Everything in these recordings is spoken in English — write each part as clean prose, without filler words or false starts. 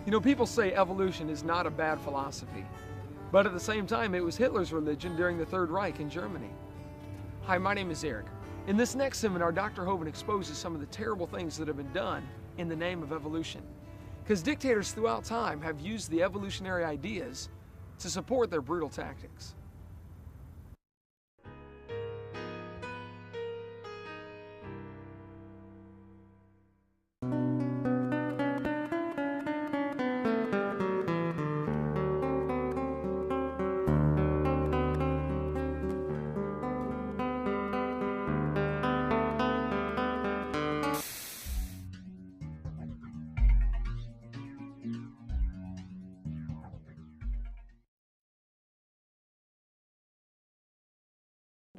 You know, people say evolution is not a bad philosophy, but at the same time, it was Hitler's religion during the Third Reich in Germany. Hi, my name is Eric. In this next seminar, Dr. Hovind exposes some of the terrible things that have been done in the name of evolution. Because dictators throughout time have used the evolutionary ideas to support their brutal tactics.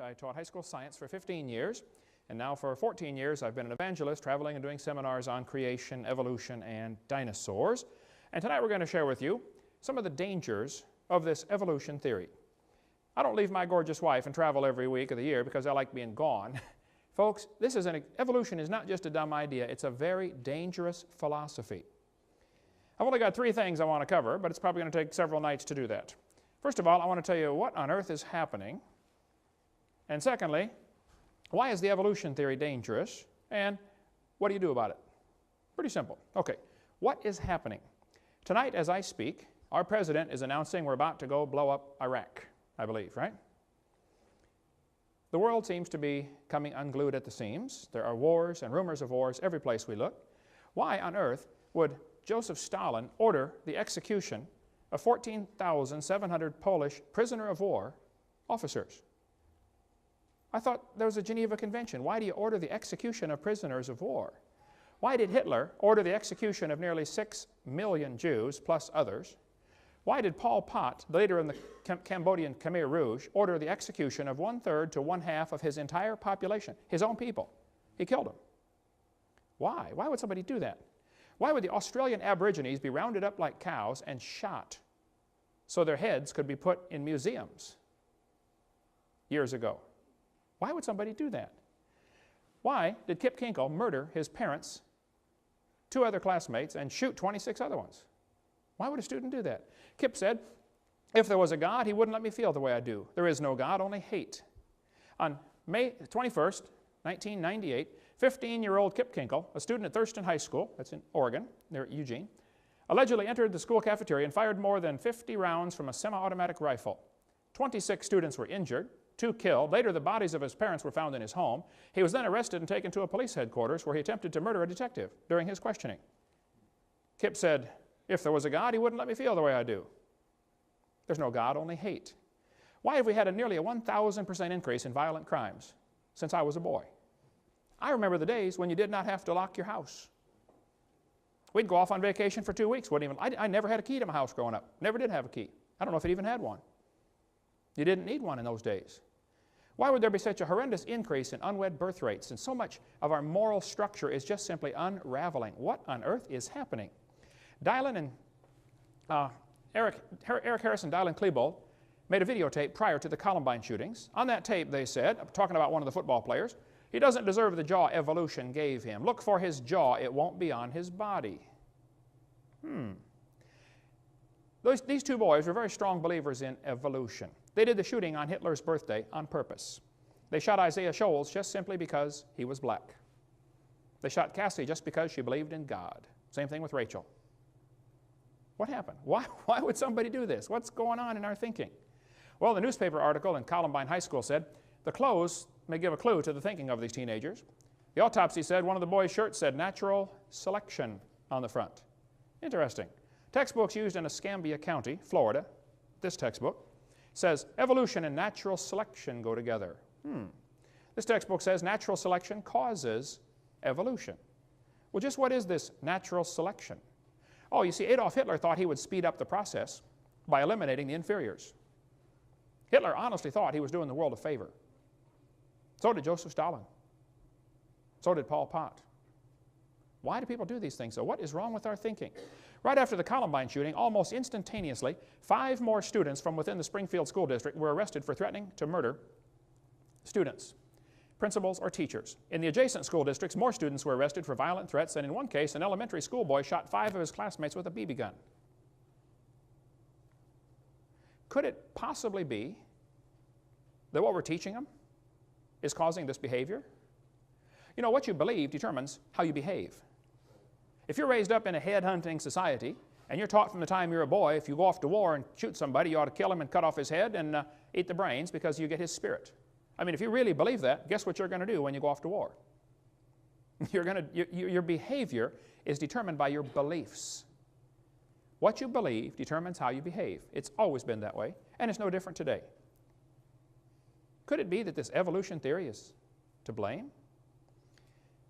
I taught high school science for 15 years, and now for 14 years I've been an evangelist traveling and doing seminars on creation, evolution, and dinosaurs. And tonight we're going to share with you some of the dangers of this evolution theory. I don't leave my gorgeous wife and travel every week of the year because I like being gone. Folks, evolution is not just a dumb idea, it's a very dangerous philosophy. I've only got 3 things I want to cover, but it's probably going to take several nights to do that. First of all, I want to tell you what on earth is happening. And secondly, why is the evolution theory dangerous, and what do you do about it? Pretty simple. Okay, what is happening? Tonight as I speak, our president is announcing we're about to go blow up Iraq, I believe, right? The world seems to be coming unglued at the seams. There are wars and rumors of wars every place we look. Why on earth would Joseph Stalin order the execution of 14,700 Polish prisoner of war officers? I thought there was a Geneva Convention. Why do you order the execution of prisoners of war? Why did Hitler order the execution of nearly 6 million Jews, plus others? Why did Pol Pot, the leader in the Cambodian Khmer Rouge, order the execution of 1/3 to 1/2 of his entire population, his own people? He killed them. Why? Why would somebody do that? Why would the Australian Aborigines be rounded up like cows and shot so their heads could be put in museums years ago? Why would somebody do that? Why did Kip Kinkle murder his parents, 2 other classmates, and shoot 26 other ones? Why would a student do that? Kip said, if there was a God, he wouldn't let me feel the way I do. There is no God, only hate. On May 21st, 1998, 15-year-old Kip Kinkle, a student at Thurston High School, that's in Oregon, near Eugene, allegedly entered the school cafeteria and fired more than 50 rounds from a semi-automatic rifle. 26 students were injured, 2 killed. Later, the bodies of his parents were found in his home. He was then arrested and taken to a police headquarters where he attempted to murder a detective during his questioning. Kip said, if there was a God, he wouldn't let me feel the way I do. There's no God, only hate. Why have we had nearly a 1,000% increase in violent crimes since I was a boy? I remember the days when you did not have to lock your house. We'd go off on vacation for 2 weeks. I never had a key to my house growing up. Never did have a key. I don't know if it even had one. You didn't need one in those days. Why would there be such a horrendous increase in unwed birth rates? And so much of our moral structure is just simply unraveling. What on earth is happening? Eric Harris and Dylan Klebold made a videotape prior to the Columbine shootings. On that tape, they said, talking about one of the football players, he doesn't deserve the jaw evolution gave him. Look for his jaw, it won't be on his body. These 2 boys were very strong believers in evolution. They did the shooting on Hitler's birthday on purpose. They shot Isaiah Shoals just simply because he was black. They shot Cassie just because she believed in God. Same thing with Rachel. What happened? Why would somebody do this? What's going on in our thinking? Well, the newspaper article in Columbine High School said, the clothes may give a clue to the thinking of these teenagers. The autopsy said one of the boys' shirts said natural selection on the front. Interesting. Textbooks used in Escambia County, Florida, this textbook, says evolution and natural selection go together. This textbook says natural selection causes evolution. Well, just what is this natural selection? Oh, you see, Adolf Hitler thought he would speed up the process by eliminating the inferiors. Hitler honestly thought he was doing the world a favor. So did Joseph Stalin. So did Pol Pot. Why do people do these things? So what is wrong with our thinking? Right after the Columbine shooting, almost instantaneously, 5 more students from within the Springfield School District were arrested for threatening to murder students. principals, or teachers. In the adjacent school districts, more students were arrested for violent threats, and in one case, an elementary schoolboy shot 5 of his classmates with a BB gun. Could it possibly be that what we're teaching them is causing this behavior? You know, what you believe determines how you behave. If you're raised up in a head-hunting society, and you're taught from the time you're a boy, if you go off to war and shoot somebody, you ought to kill him and cut off his head and eat the brains because you get his spirit. I mean, if you really believe that, guess what you're going to do when you go off to war? Your behavior is determined by your beliefs. What you believe determines how you behave. It's always been that way, and it's no different today. Could it be that this evolution theory is to blame?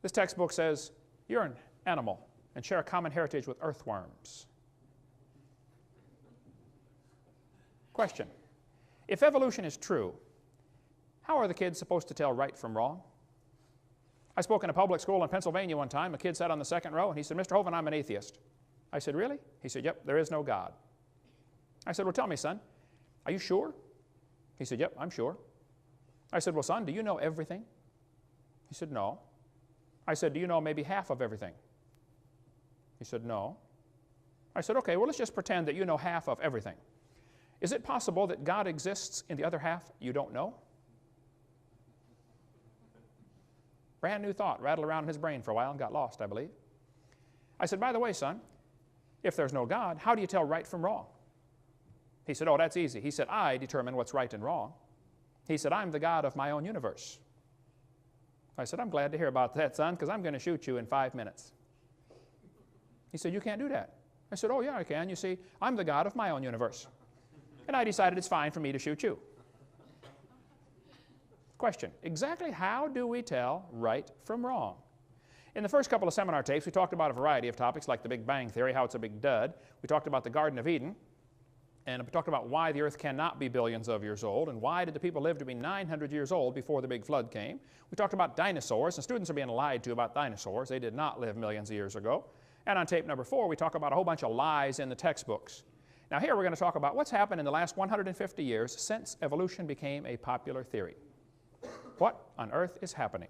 This textbook says you're an animal and share a common heritage with earthworms. Question: if evolution is true, how are the kids supposed to tell right from wrong? I spoke in a public school in Pennsylvania one time. A kid sat on the second row, and he said, "Mr. Hovind, I'm an atheist." I said, "Really?" He said, "Yep, there is no God." I said, "Well, tell me, son, are you sure?" He said, "Yep, I'm sure." I said, "Well, son, do you know everything?" He said, "No." I said, "Do you know maybe half of everything?" He said, "No." I said, "Okay, well, let's just pretend that you know half of everything. Is it possible that God exists in the other half you don't know?" Brand new thought rattled around in his brain for a while and got lost, I believe. I said, "By the way, son, if there's no God, how do you tell right from wrong?" He said, "Oh, that's easy." He said, "I determine what's right and wrong." He said, "I'm the God of my own universe." I said, "I'm glad to hear about that, son, because I'm going to shoot you in 5 minutes." He said, "You can't do that." I said, "Oh, yeah, I can. You see, I'm the God of my own universe. And I decided it's fine for me to shoot you." Question: exactly how do we tell right from wrong? In the first couple of seminar tapes, we talked about a variety of topics like the Big Bang Theory, how it's a big dud. We talked about the Garden of Eden, and we talked about why the earth cannot be billions of years old, and why did the people live to be 900 years old before the big flood came. We talked about dinosaurs, and students are being lied to about dinosaurs. They did not live millions of years ago. And on tape number 4, we talk about a whole bunch of lies in the textbooks. Now here we're going to talk about what's happened in the last 150 years since evolution became a popular theory. What on earth is happening?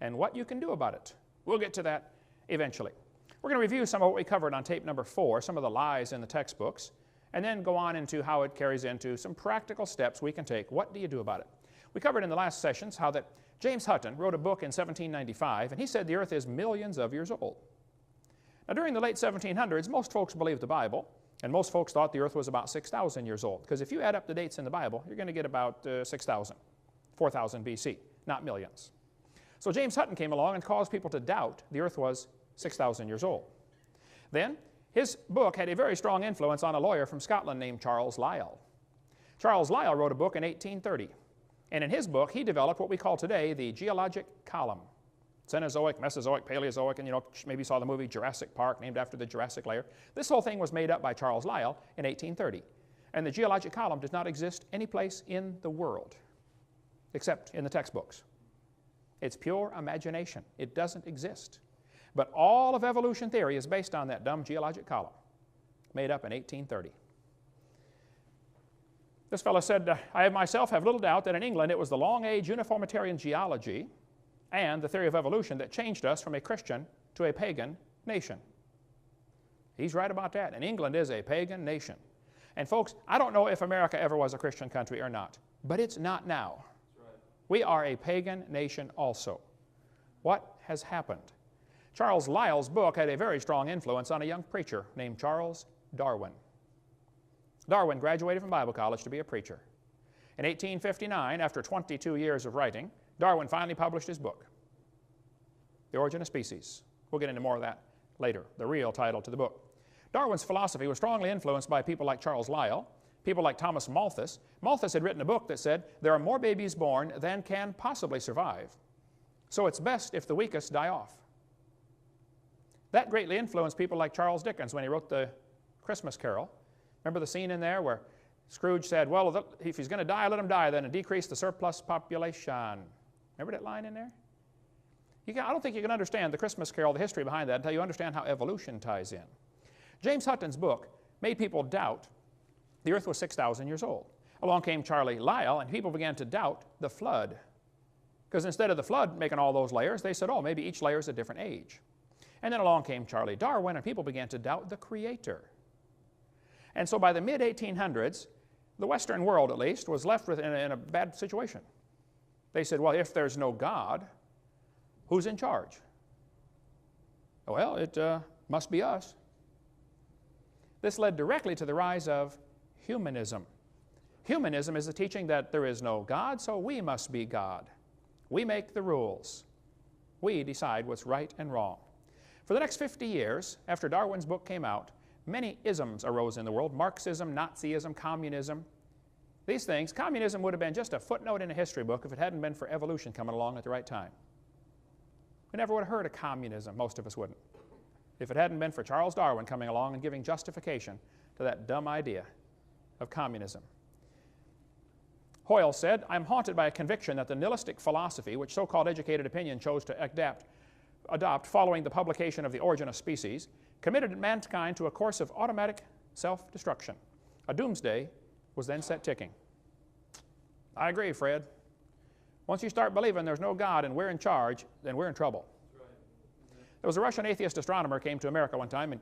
And what you can do about it. We'll get to that eventually. We're going to review some of what we covered on tape number 4, some of the lies in the textbooks, and then go on into how it carries into some practical steps we can take. What do you do about it? We covered in the last sessions how that James Hutton wrote a book in 1795, and he said the earth is millions of years old. Now during the late 1700s, most folks believed the Bible, and most folks thought the earth was about 6,000 years old, because if you add up the dates in the Bible, you're going to get about 6,000, 4,000 BC, not millions. So James Hutton came along and caused people to doubt the earth was 6,000 years old. Then his book had a very strong influence on a lawyer from Scotland named Charles Lyell. Charles Lyell wrote a book in 1830, and in his book he developed what we call today the geologic column. Cenozoic, Mesozoic, Paleozoic, and maybe you saw the movie Jurassic Park, named after the Jurassic layer. This whole thing was made up by Charles Lyell in 1830. And the geologic column does not exist any place in the world except in the textbooks. It's pure imagination. It doesn't exist. But all of evolution theory is based on that dumb geologic column made up in 1830. This fellow said, I myself have little doubt that in England it was the long-age uniformitarian geology and the theory of evolution that changed us from a Christian to a pagan nation. He's right about that. And England is a pagan nation. And folks, I don't know if America ever was a Christian country or not, but it's not now. That's right. We are a pagan nation also. What has happened? Charles Lyell's book had a very strong influence on a young preacher named Charles Darwin. Darwin graduated from Bible college to be a preacher. In 1859, after 22 years of writing, Darwin finally published his book, The Origin of Species. We'll get into more of that later, the real title to the book. Darwin's philosophy was strongly influenced by people like Charles Lyell, people like Thomas Malthus. Malthus had written a book that said, there are more babies born than can possibly survive, so it's best if the weakest die off. That greatly influenced people like Charles Dickens when he wrote the Christmas Carol. Remember the scene in there where Scrooge said, well, if he's going to die, let him die then, and decrease the surplus population. Remember that line in there? I don't think you can understand the Christmas Carol, the history behind that, until you understand how evolution ties in. James Hutton's book made people doubt the earth was 6,000 years old. Along came Charlie Lyell, and people began to doubt the flood. Because instead of the flood making all those layers, they said, oh, maybe each layer is a different age. And then along came Charlie Darwin, and people began to doubt the Creator. And so by the mid-1800s, the Western world, at least, was left in a bad situation. They said, well, if there's no God, who's in charge? Well, it must be us. This led directly to the rise of humanism. Humanism is the teaching that there is no God, so we must be God. We make the rules. We decide what's right and wrong. For the next 50 years, after Darwin's book came out, many isms arose in the world: Marxism, Nazism, communism. These things, communism would have been just a footnote in a history book if it hadn't been for evolution coming along at the right time. We never would have heard of communism, most of us wouldn't, if it hadn't been for Charles Darwin coming along and giving justification to that dumb idea of communism. Hoyle said, I'm haunted by a conviction that the nihilistic philosophy, which so-called educated opinion chose to adopt following the publication of The Origin of Species, committed mankind to a course of automatic self-destruction. A doomsday was then set ticking. I agree, Fred. Once you start believing there's no God and we're in charge, then we're in trouble. There was a Russian atheist astronomer came to America one time, and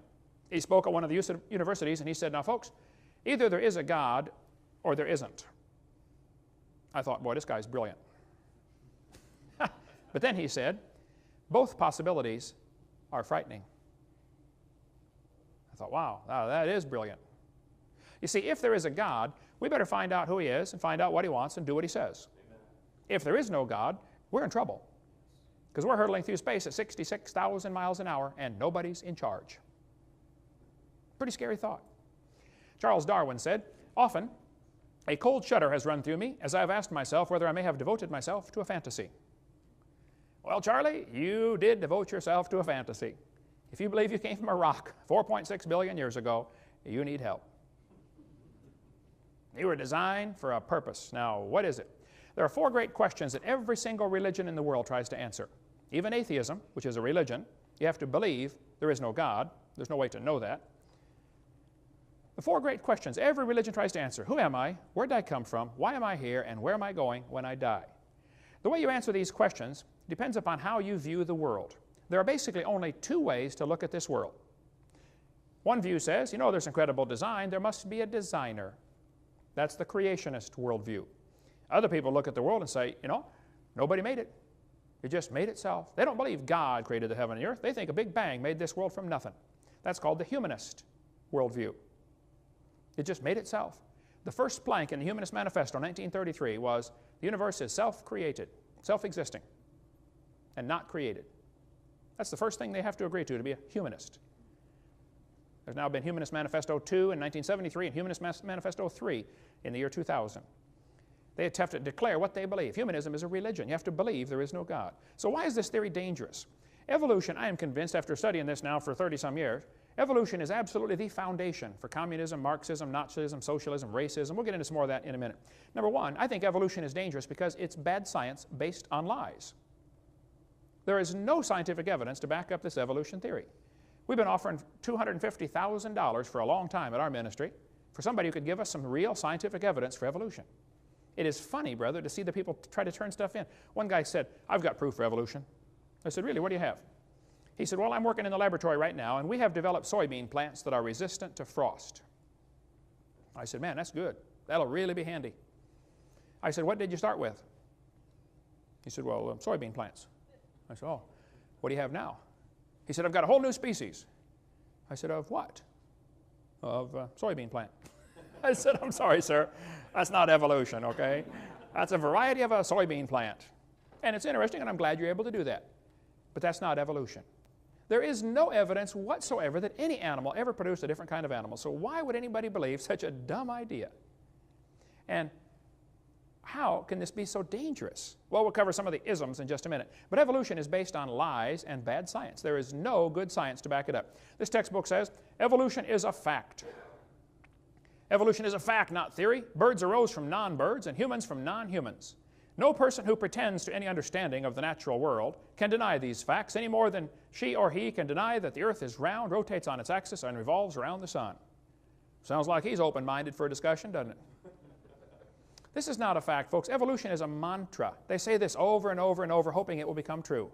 he spoke at one of the universities, and he said, now folks, either there is a God or there isn't. I thought, boy, this guy's brilliant. But then he said, both possibilities are frightening. I thought, wow, that is brilliant. You see, if there is a God, we better find out who He is and find out what He wants and do what He says. Amen. If there is no God, we're in trouble, because we're hurtling through space at 66,000 miles an hour and nobody's in charge. Pretty scary thought. Charles Darwin said, often a cold shudder has run through me as I have asked myself whether I may have devoted myself to a fantasy. Well, Charlie, you did devote yourself to a fantasy. If you believe you came from a rock 4.6 billion years ago, you need help. You were designed for a purpose. Now, what is it? There are 4 great questions that every single religion in the world tries to answer. Even atheism, which is a religion, you have to believe there is no God. There's no way to know that. The 4 great questions every religion tries to answer: who am I? Where did I come from? Why am I here? And where am I going when I die? The way you answer these questions depends upon how you view the world. There are basically only 2 ways to look at this world. One view says, you know, there's incredible design. There must be a designer. That's the creationist worldview. Other people look at the world and say, you know, nobody made it. It just made itself. They don't believe God created the heaven and the earth. They think a big bang made this world from nothing. That's called the humanist worldview. It just made itself. The first plank in the Humanist Manifesto in 1933 was the universe is self-created, self-existing, and not created. That's the first thing they have to agree to be a humanist. There's now been Humanist Manifesto 2 in 1973 and Humanist Manifesto 3 in the year 2000. They have to declare what they believe. Humanism is a religion. You have to believe there is no God. So why is this theory dangerous? Evolution, I am convinced after studying this now for 30-some years, evolution is absolutely the foundation for communism, Marxism, Nazism, socialism, racism. We'll get into some more of that in a minute. Number one, I think evolution is dangerous because it's bad science based on lies. There is no scientific evidence to back up this evolution theory. We've been offering $250,000 for a long time at our ministry for somebody who could give us some real scientific evidence for evolution. It is funny, brother, to see the people try to turn stuff in. One guy said, I've got proof for evolution. I said, really, what do you have? He said, well, I'm working in the laboratory right now, and we have developed soybean plants that are resistant to frost. I said, man, that's good. That'll really be handy. I said, what did you start with? He said, well, soybean plants. I said, oh, what do you have now? He said, I've got a whole new species. I said, of what? Of soybean plant. I said, I'm sorry, sir. That's not evolution, okay? That's a variety of a soybean plant. And it's interesting, and I'm glad you're able to do that. But that's not evolution. There is no evidence whatsoever that any animal ever produced a different kind of animal. So why would anybody believe such a dumb idea? And how can this be so dangerous? Well, we'll cover some of the isms in just a minute. But evolution is based on lies and bad science. There is no good science to back it up. This textbook says, evolution is a fact. Evolution is a fact, not theory. Birds arose from non-birds and humans from non-humans. No person who pretends to any understanding of the natural world can deny these facts any more than she or he can deny that the earth is round, rotates on its axis, and revolves around the sun. Sounds like he's open-minded for a discussion, doesn't it? This is not a fact, folks. Evolution is a mantra. They say this over and over and over, hoping it will become true.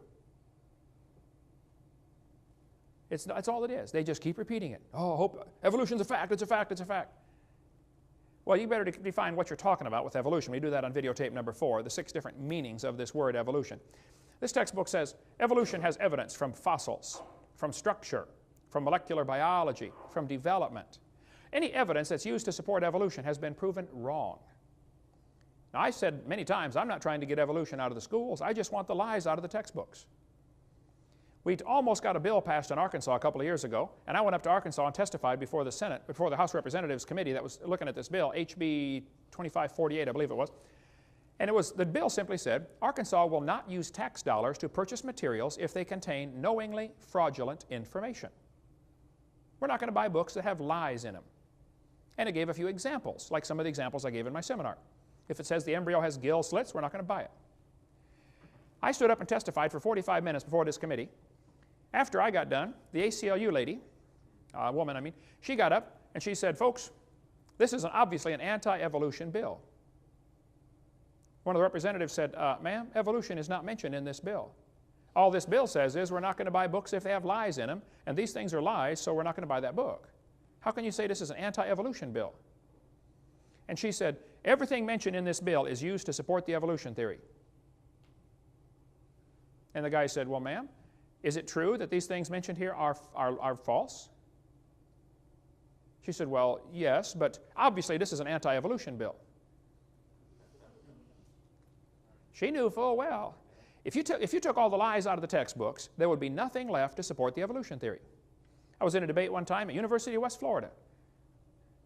That's all it is. They just keep repeating it. Oh, evolution's a fact, it's a fact, it's a fact. Well, you better define what you're talking about with evolution. We do that on videotape number 4, the 6 different meanings of this word evolution. This textbook says evolution has evidence from fossils, from structure, from molecular biology, from development. Any evidence that's used to support evolution has been proven wrong. Now, I said many times, I'm not trying to get evolution out of the schools. I just want the lies out of the textbooks. We almost got a bill passed in Arkansas a couple of years ago, and I went up to Arkansas and testified before the Senate, before the House Representatives Committee that was looking at this bill, HB 2548, I believe it was. And the bill simply said, Arkansas will not use tax dollars to purchase materials if they contain knowingly fraudulent information. We're not going to buy books that have lies in them. And it gave a few examples, like some of the examples I gave in my seminar. If it says the embryo has gill slits, we're not going to buy it. I stood up and testified for 45 minutes before this committee. After I got done, the ACLU lady, woman I mean, she got up and she said, folks, this is obviously an anti-evolution bill. One of the representatives said, ma'am, evolution is not mentioned in this bill. All this bill says is we're not going to buy books if they have lies in them, and these things are lies, so we're not going to buy that book. How can you say this is an anti-evolution bill? And she said, everything mentioned in this bill is used to support the evolution theory. And the guy said, well, ma'am, is it true that these things mentioned here are false? She said, well, yes, but obviously this is an anti-evolution bill. She knew full well, if you took all the lies out of the textbooks, there would be nothing left to support the evolution theory. I was in a debate one time at University of West Florida,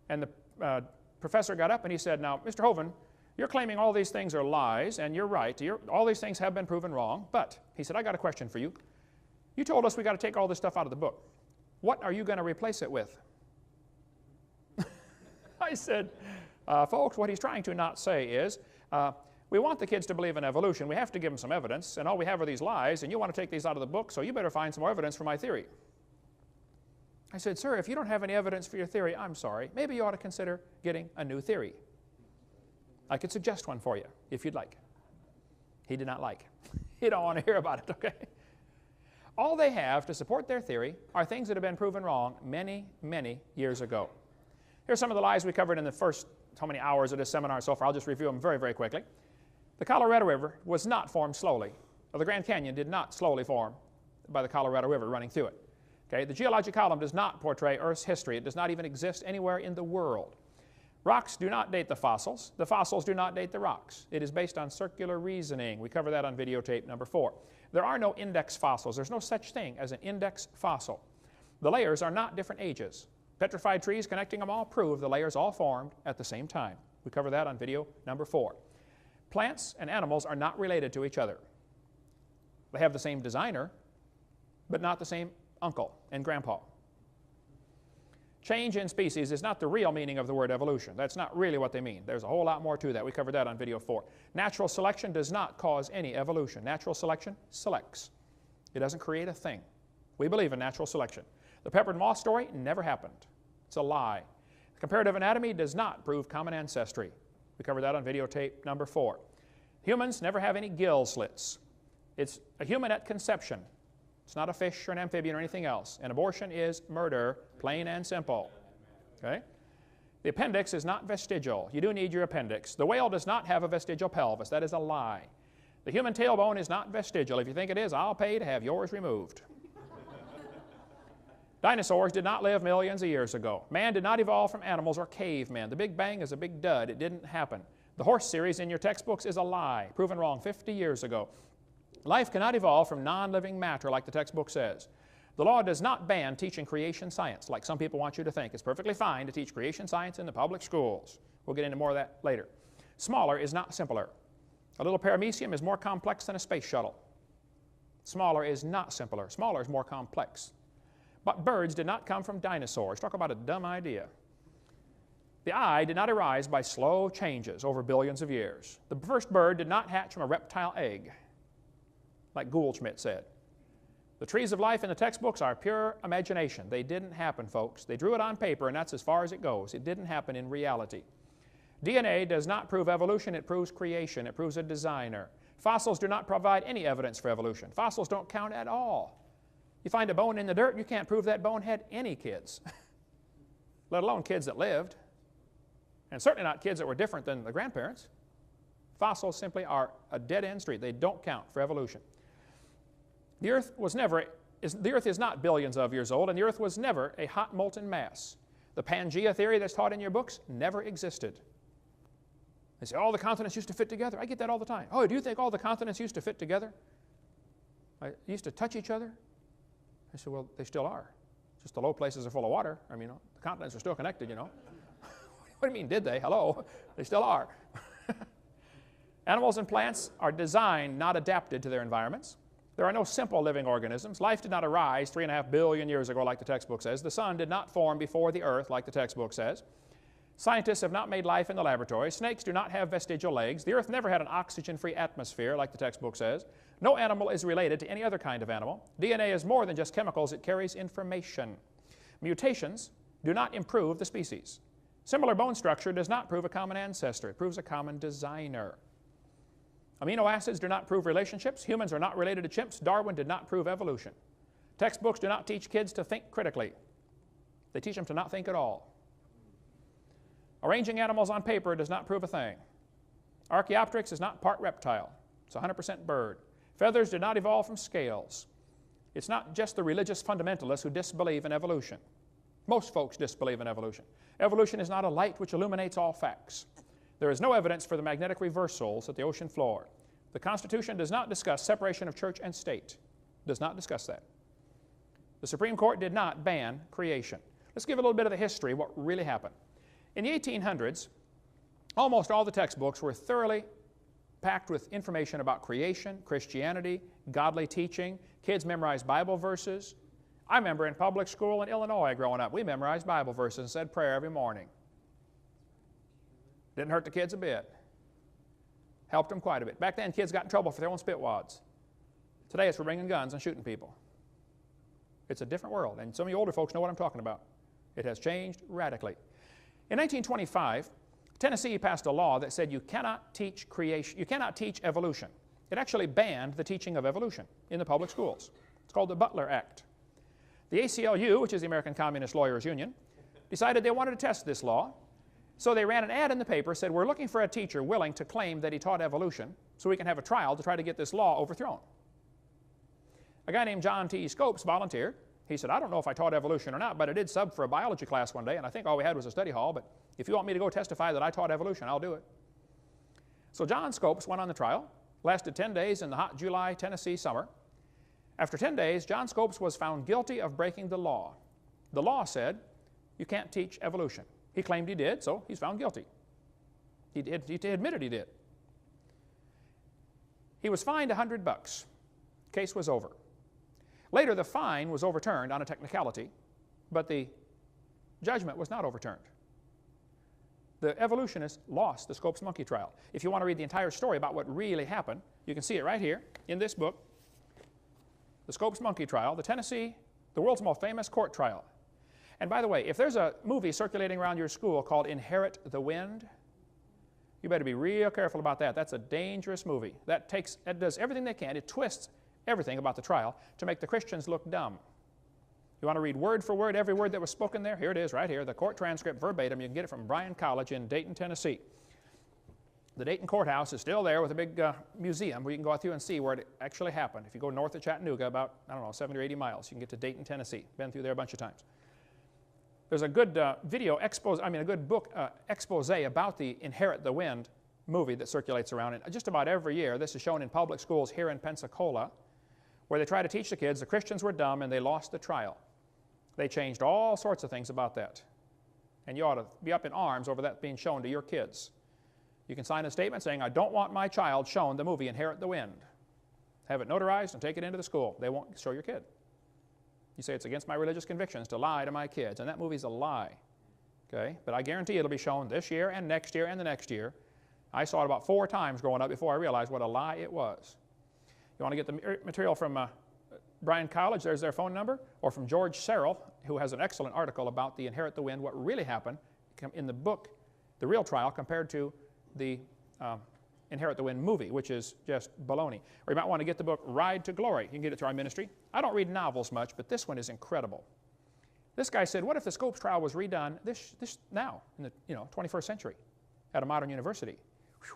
and the professor got up and he said, now, Mr. Hovind, you're claiming all these things are lies, and you're right. All these things have been proven wrong, but, he said, I got a question for you. You told us we got to take all this stuff out of the book. What are you going to replace it with? I said, folks, what he's trying to not say is, we want the kids to believe in evolution. We have to give them some evidence, and all we have are these lies, and you want to take these out of the book, so you better find some more evidence for my theory. I said, sir, if you don't have any evidence for your theory, I'm sorry. Maybe you ought to consider getting a new theory. I could suggest one for you, if you'd like. He did not like. He don't want to hear about it, okay? All they have to support their theory are things that have been proven wrong many, many years ago. Here's some of the lies we covered in the first how many hours of this seminar so far. I'll just review them very, very quickly. The Colorado River was not formed slowly. The Grand Canyon did not slowly form by the Colorado River running through it. Okay? The geologic column does not portray Earth's history. It does not even exist anywhere in the world. Rocks do not date the fossils. The fossils do not date the rocks. It is based on circular reasoning. We cover that on videotape number 4. There are no index fossils. There's no such thing as an index fossil. The layers are not different ages. Petrified trees connecting them all prove the layers all formed at the same time. We cover that on video number 4. Plants and animals are not related to each other. They have the same designer, but not the same uncle and grandpa. Change in species is not the real meaning of the word evolution. That's not really what they mean. There's a whole lot more to that. We covered that on video 4. Natural selection does not cause any evolution. Natural selection selects. It doesn't create a thing. We believe in natural selection. The peppered moth story never happened. It's a lie. Comparative anatomy does not prove common ancestry. We covered that on videotape number 4. Humans never have any gill slits. It's a human at conception. It's not a fish or an amphibian or anything else. An abortion is murder, plain and simple. Okay? The appendix is not vestigial. You do need your appendix. The whale does not have a vestigial pelvis. That is a lie. The human tailbone is not vestigial. If you think it is, I'll pay to have yours removed. Dinosaurs did not live millions of years ago. Man did not evolve from animals or cavemen. The Big Bang is a big dud. It didn't happen. The horse series in your textbooks is a lie, proven wrong 50 years ago. Life cannot evolve from non-living matter like the textbook says. The law does not ban teaching creation science like some people want you to think. It's perfectly fine to teach creation science in the public schools. We'll get into more of that later. Smaller is not simpler. A little paramecium is more complex than a space shuttle. Smaller is not simpler. Smaller is more complex. But birds did not come from dinosaurs. Talk about a dumb idea. The eye did not arise by slow changes over billions of years. The first bird did not hatch from a reptile egg, like Goldschmidt said. The trees of life in the textbooks are pure imagination. They didn't happen, folks. They drew it on paper, and that's as far as it goes. It didn't happen in reality. DNA does not prove evolution, it proves creation, it proves a designer. Fossils do not provide any evidence for evolution. Fossils don't count at all. You find a bone in the dirt, you can't prove that bone had any kids, let alone kids that lived, and certainly not kids that were different than the grandparents. Fossils simply are a dead-end street. They don't count for evolution. The Earth is not billions of years old, and the Earth was never a hot molten mass. The Pangea theory that's taught in your books never existed. They say, all the continents used to fit together. I get that all the time. Oh, do you think all the continents used to fit together? Used to touch each other? I said, well, they still are. Just the low places are full of water. I mean, the continents are still connected, you know. What do you mean, did they? Hello. They still are. Animals and plants are designed, not adapted to their environments. There are no simple living organisms. Life did not arise 3.5 billion years ago like the textbook says. The sun did not form before the earth like the textbook says. Scientists have not made life in the laboratory. Snakes do not have vestigial legs. The earth never had an oxygen-free atmosphere like the textbook says. No animal is related to any other kind of animal. DNA is more than just chemicals. It carries information. Mutations do not improve the species. Similar bone structure does not prove a common ancestor. It proves a common designer. Amino acids do not prove relationships. Humans are not related to chimps. Darwin did not prove evolution. Textbooks do not teach kids to think critically. They teach them to not think at all. Arranging animals on paper does not prove a thing. Archaeopteryx is not part reptile. It's 100% bird. Feathers did not evolve from scales. It's not just the religious fundamentalists who disbelieve in evolution. Most folks disbelieve in evolution. Evolution is not a light which illuminates all facts. There is no evidence for the magnetic reversals at the ocean floor. The Constitution does not discuss separation of church and state. Does not discuss that. The Supreme Court did not ban creation. Let's give a little bit of the history of what really happened. In the 1800s, almost all the textbooks were thoroughly packed with information about creation, Christianity, godly teaching. Kids memorized Bible verses. I remember in public school in Illinois growing up, we memorized Bible verses and said prayer every morning. Didn't hurt the kids a bit. Helped them quite a bit. Back then, kids got in trouble for their own spit wads. Today, it's for bringing guns and shooting people. It's a different world, and some of you older folks know what I'm talking about. It has changed radically. In 1925, Tennessee passed a law that said you cannot teach creation, you cannot teach evolution. It actually banned the teaching of evolution in the public schools. It's called the Butler Act. The ACLU, which is the American Communist Lawyers Union, decided they wanted to test this law. So they ran an ad in the paper, said, we're looking for a teacher willing to claim that he taught evolution so we can have a trial to try to get this law overthrown. A guy named John T. Scopes volunteered. He said, I don't know if I taught evolution or not, but I did sub for a biology class one day, and I think all we had was a study hall, but if you want me to go testify that I taught evolution, I'll do it. So John Scopes went on the trial, lasted 10 days in the hot July, Tennessee summer. After 10 days, John Scopes was found guilty of breaking the law. The law said, you can't teach evolution. He claimed he did, so he's found guilty. He admitted he did. He was fined $100. Case was over. Later, the fine was overturned on a technicality, but the judgment was not overturned. The evolutionists lost the Scopes monkey trial. If you want to read the entire story about what really happened, you can see it right here in this book, The Scopes Monkey Trial, the world's most famous court trial. And by the way, if there's a movie circulating around your school called Inherit the Wind, you better be real careful about that. That's a dangerous movie. That does everything they can. It twists everything about the trial to make the Christians look dumb. You want to read word for word every word that was spoken there? Here it is right here, the court transcript verbatim. You can get it from Bryan College in Dayton, Tennessee. The Dayton courthouse is still there with a big museum where you can go out through and see where it actually happened. If you go north of Chattanooga about, 70 or 80 miles, you can get to Dayton, Tennessee. Been through there a bunch of times. There's a good a good book expose about the Inherit the Wind movie that circulates around. And just about every year, this is shown in public schools here in Pensacola, where they try to teach the kids the Christians were dumb and they lost the trial. They changed all sorts of things about that. And you ought to be up in arms over that being shown to your kids. You can sign a statement saying, I don't want my child shown the movie Inherit the Wind. Have it notarized and take it into the school. They won't show your kid. You say it's against my religious convictions to lie to my kids, and that movie's a lie. Okay? But I guarantee it'll be shown this year and next year and the next year. I saw it about 4 times growing up before I realized what a lie it was. You want to get the material from Bryan College, there's their phone number, or from George Serrell, who has an excellent article about the Inherit the Wind, what really happened in the book the real trial compared to the Inherit the Wind movie, which is just baloney. Or you might want to get the book Ride to Glory. You can get it through our ministry. I don't read novels much, but this one is incredible. This guy said, what if the Scopes trial was redone this now, in the 21st century, at a modern university? Whew.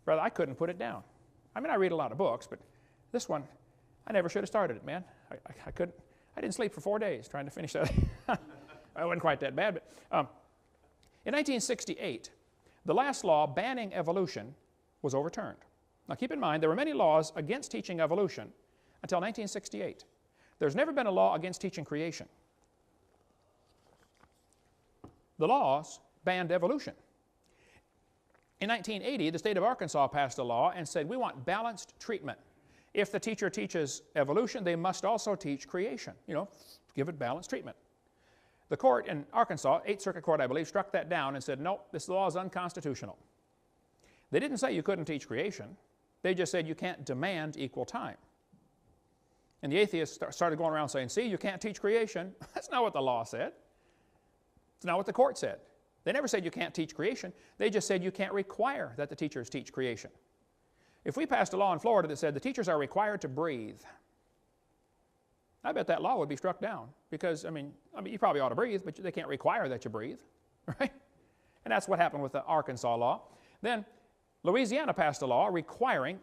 Brother, I couldn't put it down. I mean, I read a lot of books, but this one, I never should have started it, man. I couldn't. I didn't sleep for 4 days trying to finish that. It wasn't quite that bad, but in 1968, the last law banning evolution was overturned. Now keep in mind, there were many laws against teaching evolution until 1968. There's never been a law against teaching creation. The laws banned evolution. In 1980, the state of Arkansas passed a law and said, we want balanced treatment. If the teacher teaches evolution, they must also teach creation. Give it balanced treatment. The court in Arkansas, 8th Circuit Court, I believe, struck that down and said, nope, this law is unconstitutional. They didn't say you couldn't teach creation. They just said you can't demand equal time. And the atheists started going around saying, see, you can't teach creation. That's not what the law said. It's not what the court said. They never said you can't teach creation. They just said you can't require that the teachers teach creation. If we passed a law in Florida that said the teachers are required to breathe, I bet that law would be struck down because, I mean, you probably ought to breathe, but they can't require that you breathe, right? And that's what happened with the Arkansas law. Then Louisiana passed a law requiring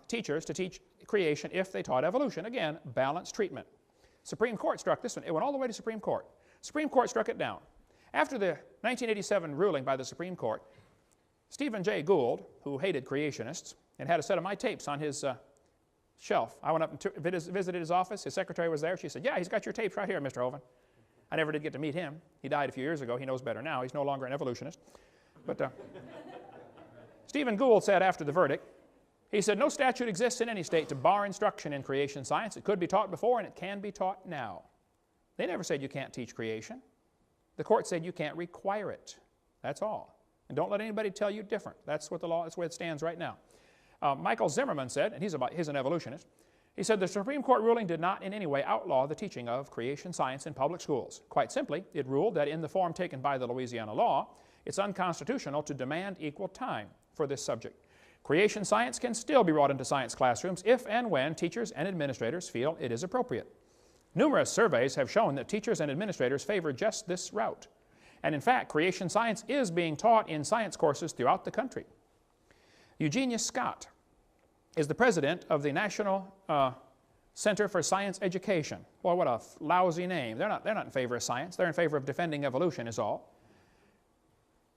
teachers to teach creation if they taught evolution. Again, balanced treatment. Supreme Court struck this one. It went all the way to Supreme Court. Supreme Court struck it down. After the 1987 ruling by the Supreme Court, Stephen Jay Gould, who hated creationists and had a set of my tapes on his shelf. I went up and visited his office. His secretary was there. She said, yeah, he's got your tapes right here, Mr. Hovind. I never did get to meet him. He died a few years ago. He knows better now. He's no longer an evolutionist. But Stephen Gould said after the verdict, he said, no statute exists in any state to bar instruction in creation science. It could be taught before and it can be taught now. They never said you can't teach creation. The court said you can't require it. That's all. And don't let anybody tell you different. That's what the law, that's where it stands right now. Michael Zimmerman said, and he's an evolutionist, he said the Supreme Court ruling did not in any way outlaw the teaching of creation science in public schools. Quite simply, it ruled that in the form taken by the Louisiana law, it's unconstitutional to demand equal time for this subject. Creation science can still be brought into science classrooms if and when teachers and administrators feel it is appropriate. Numerous surveys have shown that teachers and administrators favor just this route. And in fact, creation science is being taught in science courses throughout the country. Eugenia Scott is the president of the National Center for Science Education. Boy, what a lousy name. They're not in favor of science. They're in favor of defending evolution is all.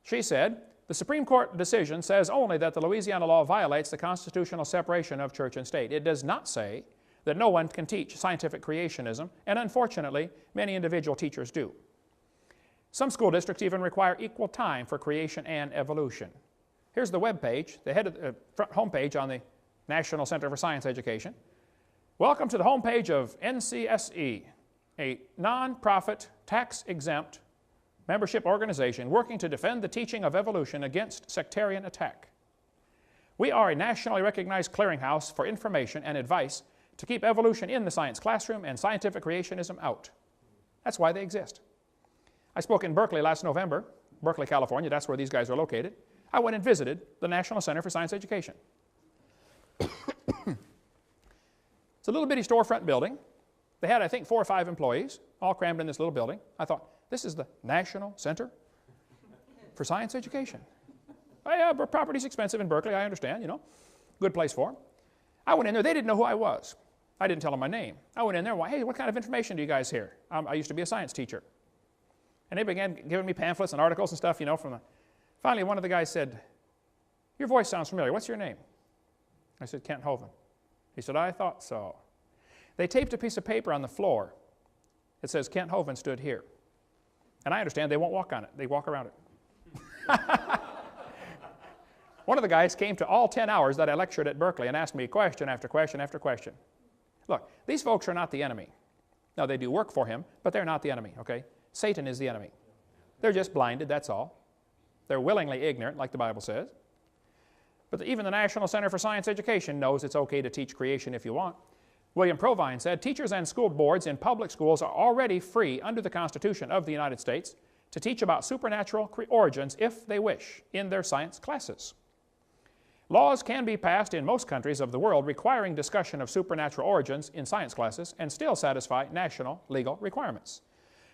She said, the Supreme Court decision says only that the Louisiana law violates the constitutional separation of church and state. It does not say that no one can teach scientific creationism, and unfortunately, many individual teachers do. Some school districts even require equal time for creation and evolution. Here's the web page, the head of the front home page on the National Center for Science Education. Welcome to the home page of NCSE, a non-profit, tax-exempt membership organization working to defend the teaching of evolution against sectarian attack. We are a nationally recognized clearinghouse for information and advice to keep evolution in the science classroom and scientific creationism out. That's why they exist. I spoke in Berkeley last November, Berkeley, California. That's where these guys are located. I went and visited the National Center for Science Education. It's a little bitty storefront building. They had, I think, 4 or 5 employees, all crammed in this little building. I thought, this is the National Center for Science Education. Oh, yeah, but property's expensive in Berkeley, I understand, you know. Good place for them. I went in there. They didn't know who I was. I didn't tell them my name. I went in there, hey, what kind of information do you guys hear? I used to be a science teacher. And they began giving me pamphlets and articles and stuff, you know, Finally, one of the guys said, your voice sounds familiar. What's your name? I said, Kent Hovind. He said, I thought so. They taped a piece of paper on the floor. It says, Kent Hovind stood here. And I understand they won't walk on it. They walk around it. One of the guys came to all 10 hours that I lectured at Berkeley and asked me question after question after question. Look, these folks are not the enemy. Now, they do work for him, but they're not the enemy, okay? Satan is the enemy. They're just blinded, that's all. They're willingly ignorant, like the Bible says. But even the National Center for Science Education knows it's okay to teach creation if you want. William Provine said, teachers and school boards in public schools are already free under the Constitution of the United States to teach about supernatural origins if they wish in their science classes. Laws can be passed in most countries of the world requiring discussion of supernatural origins in science classes and still satisfy national legal requirements.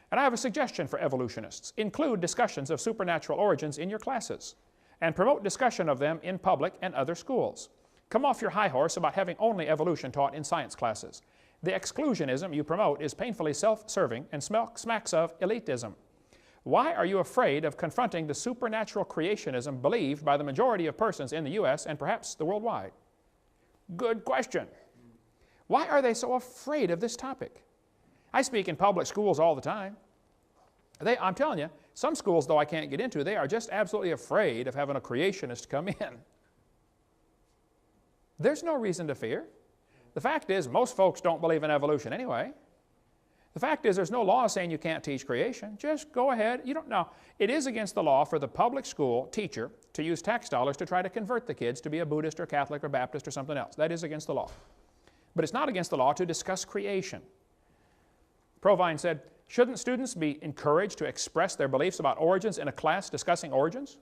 And I have a suggestion for evolutionists. Include discussions of supernatural origins in your classes and promote discussion of them in public and other schools. Come off your high horse about having only evolution taught in science classes. The exclusionism you promote is painfully self-serving and smacks of elitism. Why are you afraid of confronting the supernatural creationism believed by the majority of persons in the U.S. and perhaps the worldwide? Good question. Why are they so afraid of this topic? I speak in public schools all the time. I'm telling you, some schools, though I can't get into, they are just absolutely afraid of having a creationist come in. There's no reason to fear. The fact is, most folks don't believe in evolution anyway. The fact is, there's no law saying you can't teach creation. Just go ahead. You don't know. It is against the law for the public school teacher to use tax dollars to try to convert the kids to be a Buddhist or Catholic or Baptist or something else. That is against the law. But it's not against the law to discuss creation. Provine said, shouldn't students be encouraged to express their beliefs about origins in a class discussing origins?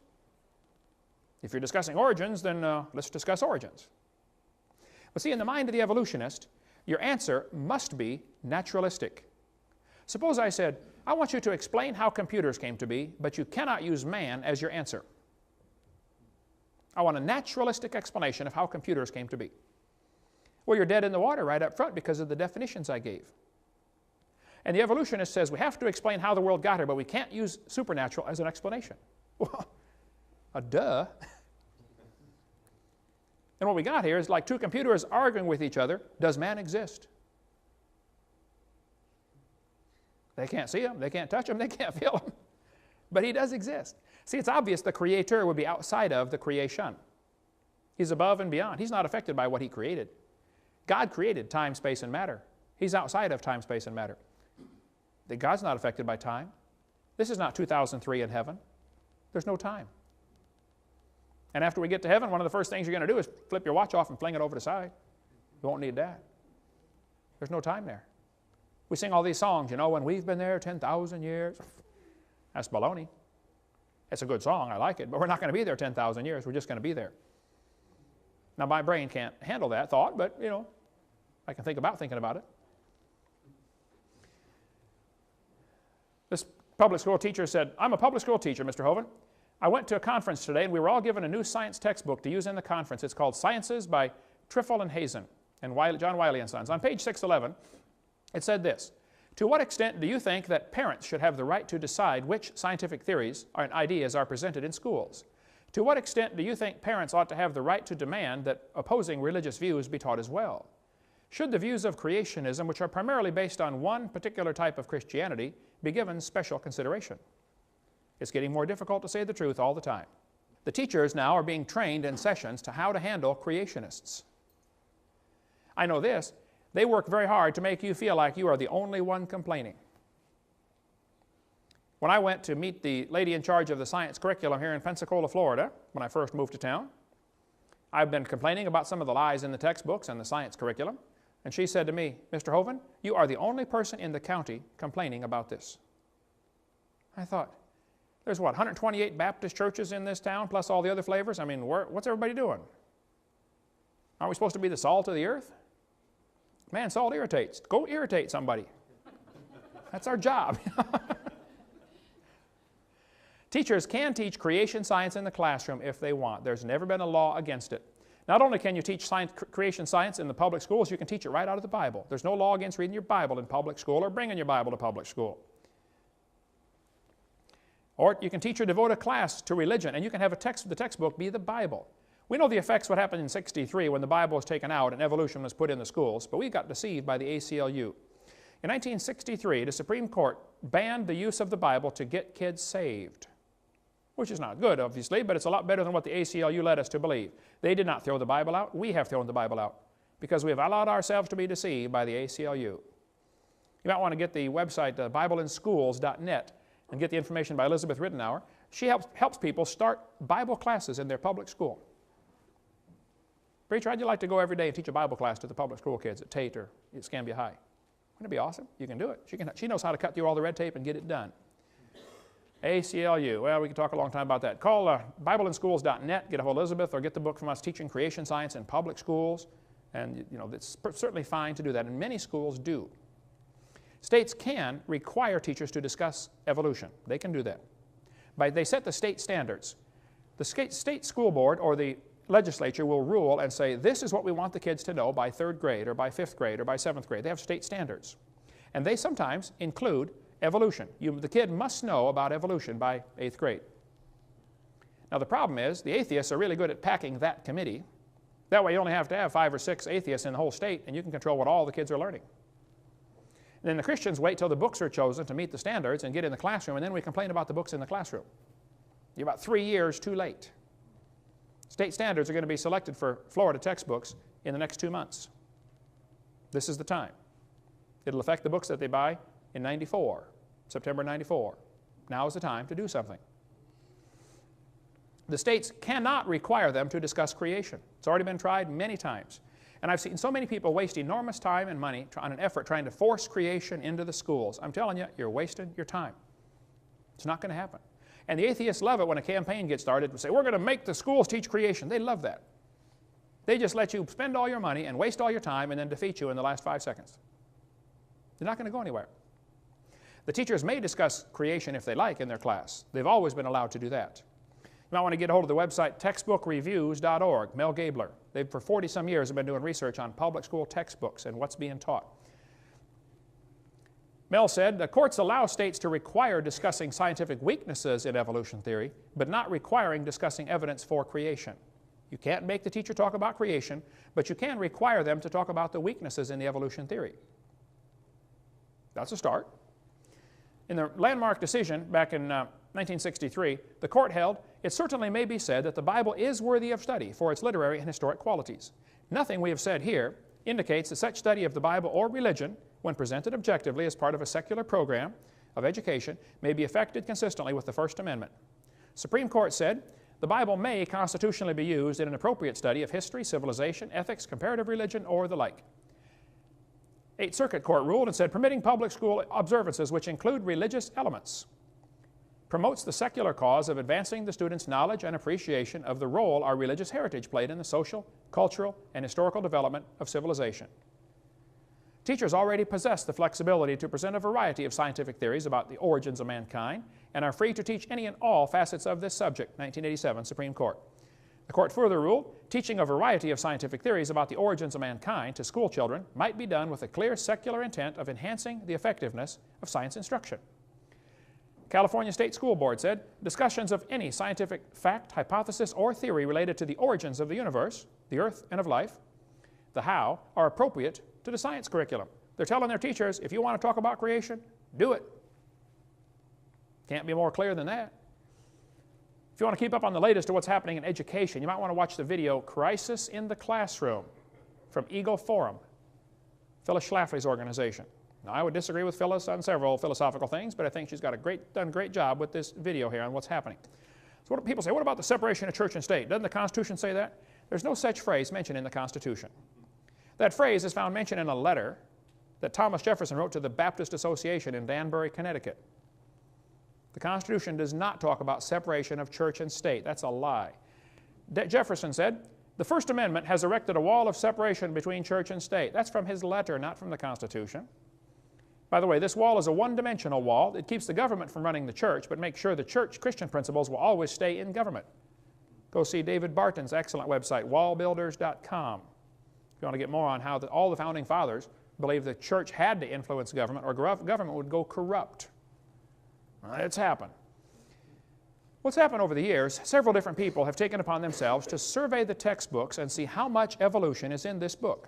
If you're discussing origins, then let's discuss origins. But see, in the mind of the evolutionist, your answer must be naturalistic. Suppose I said, I want you to explain how computers came to be, but you cannot use man as your answer. I want a naturalistic explanation of how computers came to be. Well, you're dead in the water right up front because of the definitions I gave. And the evolutionist says we have to explain how the world got here, but we can't use supernatural as an explanation. Well, duh. And what we got here is like two computers arguing with each other. Does man exist? They can't see him, they can't touch him, they can't feel him. But he does exist. See, it's obvious the creator would be outside of the creation. He's above and beyond. He's not affected by what he created. God created time, space, and matter. He's outside of time, space, and matter. God's not affected by time. This is not 2003 in heaven. There's no time. And after we get to heaven, one of the first things you're going to do is flip your watch off and fling it over the side. You won't need that. There's no time there. We sing all these songs, you know, when we've been there 10,000 years. That's baloney. It's a good song, I like it, but we're not going to be there 10,000 years. We're just going to be there. Now, my brain can't handle that thought, but, you know, I can think about thinking about it. This public school teacher said, I'm a public school teacher, Mr. Hovind. I went to a conference today, and we were all given a new science textbook to use in the conference. It's called Sciences by Triffel and Hazen and John Wiley and Sons. On page 611, it said this: to what extent do you think that parents should have the right to decide which scientific theories and ideas are presented in schools? To what extent do you think parents ought to have the right to demand that opposing religious views be taught as well? Should the views of creationism, which are primarily based on one particular type of Christianity, be given special consideration? It's getting more difficult to say the truth all the time. The teachers now are being trained in sessions to how to handle creationists. I know this. They work very hard to make you feel like you are the only one complaining. When I went to meet the lady in charge of the science curriculum here in Pensacola, Florida, when I first moved to town, I've been complaining about some of the lies in the textbooks and the science curriculum, and she said to me, Mr. Hovind, you are the only person in the county complaining about this. I thought, there's what, 128 Baptist churches in this town, plus all the other flavors? I mean, what's everybody doing? Aren't we supposed to be the salt of the earth? Man, salt irritates. Go irritate somebody. That's our job. Teachers can teach creation science in the classroom if they want. There's never been a law against it. Not only can you teach creation science in the public schools, you can teach it right out of the Bible. There's no law against reading your Bible in public school or bringing your Bible to public school. Or you can teach or devote a class to religion, and you can have the textbook be the Bible. We know the effects what happened in '63 when the Bible was taken out and evolution was put in the schools, but we got deceived by the ACLU. In 1963, the Supreme Court banned the use of the Bible to get kids saved, which is not good, obviously, but it's a lot better than what the ACLU led us to believe. They did not throw the Bible out. We have thrown the Bible out because we have allowed ourselves to be deceived by the ACLU. You might want to get the website BibleInSchools.net and get the information by Elizabeth Ridenour. She helps people start Bible classes in their public school. Preacher, how'd you like to go every day and teach a Bible class to the public school kids at Tate or at Escambia High? Wouldn't it be awesome? You can do it. She knows how to cut through all the red tape and get it done. ACLU. Well, we can talk a long time about that. Call BibleInSchools.net, get a hold of Elizabeth, or get the book from us, Teaching Creation Science in Public Schools. And it's certainly fine to do that, and many schools do. States can require teachers to discuss evolution. They can do that. They set the state standards. The state school board or the legislature will rule and say, this is what we want the kids to know by 3rd grade or by 5th grade or by 7th grade. They have state standards. And they sometimes include evolution. The kid must know about evolution by 8th grade. Now the problem is, the atheists are really good at packing that committee. That way you only have to have 5 or 6 atheists in the whole state, and you can control what all the kids are learning. And then the Christians wait till the books are chosen to meet the standards and get in the classroom, and then we complain about the books in the classroom. You're about 3 years too late. State standards are going to be selected for Florida textbooks in the next 2 months. This is the time. It'll affect the books that they buy in '94, September '94. Now is the time to do something. The states cannot require them to discuss creation. It's already been tried many times. And I've seen so many people waste enormous time and money on an effort trying to force creation into the schools. I'm telling you, you're wasting your time. It's not going to happen. And the atheists love it when a campaign gets started and say, we're going to make the schools teach creation. They love that. They just let you spend all your money and waste all your time and then defeat you in the last 5 seconds. They're not going to go anywhere. The teachers may discuss creation if they like in their class. They've always been allowed to do that. You might want to get a hold of the website textbookreviews.org, Mel Gabler. They've for 40-some years have been doing research on public school textbooks and what's being taught. Mel said, the courts allow states to require discussing scientific weaknesses in evolution theory, but not requiring discussing evidence for creation. You can't make the teacher talk about creation, but you can require them to talk about the weaknesses in the evolution theory. That's a start. In the landmark decision back in 1963, the court held, it certainly may be said that the Bible is worthy of study for its literary and historic qualities. Nothing we have said here indicates that such study of the Bible or religion, when presented objectively as part of a secular program of education, may be effected consistently with the First Amendment. Supreme Court said, the Bible may constitutionally be used in an appropriate study of history, civilization, ethics, comparative religion, or the like. Eighth Circuit Court ruled and said, permitting public school observances which include religious elements promotes the secular cause of advancing the students' knowledge and appreciation of the role our religious heritage played in the social, cultural, and historical development of civilization. Teachers already possess the flexibility to present a variety of scientific theories about the origins of mankind and are free to teach any and all facets of this subject, 1987 Supreme Court. The court further ruled, teaching a variety of scientific theories about the origins of mankind to school children might be done with a clear secular intent of enhancing the effectiveness of science instruction. California State School Board said, discussions of any scientific fact, hypothesis, or theory related to the origins of the universe, the earth, and of life, the how, are appropriate to the science curriculum. They're telling their teachers, if you want to talk about creation, do it. Can't be more clear than that. If you want to keep up on the latest of what's happening in education, you might want to watch the video Crisis in the Classroom from Eagle Forum, Phyllis Schlafly's organization. Now, I would disagree with Phyllis on several philosophical things, but I think she's done a great job with this video here on what's happening. So what do people say? What about the separation of church and state? Doesn't the Constitution say that? There's no such phrase mentioned in the Constitution. That phrase is found mentioned in a letter that Thomas Jefferson wrote to the Baptist Association in Danbury, Connecticut. The Constitution does not talk about separation of church and state. That's a lie. Jefferson said, the First Amendment has erected a wall of separation between church and state. That's from his letter, not from the Constitution. By the way, this wall is a one-dimensional wall. It keeps the government from running the church, but makes sure the church Christian principles will always stay in government. Go see David Barton's excellent website, wallbuilders.com. If you want to get more on how all the Founding Fathers believed the church had to influence government or government would go corrupt. It's happened. What's happened over the years, several different people have taken upon themselves to survey the textbooks and see how much evolution is in this book.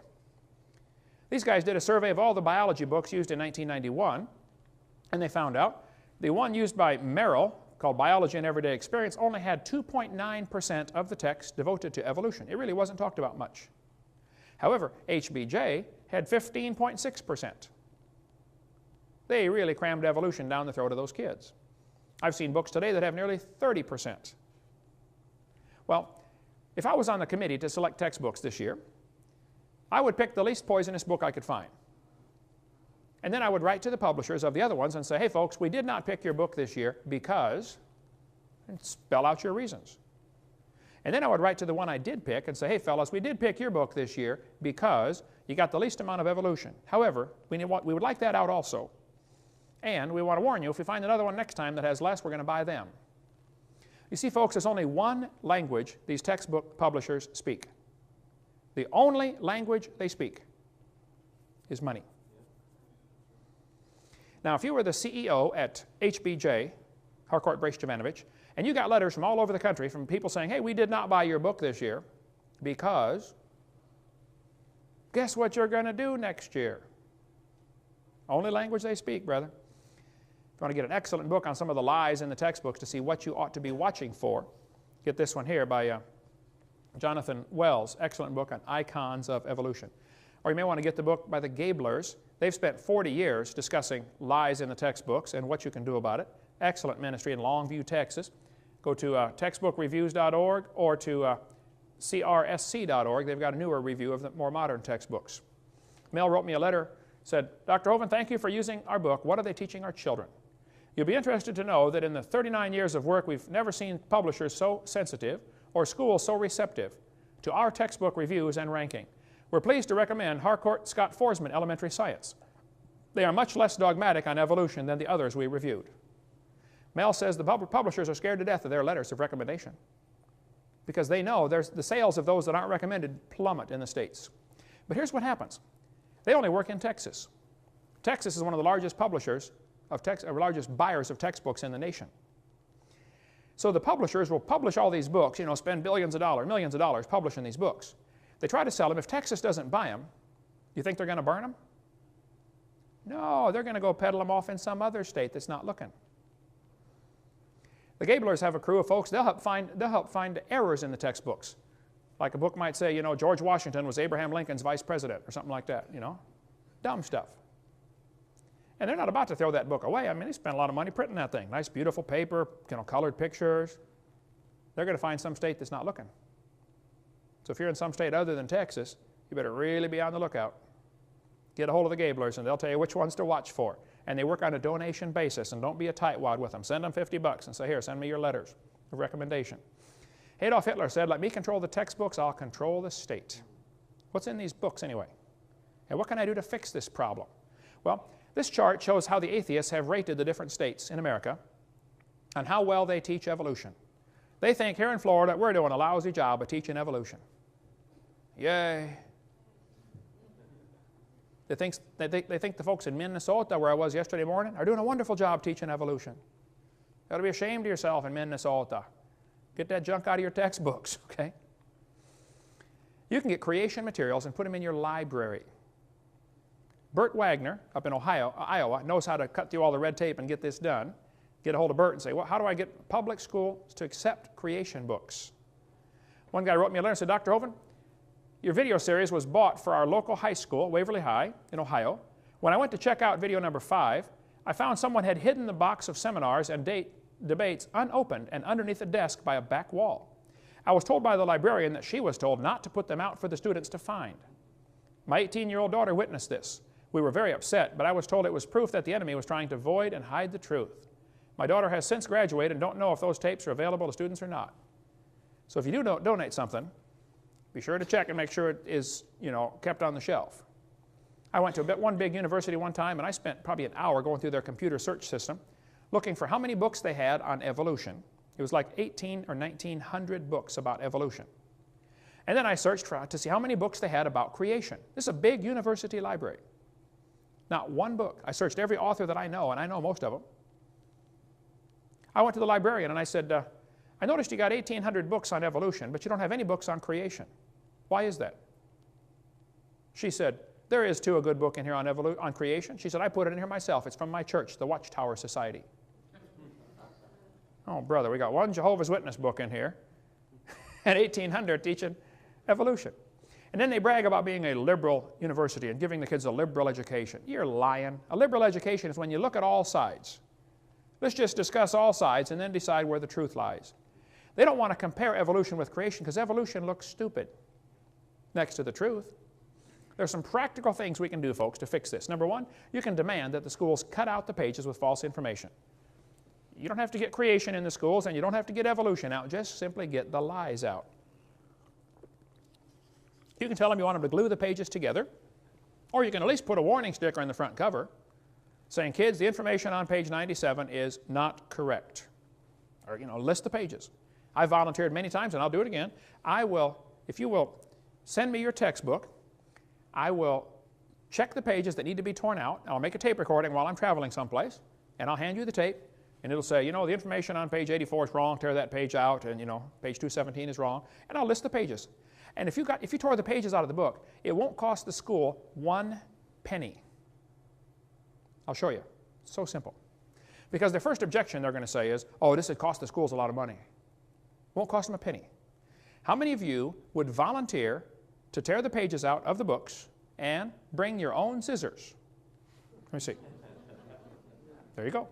These guys did a survey of all the biology books used in 1991, and they found out the one used by Merrill, called Biology and Everyday Experience, only had 2.9% of the text devoted to evolution. It really wasn't talked about much. However, HBJ had 15.6%. They really crammed evolution down the throat of those kids. I've seen books today that have nearly 30%. Well, if I was on the committee to select textbooks this year, I would pick the least poisonous book I could find. And then I would write to the publishers of the other ones and say, hey folks, we did not pick your book this year because, and spell out your reasons. And then I would write to the one I did pick and say, hey fellas, we did pick your book this year because you got the least amount of evolution. However, we would like that out also. And we want to warn you, if we find another one next time that has less, we're going to buy them. You see, folks, there's only one language these textbook publishers speak. The only language they speak is money. Now, if you were the CEO at HBJ, Harcourt Brace Jovanovich, and you got letters from all over the country from people saying, hey, we did not buy your book this year because guess what you're going to do next year? Only language they speak, brother. If you want to get an excellent book on some of the lies in the textbooks to see what you ought to be watching for, get this one here by Jonathan Wells, excellent book on icons of evolution. Or you may want to get the book by the Gablers. They've spent 40 years discussing lies in the textbooks and what you can do about it. Excellent ministry in Longview, Texas. Go to textbookreviews.org or to crsc.org. They've got a newer review of the more modern textbooks. Mel wrote me a letter, said, Dr. Hovind, thank you for using our book. What are they teaching our children? You'll be interested to know that in the 39 years of work, we've never seen publishers so sensitive or schools so receptive to our textbook reviews and ranking. We're pleased to recommend Harcourt Scott Forsman Elementary Science. They are much less dogmatic on evolution than the others we reviewed. Mel says the publishers are scared to death of their letters of recommendation because they know the sales of those that aren't recommended plummet in the States. But here's what happens. They only work in Texas. Texas is one of the largest publishers largest buyers of textbooks in the nation. So the publishers will publish all these books, you know, spend billions of dollars, millions of dollars publishing these books. They try to sell them. If Texas doesn't buy them, you think they're going to burn them? No, they're going to go peddle them off in some other state that's not looking. The Gablers have a crew of folks. They'll help find errors in the textbooks. Like a book might say, you know, George Washington was Abraham Lincoln's vice president or something like that, you know. Dumb stuff. And they're not about to throw that book away. I mean, they spent a lot of money printing that thing. Nice, beautiful paper, you know, colored pictures. They're going to find some state that's not looking. So if you're in some state other than Texas, you better really be on the lookout. Get a hold of the Gablers, and they'll tell you which ones to watch for. And they work on a donation basis, and don't be a tightwad with them. Send them $50 and say, here, send me your letters of recommendation. Adolf Hitler said, let me control the textbooks, I'll control the state. What's in these books anyway? And what can I do to fix this problem? Well, this chart shows how the atheists have rated the different states in America and how well they teach evolution. They think here in Florida we're doing a lousy job of teaching evolution. Yay. They think the folks in Minnesota, where I was yesterday morning, are doing a wonderful job teaching evolution. You ought to be ashamed of yourself in Minnesota. Get that junk out of your textbooks, okay? You can get creation materials and put them in your library. Bert Wagner up in Iowa knows how to cut through all the red tape and get this done. Get a hold of Bert and say, well, how do I get public schools to accept creation books? One guy wrote me a letter and said, Dr. Hovind, your video series was bought for our local high school, Waverly High in Ohio. When I went to check out video number 5, I found someone had hidden the box of seminars and debates unopened and underneath a desk by a back wall. I was told by the librarian that she was told not to put them out for the students to find. My 18-year-old daughter witnessed this. We were very upset, but I was told it was proof that the enemy was trying to void and hide the truth. My daughter has since graduated and don't know if those tapes are available to students or not. So if you do donate something, be sure to check and make sure it is, you know, kept on the shelf. I went to one big university one time, and I spent probably an hour going through their computer search system looking for how many books they had on evolution. It was like 18 or 1900 books about evolution. And then I searched to see how many books they had about creation. This is a big university library. Not one book. I searched every author that I know, and I know most of them. I went to the librarian and I said, I noticed you got 1,800 books on evolution, but you don't have any books on creation. Why is that? She said, there is too a good book in here on creation. She said, I put it in here myself. It's from my church, the Watchtower Society. Oh, brother, we got one Jehovah's Witness book in here and 1,800 teaching evolution. And then they brag about being a liberal university and giving the kids a liberal education. You're lying. A liberal education is when you look at all sides. Let's just discuss all sides and then decide where the truth lies. They don't want to compare evolution with creation because evolution looks stupid next to the truth. There's some practical things we can do, folks, to fix this. Number one, you can demand that the schools cut out the pages with false information. You don't have to get creation in the schools, and you don't have to get evolution out. Just simply get the lies out. You can tell them you want them to glue the pages together, or you can at least put a warning sticker in the front cover saying, kids, the information on page 97 is not correct. Or, list the pages. I volunteered many times, and I'll do it again. If you will send me your textbook, I will check the pages that need to be torn out. I'll make a tape recording while I'm traveling someplace, and I'll hand you the tape, and it'll say, the information on page 84 is wrong, tear that page out, and, page 217 is wrong, and I'll list the pages. And if you tore the pages out of the book, it won't cost the school 1 penny. I'll show you. It's so simple. Because their first objection they're going to say is, oh, this would cost the schools a lot of money. It won't cost them a penny. How many of you would volunteer to tear the pages out of the books and bring your own scissors? Let me see. There you go.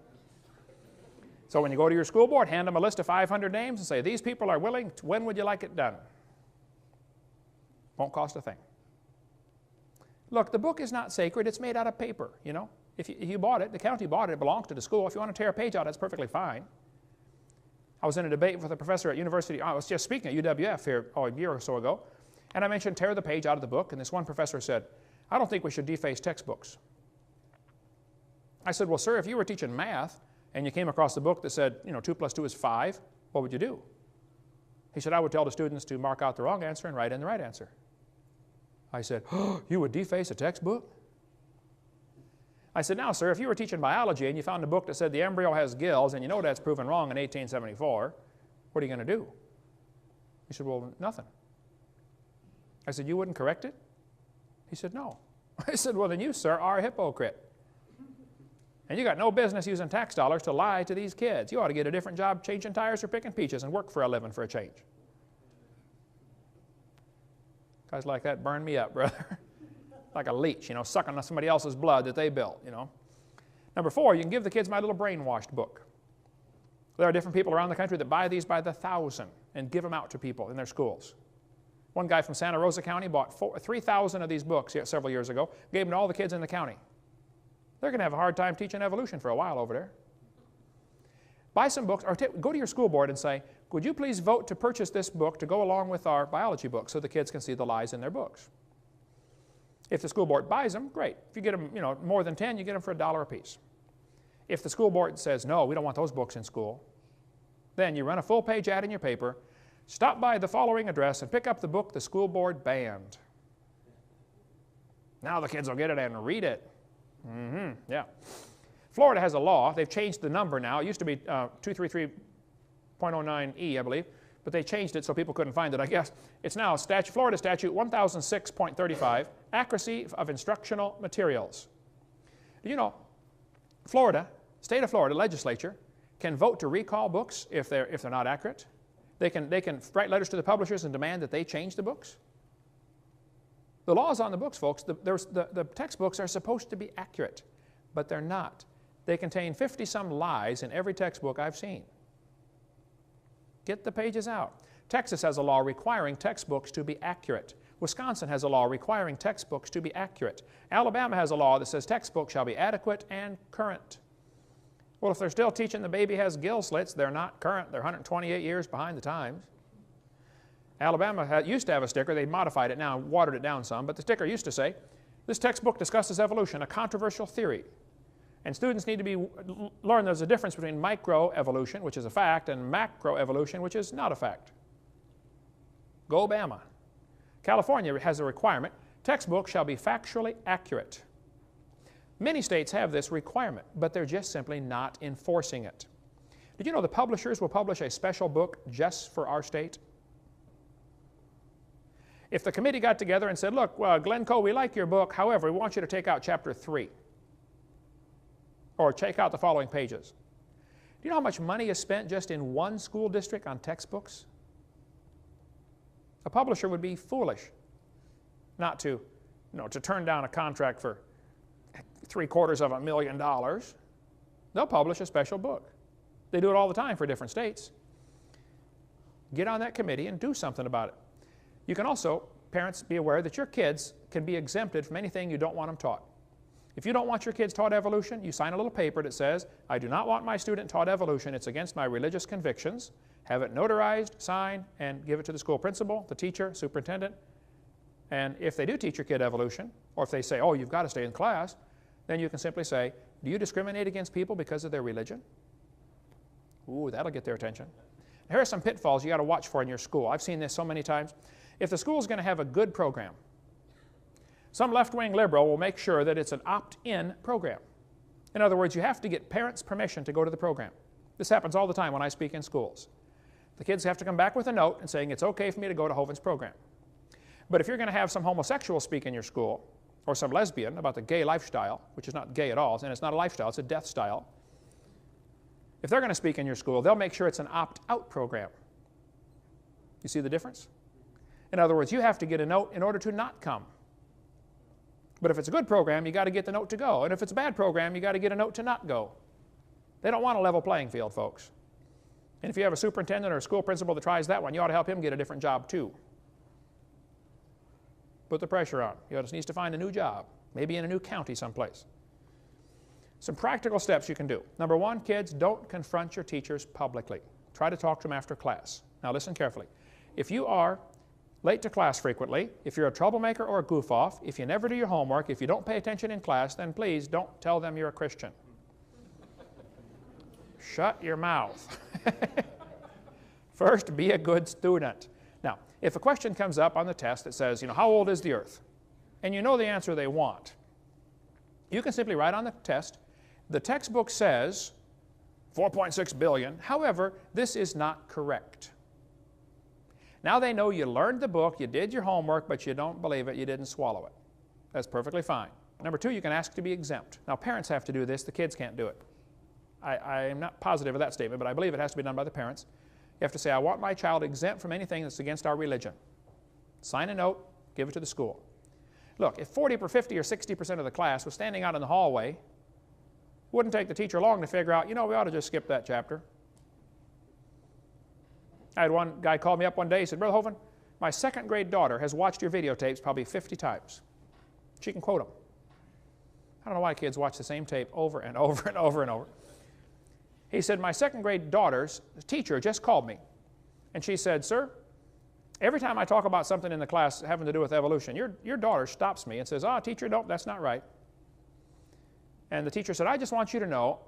So when you go to your school board, hand them a list of 500 names and say, these people are willing. When would you like it done? Won't cost a thing. Look, the book is not sacred. It's made out of paper, If you bought it, the county bought it, it belongs to the school. If you want to tear a page out, that's perfectly fine. I was in a debate with a professor at university. I was just speaking at UWF here a year or so ago, and I mentioned tear the page out of the book, and this one professor said, I don't think we should deface textbooks. I said, well, sir, if you were teaching math and you came across a book that said, 2 plus 2 is 5, what would you do? He said, I would tell the students to mark out the wrong answer and write in the right answer. I said, oh, you would deface a textbook? I said, now, sir, if you were teaching biology and you found a book that said the embryo has gills and you know that's proven wrong in 1874, what are you going to do? He said, well, nothing. I said, you wouldn't correct it? He said, no. I said, well, then you, sir, are a hypocrite. And you got no business using tax dollars to lie to these kids. You ought to get a different job changing tires or picking peaches and work for a living for a change. Guys like that burn me up, brother. Like a leech, sucking on somebody else's blood that they built, Number 4, you can give the kids my little brainwashed book. There are different people around the country that buy these by the thousand and give them out to people in their schools. One guy from Santa Rosa County bought 3,000 of these books several years ago, gave them to all the kids in the county. They're going to have a hard time teaching evolution for a while over there. Buy some books, or go to your school board and say, would you please vote to purchase this book to go along with our biology book so the kids can see the lies in their books. If the school board buys them, great. If you get them, more than 10, you get them for $1 a piece. If the school board says, no, we don't want those books in school, then you run a full-page ad in your paper, stop by the following address and pick up the book the school board banned. Now the kids will get it and read it. Yeah. Florida has a law. They've changed the number now. It used to be 233.09E, I believe, but they changed it so people couldn't find it, I guess. It's now Florida Statute 1006.35, accuracy of instructional materials. Do you know, state of Florida legislature can vote to recall books if they're not accurate. They can write letters to the publishers and demand that they change the books. The law is on the books, folks. The textbooks are supposed to be accurate, but they're not. They contain 50-some lies in every textbook I've seen. Get the pages out. Texas has a law requiring textbooks to be accurate. Wisconsin has a law requiring textbooks to be accurate. Alabama has a law that says textbooks shall be adequate and current. Well, if they're still teaching the baby has gill slits, they're not current. They're 128 years behind the times. Alabama used to have a sticker. They modified it now, watered it down some, but the sticker used to say, this textbook discusses evolution, a controversial theory. And students need to learn there's a difference between microevolution, which is a fact, and macroevolution, which is not a fact. Go Bama. California has a requirement, textbooks shall be factually accurate. Many states have this requirement, but they're just simply not enforcing it. Did you know the publishers will publish a special book just for our state? If the committee got together and said, look, Glencoe, we like your book, however, we want you to take out chapter 3. Or take out the following pages. Do you know how much money is spent just in one school district on textbooks? A publisher would be foolish not to turn down a contract for $750,000. They'll publish a special book. They do it all the time for different states. Get on that committee and do something about it. You can also parents be aware that your kids can be exempted from anything you don't want them taught. If you don't want your kids taught evolution, you sign a little paper that says, I do not want my student taught evolution. It's against my religious convictions. Have it notarized, sign, and give it to the school principal, the teacher, superintendent. And if they do teach your kid evolution, or if they say, oh, you've got to stay in class, then you can simply say, do you discriminate against people because of their religion? Ooh, that'll get their attention. Here are some pitfalls you got to watch for in your school. I've seen this so many times. If the school is going to have a good program, some left-wing liberal will make sure that it's an opt-in program. In other words, you have to get parents' permission to go to the program. This happens all the time when I speak in schools. The kids have to come back with a note and saying it's okay for me to go to Hovind's program. But if you're going to have some homosexual speak in your school, or some lesbian about the gay lifestyle, which is not gay at all, and it's not a lifestyle, it's a death style, if they're going to speak in your school, they'll make sure it's an opt-out program. You see the difference? In other words, you have to get a note in order to not come. But if it's a good program, you got to get the note to go. And if it's a bad program, you got to get a note to not go. They don't want a level playing field, folks. And if you have a superintendent or a school principal that tries that one, you ought to help him get a different job too. Put the pressure on. He just needs to find a new job, maybe in a new county someplace. Some practical steps you can do. Number one, kids, don't confront your teachers publicly. Try to talk to them after class. Now listen carefully. If you are late to class frequently, if you're a troublemaker or a goof-off, if you never do your homework, if you don't pay attention in class, then please don't tell them you're a Christian. Shut your mouth. First, be a good student. Now, if a question comes up on the test that says, how old is the earth? And you know the answer they want, you can simply write on the test, the textbook says 4.6 billion. However, this is not correct. Now they know you learned the book, you did your homework, but you don't believe it, you didn't swallow it. That's perfectly fine. Number two, you can ask to be exempt. Now parents have to do this, the kids can't do it. I am not positive of that statement, but I believe it has to be done by the parents. You have to say, I want my child exempt from anything that's against our religion. Sign a note, give it to the school. Look, if 40 or 50 or 60% of the class was standing out in the hallway, it wouldn't take the teacher long to figure out, we ought to just skip that chapter. I had one guy call me up one day, he said, Brother Hovind, my second grade daughter has watched your videotapes probably 50 times. She can quote them. I don't know why kids watch the same tape over and over and over and over. He said, my second grade daughter's teacher just called me. And she said, sir, every time I talk about something in the class having to do with evolution, your daughter stops me and says, teacher, no, that's not right. And the teacher said, I just want you to know,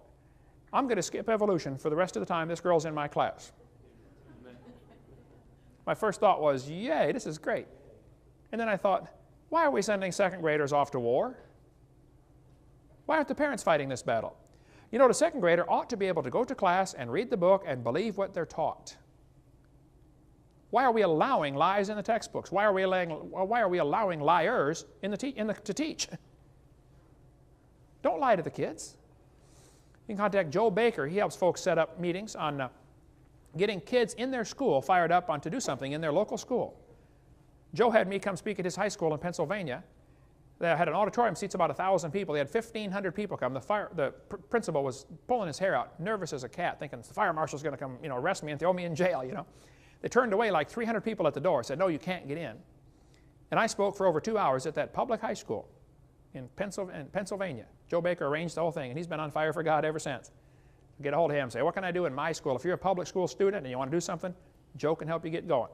I'm going to skip evolution for the rest of the time this girl's in my class. My first thought was, yay, this is great. And then I thought, why are we sending second graders off to war? Why aren't the parents fighting this battle? The second grader ought to be able to go to class and read the book and believe what they're taught. Why are we allowing lies in the textbooks? Why are we allowing liars to teach? Don't lie to the kids. You can contact Joe Baker. He helps folks set up meetings on getting kids in their school fired up on to do something in their local school. Joe had me come speak at his high school in Pennsylvania. They had an auditorium, seats about 1,000 people. They had 1,500 people come. The principal was pulling his hair out, nervous as a cat, thinking the fire marshal's going to come, arrest me and throw me in jail, They turned away like 300 people at the door, said, no, you can't get in. And I spoke for over 2 hours at that public high school in Pennsylvania. Joe Baker arranged the whole thing, and he's been on fire for God ever since. Get a hold of him and say, what can I do in my school? If you're a public school student and you want to do something, Joe can help you get going.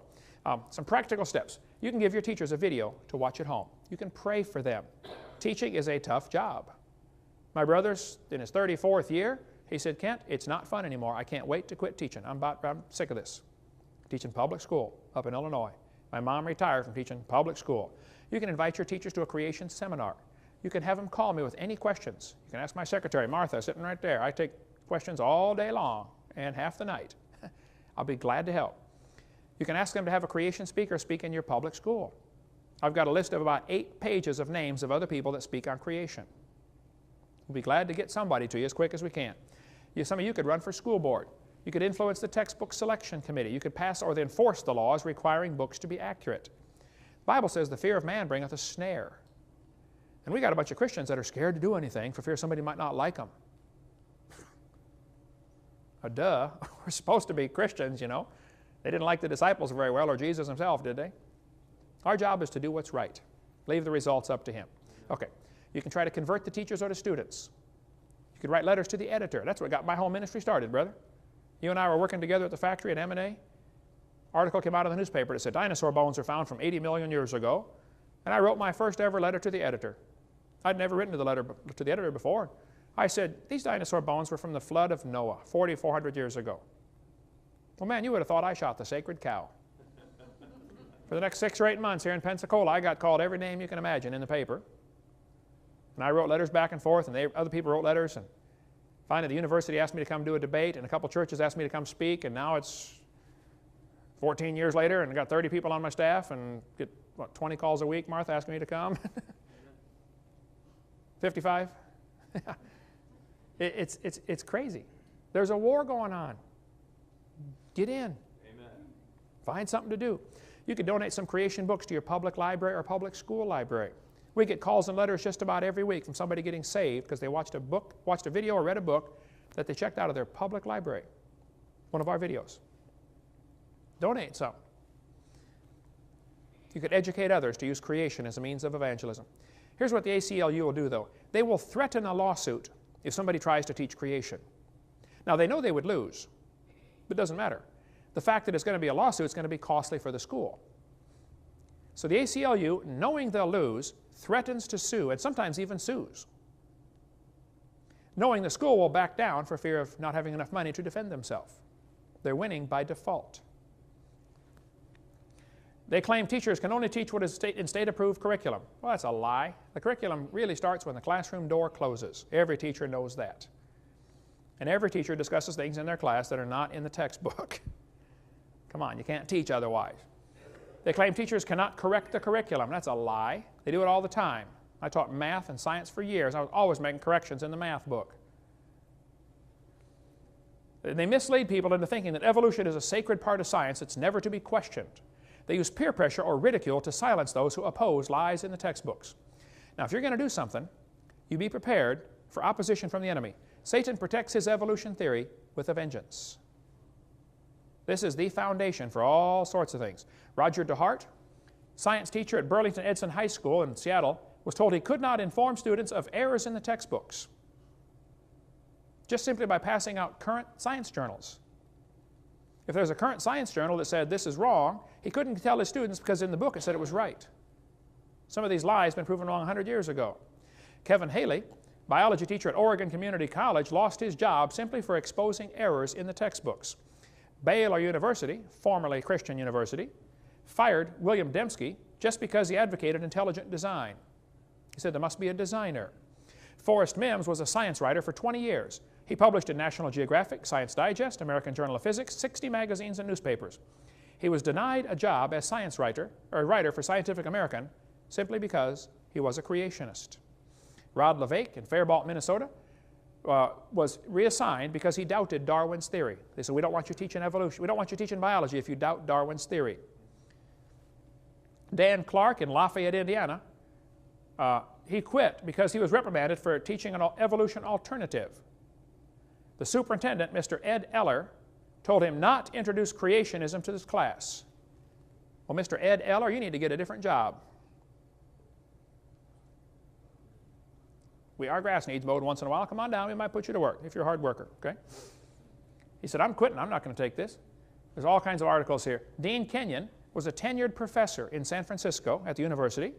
Some practical steps. You can give your teachers a video to watch at home. You can pray for them. Teaching is a tough job. My brother's in his 34th year. He said, Kent, it's not fun anymore. I can't wait to quit teaching. I'm sick of this. Teaching public school up in Illinois. My mom retired from teaching public school. You can invite your teachers to a creation seminar. You can have them call me with any questions. You can ask my secretary, Martha, sitting right there. I take questions all day long and half the night. I'll be glad to help. You can ask them to have a creation speaker speak in your public school. I've got a list of about 8 pages of names of other people that speak on creation. We'll be glad to get somebody to you as quick as we can. Some of you could run for school board. You could influence the textbook selection committee. You could pass or enforce the laws requiring books to be accurate. The Bible says the fear of man bringeth a snare. And we got a bunch of Christians that are scared to do anything for fear somebody might not like them. Duh, we're supposed to be Christians, They didn't like the disciples very well, or Jesus himself, did they? Our job is to do what's right. Leave the results up to him. Okay. You can try to convert the teachers or the students. You could write letters to the editor. That's what got my whole ministry started, brother. You and I were working together at the factory at M&A. Article came out in the newspaper that said dinosaur bones are found from 80 million years ago. And I wrote my first ever letter to the editor. I'd never written to the editor before. I said, these dinosaur bones were from the flood of Noah, 4,400 years ago. Well, man, you would have thought I shot the sacred cow. For the next 6 or 8 months here in Pensacola, I got called every name you can imagine in the paper. And I wrote letters back and forth, and other people wrote letters. And finally, the university asked me to come do a debate, and a couple churches asked me to come speak, and now it's 14 years later, and I got 30 people on my staff, and get, what, 20 calls a week, Martha, asking me to come? 55? It's crazy. There's a war going on. Get in. Amen. Find something to do. You could donate some creation books to your public library or public school library. We get calls and letters just about every week from somebody getting saved because they watched a video or read a book that they checked out of their public library, one of our videos. Donate some. You could educate others to use creation as a means of evangelism. Here's what the ACLU will do, though. They will threaten a lawsuit if somebody tries to teach creation. Now, they know they would lose, but it doesn't matter. The fact that it's going to be a lawsuit is going to be costly for the school. So the ACLU, knowing they'll lose, threatens to sue, and sometimes even sues, knowing the school will back down for fear of not having enough money to defend themselves. They're winning by default. They claim teachers can only teach what is in state-approved curriculum. Well, that's a lie. The curriculum really starts when the classroom door closes. Every teacher knows that. And every teacher discusses things in their class that are not in the textbook. Come on, you can't teach otherwise. They claim teachers cannot correct the curriculum. That's a lie. They do it all the time. I taught math and science for years. I was always making corrections in the math book. They mislead people into thinking that evolution is a sacred part of science that's never to be questioned. They use peer pressure or ridicule to silence those who oppose lies in the textbooks. Now, if you're going to do something, you be prepared for opposition from the enemy. Satan protects his evolution theory with a vengeance. This is the foundation for all sorts of things. Roger DeHart, science teacher at Burlington Edson High School in Seattle, was told he could not inform students of errors in the textbooks just simply by passing out current science journals. If there's a current science journal that said this is wrong, he couldn't tell his students because in the book it said it was right. Some of these lies have been proven wrong 100 years ago. Kevin Haley, biology teacher at Oregon Community College, lost his job simply for exposing errors in the textbooks. Baylor University, formerly Christian University, fired William Dembski just because he advocated intelligent design. He said there must be a designer. Forrest Mims was a science writer for 20 years. He published in National Geographic, Science Digest, American Journal of Physics, 60 magazines and newspapers. He was denied a job as science writer, or writer for Scientific American, simply because he was a creationist. Rod LeVake in Faribault, Minnesota, was reassigned because he doubted Darwin's theory. They said, we don't want you teaching evolution. We don't want you teaching biology if you doubt Darwin's theory. Dan Clark in Lafayette, Indiana, he quit because he was reprimanded for teaching an evolution alternative. The superintendent, Mr. Ed Eller, told him not to introduce creationism to this class. Well, Mr. Ed Eller, you need to get a different job. Our grass needs mowed once in a while. Come on down, we might put you to work if you're a hard worker, okay? He said, I'm quitting. I'm not going to take this. There's all kinds of articles here. Dean Kenyon was a tenured professor in San Francisco at the university.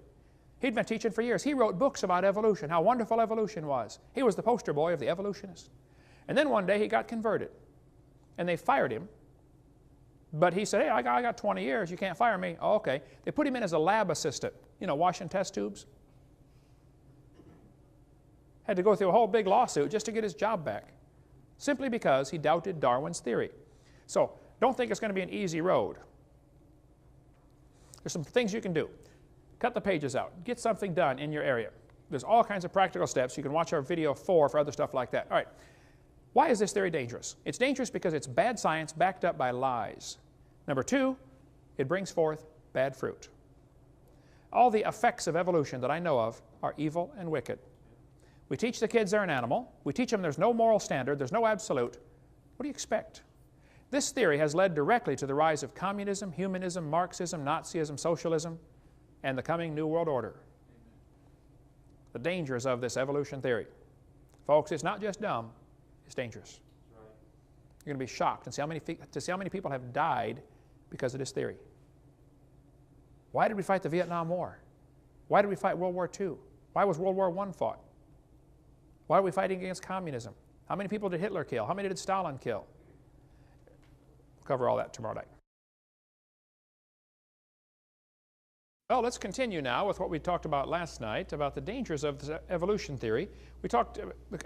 He'd been teaching for years. He wrote books about evolution, how wonderful evolution was. He was the poster boy of the evolutionist. And then one day he got converted, and they fired him. But he said, hey, I got 20 years. You can't fire me. Oh, okay. They put him in as a lab assistant, you know, washing test tubes. Had to go through a whole big lawsuit just to get his job back, simply because he doubted Darwin's theory. So don't think it's going to be an easy road. There's some things you can do. Cut the pages out. Get something done in your area. There's all kinds of practical steps. You can watch our video 4 for other stuff like that. All right. Why is this theory dangerous? It's dangerous because it's bad science backed up by lies. Number 2, it brings forth bad fruit. All the effects of evolution that I know of are evil and wicked. We teach the kids they're an animal. We teach them there's no moral standard, there's no absolute. What do you expect? This theory has led directly to the rise of communism, humanism, Marxism, Nazism, socialism. and the coming New World Order. The dangers of this evolution theory. Folks, it's not just dumb, it's dangerous. You're going to be shocked and see how many people have died because of this theory. Why did we fight the Vietnam War? Why did we fight World War II? Why was World War I fought? Why are we fighting against communism? How many people did Hitler kill? How many did Stalin kill? We'll cover all that tomorrow night. Well, let's continue now with what we talked about last night, about the dangers of the evolution theory. We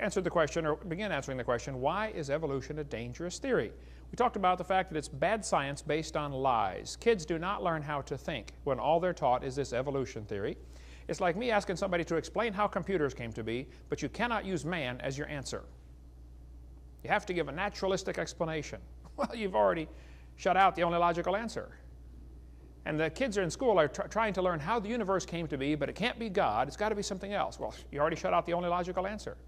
answered the question, or began answering the question, why is evolution a dangerous theory? We talked about the fact that it's bad science based on lies. Kids do not learn how to think when all they're taught is this evolution theory. It's like me asking somebody to explain how computers came to be, but you cannot use man as your answer. You have to give a naturalistic explanation. Well, you've already shut out the only logical answer. And the kids are in school are trying to learn how the universe came to be, but it can't be God, it's got to be something else. Well, you already shut out the only logical answer.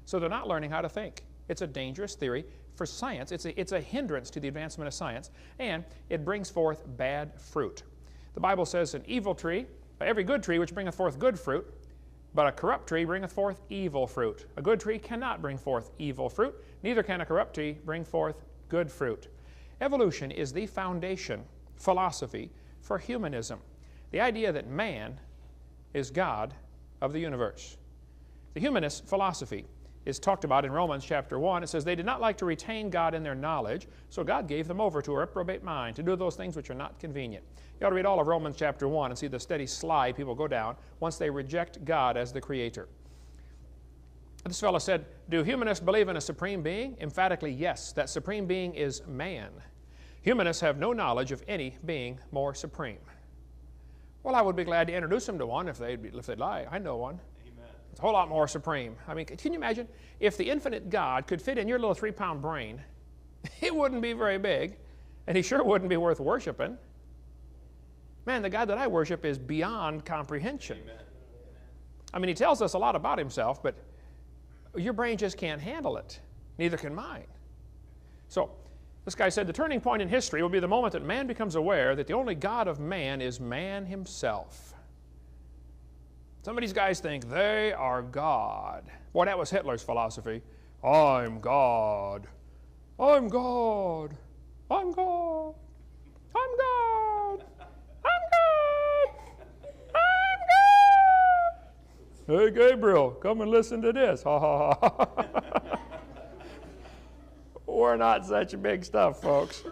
So they're not learning how to think. It's a dangerous theory for science. It's a hindrance to the advancement of science, and it brings forth bad fruit. The Bible says an evil tree, every good tree which bringeth forth good fruit, but a corrupt tree bringeth forth evil fruit. A good tree cannot bring forth evil fruit, neither can a corrupt tree bring forth good fruit. Evolution is the foundation philosophy for humanism. The idea that man is God of the universe. The humanist philosophy is talked about in Romans chapter 1. It says, they did not like to retain God in their knowledge, so God gave them over to a reprobate mind to do those things which are not convenient. You ought to read all of Romans chapter 1 and see the steady slide people go down once they reject God as the Creator. This fellow said, do humanists believe in a supreme being? Emphatically, yes. That supreme being is man. Humanists have no knowledge of any being more supreme. Well, I would be glad to introduce them to one if they'd like. I know one. Amen. It's a whole lot more supreme. I mean, can you imagine if the infinite God could fit in your little 3-pound brain? It wouldn't be very big, and he sure wouldn't be worth worshiping. Man, the God that I worship is beyond comprehension. Amen. I mean, he tells us a lot about himself, but your brain just can't handle it. Neither can mine. So, this guy said, the turning point in history will be the moment that man becomes aware that the only God of man is man himself. Some of these guys think they are God. Boy, that was Hitler's philosophy. I'm God. I'm God. I'm God. I'm God. I'm God. I'm God. Hey, Gabriel, come and listen to this. Ha, ha, ha. We're not such big stuff, folks.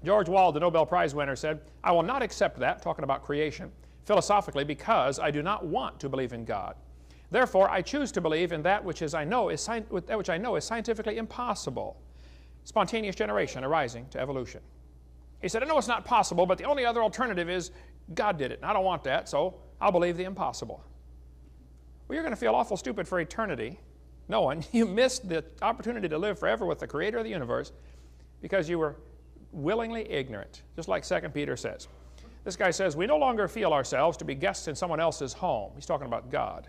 George Wald, the Nobel Prize winner, said, I will not accept that, talking about creation, philosophically, because I do not want to believe in God. Therefore, I choose to believe in that which I know is scientifically impossible. Spontaneous generation arising to evolution. He said, I know it's not possible, but the only other alternative is God did it. And I don't want that, so I'll believe the impossible. Well, you're going to feel awful stupid for eternity, knowing you missed the opportunity to live forever with the Creator of the universe because you were willingly ignorant, just like 2 Peter says. This guy says, we no longer feel ourselves to be guests in someone else's home. He's talking about God.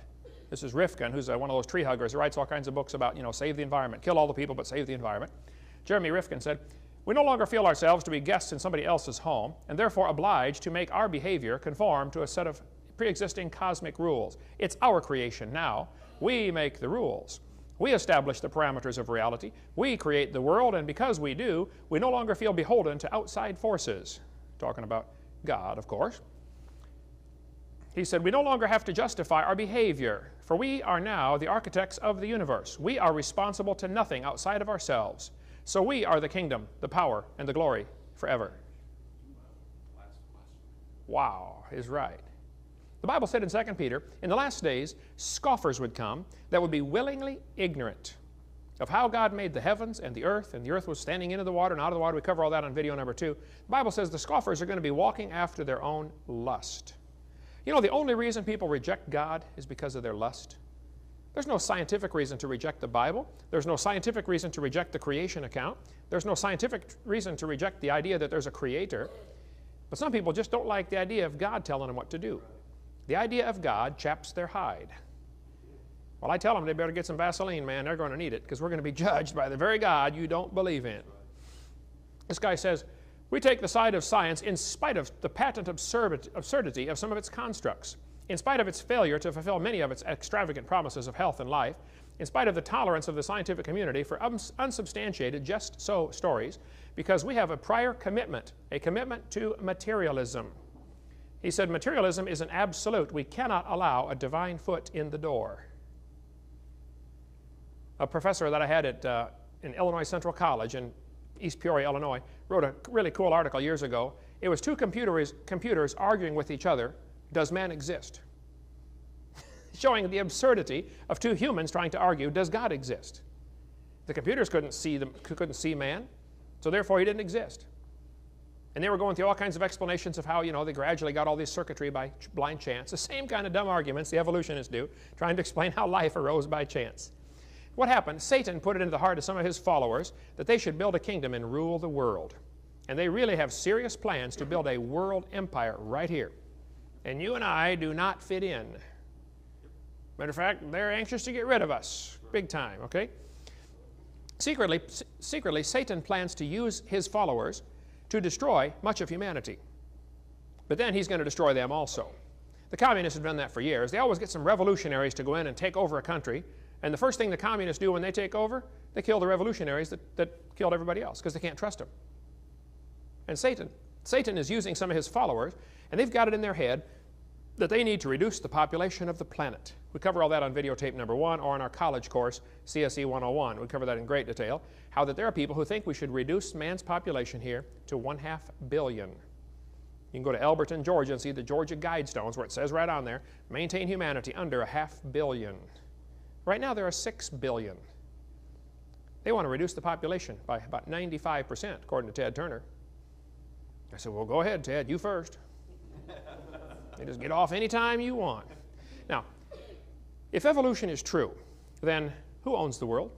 This is Rifkin, who's one of those tree huggers who writes all kinds of books about, save the environment, kill all the people, but save the environment. Jeremy Rifkin said, we no longer feel ourselves to be guests in somebody else's home, and therefore obliged to make our behavior conform to a set of pre-existing cosmic rules. It's our creation now. We make the rules. We establish the parameters of reality. We create the world, and because we do, we no longer feel beholden to outside forces. Talking about God, of course. He said, we no longer have to justify our behavior, for we are now the architects of the universe. We are responsible to nothing outside of ourselves. So we are the kingdom, the power, and the glory forever. Wow, is right. The Bible said in 2 Peter, in the last days, scoffers would come that would be willingly ignorant of how God made the heavens and the earth was standing into the water and out of the water. We cover all that on video number 2. The Bible says the scoffers are going to be walking after their own lust. You know, the only reason people reject God is because of their lust. There's no scientific reason to reject the Bible. There's no scientific reason to reject the creation account. There's no scientific reason to reject the idea that there's a creator. But some people just don't like the idea of God telling them what to do. The idea of God chaps their hide. Well, I tell them they better get some Vaseline, man. They're going to need it because we're going to be judged by the very God you don't believe in. This guy says, We take the side of science in spite of the patent absurdity of some of its constructs, in spite of its failure to fulfill many of its extravagant promises of health and life, in spite of the tolerance of the scientific community for unsubstantiated just-so stories, because we have a prior commitment, a commitment to materialism. He said materialism is an absolute. We cannot allow a divine foot in the door. A professor that I had in Illinois Central College in East Peoria, Illinois, wrote a really cool article years ago. It was two computers arguing with each other, does man exist? Showing the absurdity of two humans trying to argue, does God exist? The computers couldn't see man, so therefore he didn't exist. And they were going through all kinds of explanations of how, they gradually got all this circuitry by blind chance. The same kind of dumb arguments the evolutionists do, trying to explain how life arose by chance. What happened? Satan put it into the heart of some of his followers that they should build a kingdom and rule the world. And they really have serious plans to build a world empire right here. And you and I do not fit in. Matter of fact, they're anxious to get rid of us, big time, okay? Secretly, Satan plans to use his followers to destroy much of humanity. But then he's going to destroy them also. The communists have done that for years. They always get some revolutionaries to go in and take over a country. And the first thing the communists do when they take over, they kill the revolutionaries that killed everybody else because they can't trust them. And Satan is using some of his followers, and they've got it in their head that they need to reduce the population of the planet. We cover all that on videotape number 1 or in our college course, CSE 101. We cover that in great detail, how that there are people who think we should reduce man's population here to 1/2 billion. You can go to Elberton, Georgia and see the Georgia Guidestones where it says right on there, maintain humanity under 1/2 billion. Right now there are 6 billion. They want to reduce the population by about 95%, according to Ted Turner. I said, well, go ahead, Ted, you first. You just get off anytime you want. Now, if evolution is true, then who owns the world?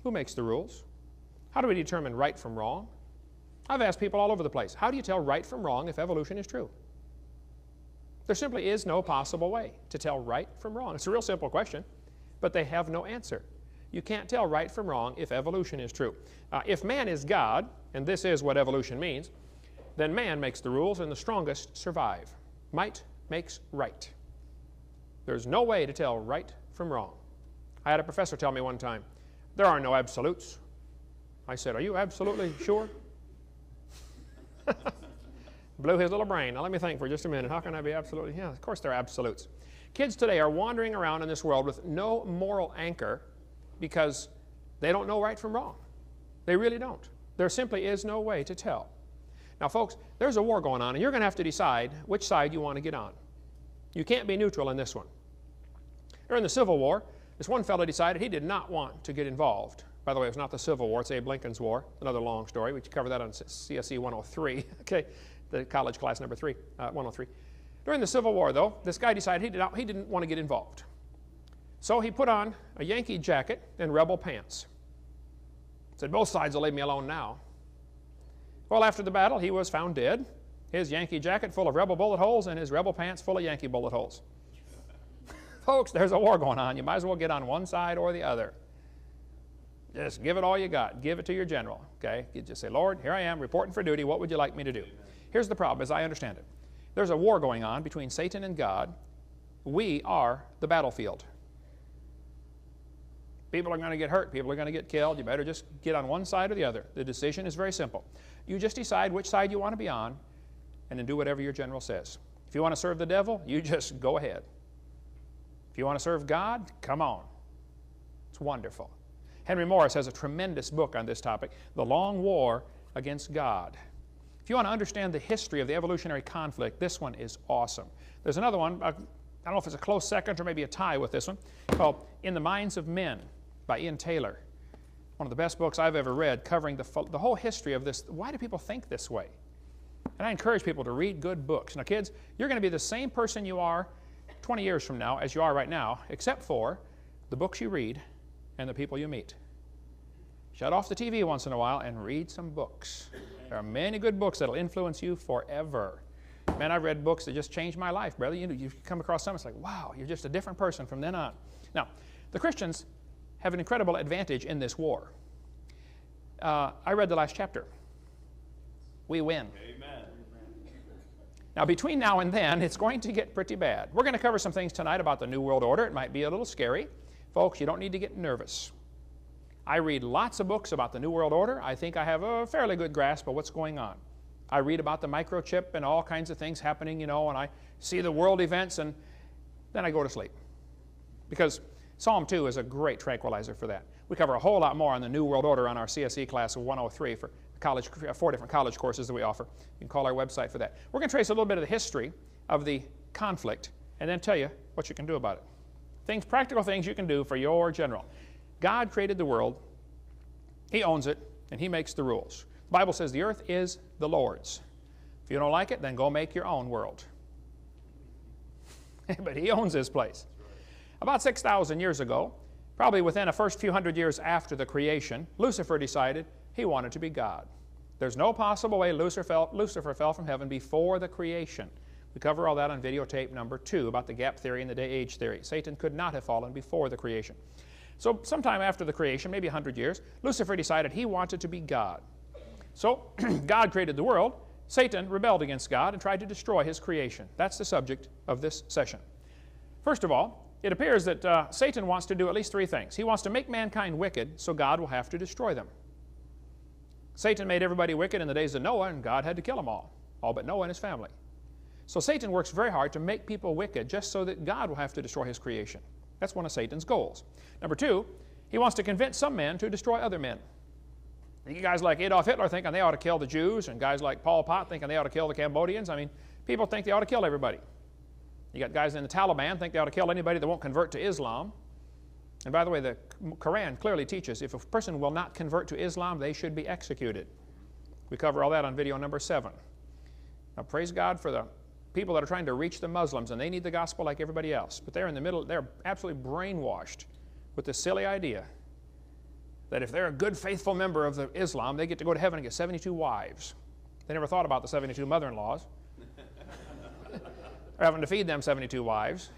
Who makes the rules? How do we determine right from wrong? I've asked people all over the place, how do you tell right from wrong if evolution is true? There simply is no possible way to tell right from wrong. It's a real simple question, but they have no answer. You can't tell right from wrong if evolution is true. If man is God, and this is what evolution means, then man makes the rules and the strongest survive. Might makes right. There's no way to tell right from wrong. I had a professor tell me one time, there are no absolutes. I said, are you absolutely sure? Blew his little brain. Now let me think for just a minute. How can I be absolutely? Yeah, of course there are absolutes. Kids today are wandering around in this world with no moral anchor because they don't know right from wrong. They really don't. There simply is no way to tell. Now folks, there's a war going on and you're going to have to decide which side you want to get on. You can't be neutral in this one. During the Civil War, this one fellow decided he did not want to get involved. By the way, it was not the Civil War, it's Abe Lincoln's War, another long story. We cover that on CSE 103, okay, the college class number 103. During the Civil War, though, this guy decided he didn't want to get involved. So he put on a Yankee jacket and rebel pants. Said, both sides will leave me alone now. Well, after the battle, he was found dead, his Yankee jacket full of rebel bullet holes and his rebel pants full of Yankee bullet holes. Folks, there's a war going on. You might as well get on one side or the other. Just give it all you got. Give it to your general, okay? You just say, Lord, here I am, reporting for duty. What would you like me to do? Here's the problem, as I understand it. There's a war going on between Satan and God. We are the battlefield. People are going to get hurt. People are going to get killed. You better just get on one side or the other. The decision is very simple. You just decide which side you want to be on and then do whatever your general says. If you want to serve the devil, you just go ahead. If you want to serve God, come on. It's wonderful. Henry Morris has a tremendous book on this topic, The Long War Against God. If you want to understand the history of the evolutionary conflict, this one is awesome. There's another one, I don't know if it's a close second or maybe a tie with this one, called In the Minds of Men by Ian Taylor. One of the best books I've ever read covering the whole history of this. Why do people think this way? And I encourage people to read good books. Now kids, you're going to be the same person you are 20 years from now as you are right now, except for the books you read and the people you meet. Shut off the TV once in a while and read some books. There are many good books that will influence you forever. Man, I've read books that just changed my life, brother. You come across something, it's like, wow, you're just a different person from then on. Now, the Christians have an incredible advantage in this war. I read the last chapter. we win. Amen. Now, between now and then, it's going to get pretty bad. We're going to cover some things tonight about the New World Order. It might be a little scary. Folks, you don't need to get nervous. I read lots of books about the New World Order. I think I have a fairly good grasp of what's going on. I read about the microchip and all kinds of things happening, you know, and I see the world events, and then I go to sleep. Because Psalm 2 is a great tranquilizer for that. We cover a whole lot more on the New World Order on our CSE class of 103 for college, 4 different college courses that we offer. You can call our website for that. We're going to trace a little bit of the history of the conflict and then tell you what you can do about it. Things, practical things you can do for your general. God created the world. He owns it, and He makes the rules. The Bible says the earth is the Lord's. If you don't like it, then go make your own world. But He owns this place. About 6,000 years ago, probably within the first few hundred years after the creation, Lucifer decided he wanted to be God. There's no possible way Lucifer fell from heaven before the creation. We cover all that on videotape number 2 about the gap theory and the day-age theory. Satan could not have fallen before the creation. So sometime after the creation, maybe 100 years, Lucifer decided he wanted to be God. So God created the world. Satan rebelled against God and tried to destroy His creation. That's the subject of this session. First of all, it appears that Satan wants to do at least 3 things. He wants to make mankind wicked, so God will have to destroy them. Satan made everybody wicked in the days of Noah, and God had to kill them all but Noah and his family. So Satan works very hard to make people wicked just so that God will have to destroy His creation. That's one of Satan's goals. Number 2, he wants to convince some men to destroy other men. You guys like Adolf Hitler thinking they ought to kill the Jews, and guys like Pol Pot thinking they ought to kill the Cambodians. I mean, people think they ought to kill everybody. You got guys in the Taliban think they ought to kill anybody that won't convert to Islam. And by the way, the Quran clearly teaches if a person will not convert to Islam, they should be executed. We cover all that on video number 7. Now, praise God for the people that are trying to reach the Muslims, and they need the gospel like everybody else. But they're in the middle, they're absolutely brainwashed with this silly idea that if they're a good, faithful member of Islam, they get to go to heaven and get 72 wives. They never thought about the 72 mother-in-laws. Or having to feed them 72 wives.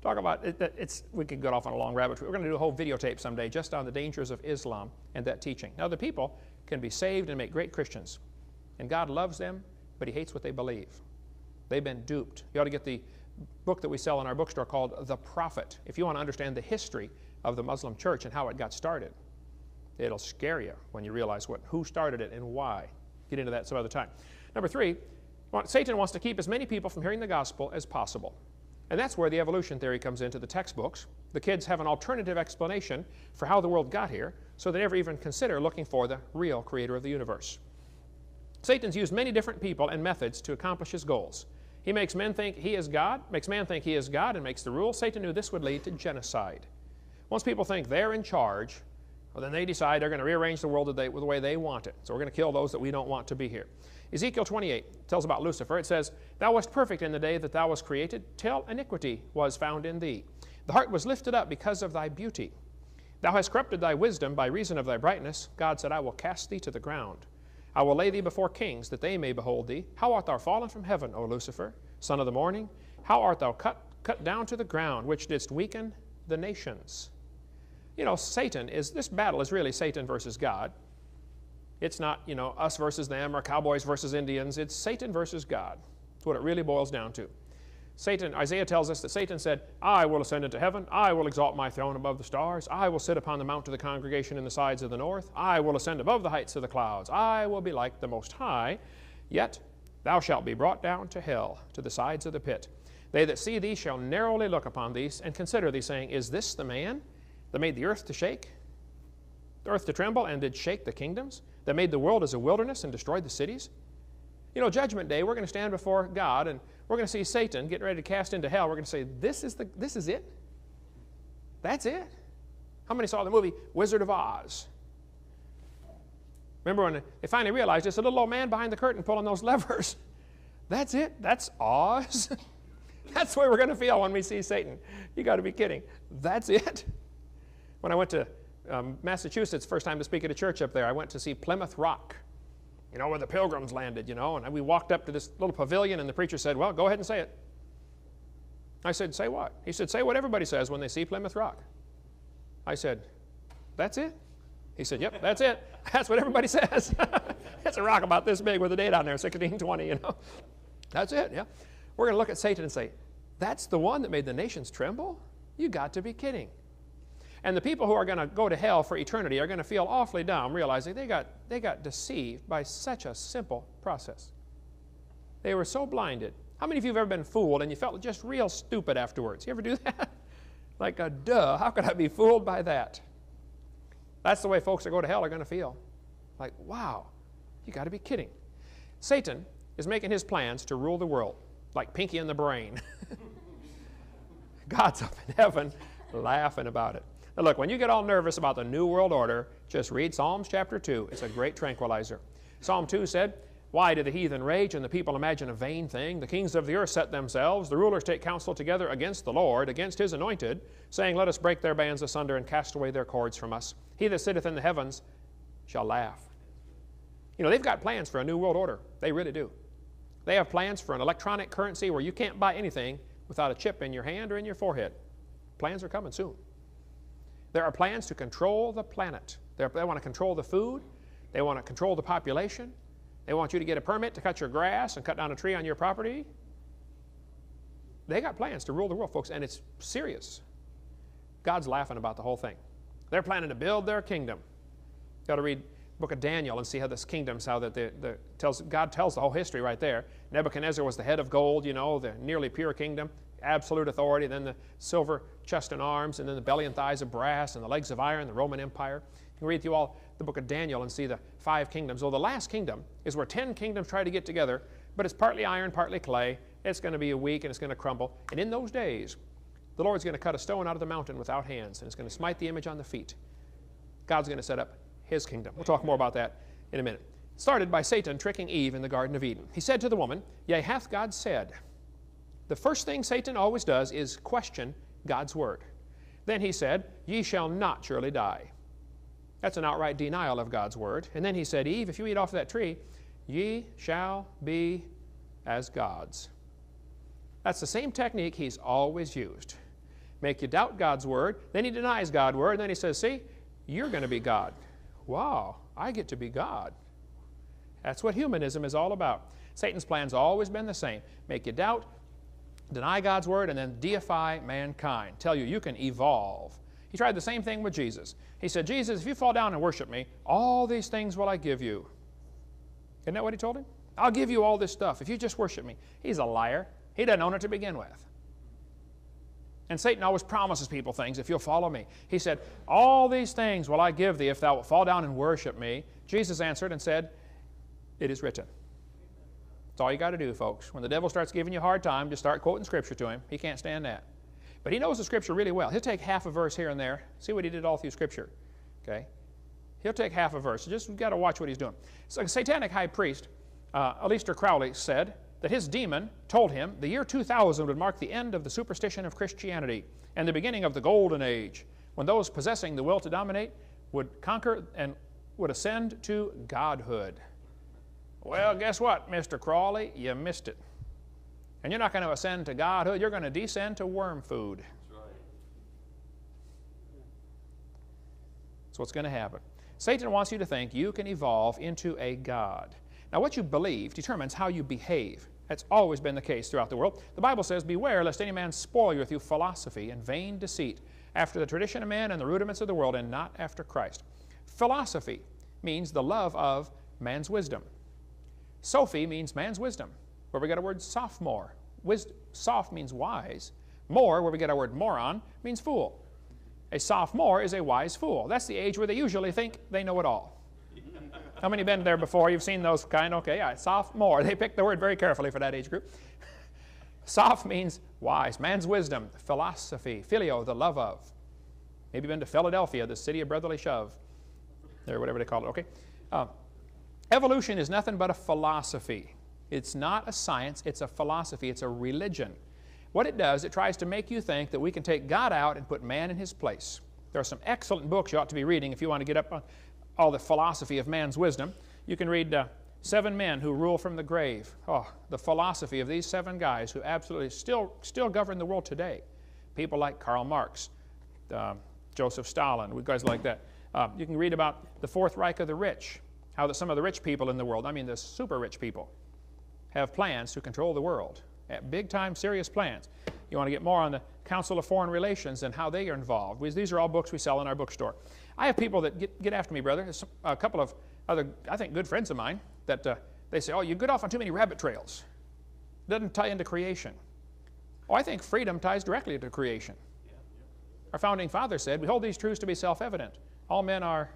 Talk about it, we could get off on a long rabbit trail. We're going to do a whole videotape someday just on the dangers of Islam and that teaching. Now, the people can be saved and make great Christians. And God loves them, but He hates what they believe. They've been duped. You ought to get the book that we sell in our bookstore called The Prophet. If you want to understand the history of the Muslim church and how it got started, it'll scare you when you realize who started it and why. Get into that some other time. Number 3, Satan wants to keep as many people from hearing the gospel as possible. And that's where the evolution theory comes into the textbooks. The kids have an alternative explanation for how the world got here, so they never even consider looking for the real creator of the universe. Satan's used many different people and methods to accomplish his goals. He makes men think he is God, makes man think he is God, and makes the rules. Satan knew this would lead to genocide. Once people think they're in charge, well, then they decide they're going to rearrange the world the way they want it. So we're going to kill those that we don't want to be here. Ezekiel 28 tells about Lucifer. It says, "Thou wast perfect in the day that thou wast created, till iniquity was found in thee. The heart was lifted up because of thy beauty. Thou hast corrupted thy wisdom by reason of thy brightness. God said, I will cast thee to the ground. I will lay thee before kings, that they may behold thee. How art thou fallen from heaven, O Lucifer, son of the morning? How art thou cut down to the ground, which didst weaken the nations?" You know, this battle is really Satan versus God. It's not, you know, us versus them or cowboys versus Indians. It's Satan versus God. That's what it really boils down to. Isaiah tells us that Satan said, I will ascend into heaven. I will exalt my throne above the stars. I will sit upon the mount of the congregation in the sides of the north. I will ascend above the heights of the clouds. I will be like the Most High. Yet thou shalt be brought down to hell, to the sides of the pit. They that see thee shall narrowly look upon thee and consider thee, saying, Is this the man that made the earth to shake, the earth to tremble, and did shake the kingdoms, that made the world as a wilderness and destroyed the cities? You know, Judgment Day, we're going to stand before God, and we're going to see Satan getting ready to cast into hell. We're going to say, this is it? That's it? How many saw the movie Wizard of Oz? Remember when they finally realized it's a little old man behind the curtain pulling those levers. That's it? That's Oz? That's the way we're going to feel when we see Satan. You got to be kidding. That's it? When I went to Massachusetts, first time to speak at a church up there, I went to see Plymouth Rock, you know, where the Pilgrims landed, you know, and we walked up to this little pavilion, and the preacher said, well, go ahead and say it. I said, say what? He said, say what everybody says when they see Plymouth Rock. I said, that's it? He said, yep, that's it. That's what everybody says. It's a rock about this big with a date on there, 1620, you know. That's it, yeah. We're going to look at Satan and say, that's the one that made the nations tremble? You got to be kidding. And the people who are going to go to hell for eternity are going to feel awfully dumb, realizing they got deceived by such a simple process. They were so blinded. How many of you have ever been fooled and you felt just real stupid afterwards? You ever do that? Like, duh, how could I be fooled by that? That's the way folks that go to hell are going to feel. Like, wow, you got to be kidding. Satan is making his plans to rule the world, like Pinky in the Brain. God's up in heaven laughing about it. Now look, when you get all nervous about the New World Order, just read Psalms chapter 2. It's a great tranquilizer. Psalm 2 said, why do the heathen rage and the people imagine a vain thing? The kings of the earth set themselves. The rulers take counsel together against the Lord, against his anointed, saying, let us break their bands asunder and cast away their cords from us. He that sitteth in the heavens shall laugh. You know, they've got plans for a new world order. They really do. They have plans for an electronic currency where you can't buy anything without a chip in your hand or in your forehead. Plans are coming soon. There are plans to control the planet. They want to control the food. They want to control the population. They want you to get a permit to cut your grass and cut down a tree on your property. They got plans to rule the world, folks, and it's serious. God's laughing about the whole thing. They're planning to build their kingdom. You've got to read the book of Daniel and see how this kingdom's, how God tells the whole history right there. Nebuchadnezzar was the head of gold, you know, the nearly pure kingdom, absolute authority, then the silver chest and arms, and then the belly and thighs of brass, and the legs of iron, the Roman Empire. You can read through all the book of Daniel and see the 5 kingdoms. Well, the last kingdom is where 10 kingdoms try to get together, but it's partly iron, partly clay. It's going to be weak and it's going to crumble. And in those days, the Lord's going to cut a stone out of the mountain without hands, and it's going to smite the image on the feet. God's going to set up his kingdom. We'll talk more about that in a minute. It started by Satan tricking Eve in the Garden of Eden. He said to the woman, yea, hath God said. The first thing Satan always does is question God's word. Then he said, ye shall not surely die. That's an outright denial of God's word. And then he said, Eve, if you eat off of that tree, ye shall be as gods. That's the same technique he's always used. Make you doubt God's word, then he denies God's word, and then he says, see, you're going to be God. Wow, I get to be God. That's what humanism is all about. Satan's plan's always been the same. Make you doubt, deny God's word, and then deify mankind. Tell you, you can evolve. He tried the same thing with Jesus. He said, Jesus, if you fall down and worship me, all these things will I give you. Isn't that what he told him? I'll give you all this stuff if you just worship me. He's a liar. He doesn't own it to begin with. And Satan always promises people things, if you'll follow me. He said, all these things will I give thee if thou wilt fall down and worship me. Jesus answered and said, it is written. That's all you got to do, folks. When the devil starts giving you a hard time, just start quoting Scripture to him. He can't stand that. But he knows the Scripture really well. He'll take half a verse here and there. See what he did all through Scripture. Okay? He'll take half a verse. Just got to watch what he's doing. So a satanic high priest, Aleister Crowley, said that his demon told him the year 2000 would mark the end of the superstition of Christianity and the beginning of the golden age, when those possessing the will to dominate would conquer and would ascend to godhood. Well, guess what, Mr. Crowley? You missed it. And you're not going to ascend to godhood. You're going to descend to worm food. That's right. That's what's going to happen. Satan wants you to think you can evolve into a god. Now, what you believe determines how you behave. That's always been the case throughout the world. The Bible says, beware lest any man spoil you through philosophy and vain deceit, after the tradition of men and the rudiments of the world, and not after Christ. Philosophy means the love of man's wisdom. Sophie means man's wisdom, where we get our word sophomore. Soph means wise. More, where we get our word moron, means fool. A sophomore is a wise fool. That's the age where they usually think they know it all. How many been there before? You've seen those kind? Okay, yeah, sophomore. They picked the word very carefully for that age group. Soph means wise. Man's wisdom. Philosophy. Phileo, the love of. Maybe been to Philadelphia, the city of brotherly shove. Or whatever they call it, okay? Evolution is nothing but a philosophy. It's not a science, it's a philosophy, it's a religion. What it does, it tries to make you think that we can take God out and put man in his place. There are some excellent books you ought to be reading if you want to get up on all the philosophy of man's wisdom. You can read 7 Men Who Rule from the Grave. Oh, the philosophy of these 7 guys who absolutely still govern the world today. People like Karl Marx, Joseph Stalin, guys like that. You can read about the Fourth Reich of the rich, how that some of the rich people in the world, I mean the super rich people, have plans to control the world. Big-time, serious plans. You want to get more on the Council of Foreign Relations and how they are involved. These are all books we sell in our bookstore. I have people that get after me, brother. There's a couple of other, I think, good friends of mine that they say, oh, you get off on too many rabbit trails. Doesn't tie into creation. Oh, I think freedom ties directly to creation. Our founding father said, we hold these truths to be self-evident. All men are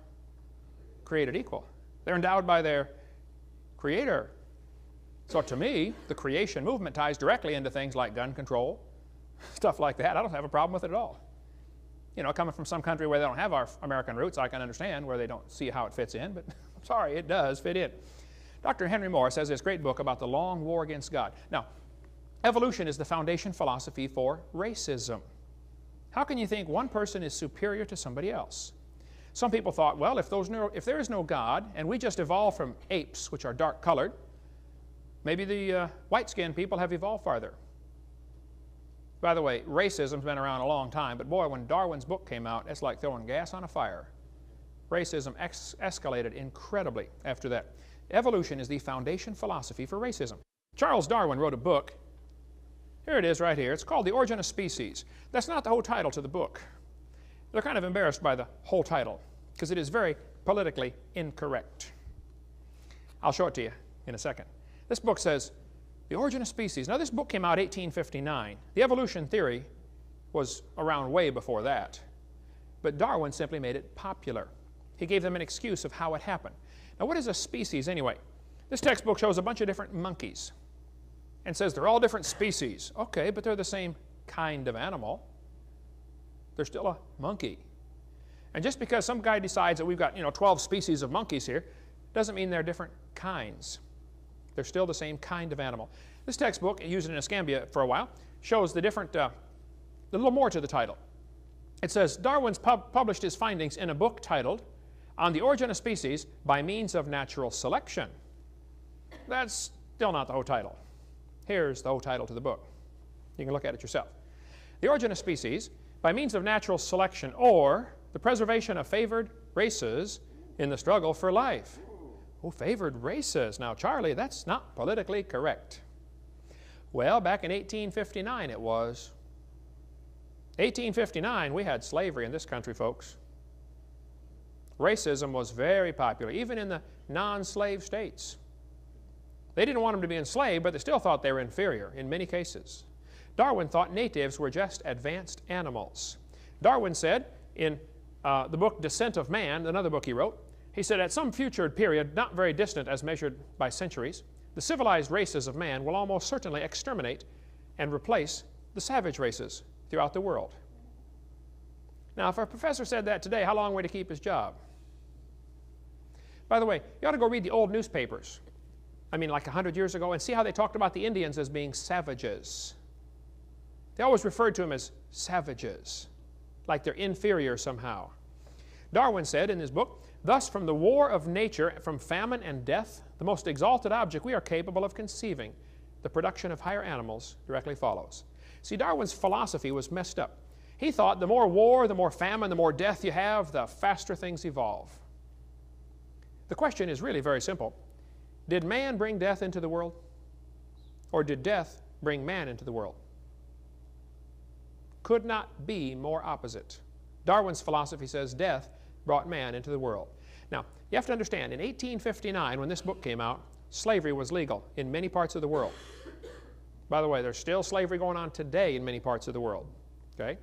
created equal. They're endowed by their Creator. So to me, the creation movement ties directly into things like gun control, stuff like that. I don't have a problem with it at all. You know, coming from some country where they don't have our American roots, I can understand where they don't see how it fits in, but I'm sorry, it does fit in. Dr. Henry Morris has this great book about the long war against God. Now, evolution is the foundation philosophy for racism. How can you think one person is superior to somebody else? Some people thought, well, if there is no God and we just evolved from apes, which are dark-colored, maybe the white-skinned people have evolved farther. By the way, racism's been around a long time, but boy, when Darwin's book came out, it's like throwing gas on a fire. Racism escalated incredibly after that. Evolution is the foundation philosophy for racism. Charles Darwin wrote a book. Here it is right here. It's called The Origin of Species. That's not the whole title to the book. They're kind of embarrassed by the whole title because it is very politically incorrect. I'll show it to you in a second. This book says, The Origin of Species. Now, this book came out 1859. The evolution theory was around way before that. But Darwin simply made it popular. He gave them an excuse of how it happened. Now, what is a species anyway? This textbook shows a bunch of different monkeys and says they're all different species. Okay, but they're the same kind of animal. They're still a monkey. And just because some guy decides that we've got, 12 species of monkeys here, doesn't mean they're different kinds. They're still the same kind of animal. This textbook, used in Escambia for a while, shows the different, a little more to the title. It says, Darwin's published his findings in a book titled, On the Origin of Species by Means of Natural Selection. That's still not the whole title. Here's the whole title to the book. You can look at it yourself. The Origin of Species by Means of Natural Selection, or the Preservation of Favored Races in the Struggle for Life. Oh, favored races. Now, Charlie, that's not politically correct. Well, back in 1859 it was. 1859, we had slavery in this country, folks. Racism was very popular, even in the non-slave states. They didn't want them to be enslaved, but they still thought they were inferior in many cases. Darwin thought natives were just advanced animals. Darwin said in the book Descent of Man, another book he wrote, he said, at some future period, not very distant as measured by centuries, the civilized races of man will almost certainly exterminate and replace the savage races throughout the world. Now, if a professor said that today, how long would he keep his job? By the way, you ought to go read the old newspapers. I mean, like 100 years ago, and see how they talked about the Indians as being savages. They always referred to them as savages, like they're inferior somehow. Darwin said in his book, thus from the war of nature, from famine and death, the most exalted object we are capable of conceiving, the production of higher animals, directly follows. See, Darwin's philosophy was messed up. He thought the more war, the more famine, the more death you have, the faster things evolve. The question is really very simple. Did man bring death into the world? Or did death bring man into the world? Could not be more opposite. Darwin's philosophy says death brought man into the world. Now, you have to understand, in 1859, when this book came out, slavery was legal in many parts of the world. By the way, there's still slavery going on today in many parts of the world. Okay?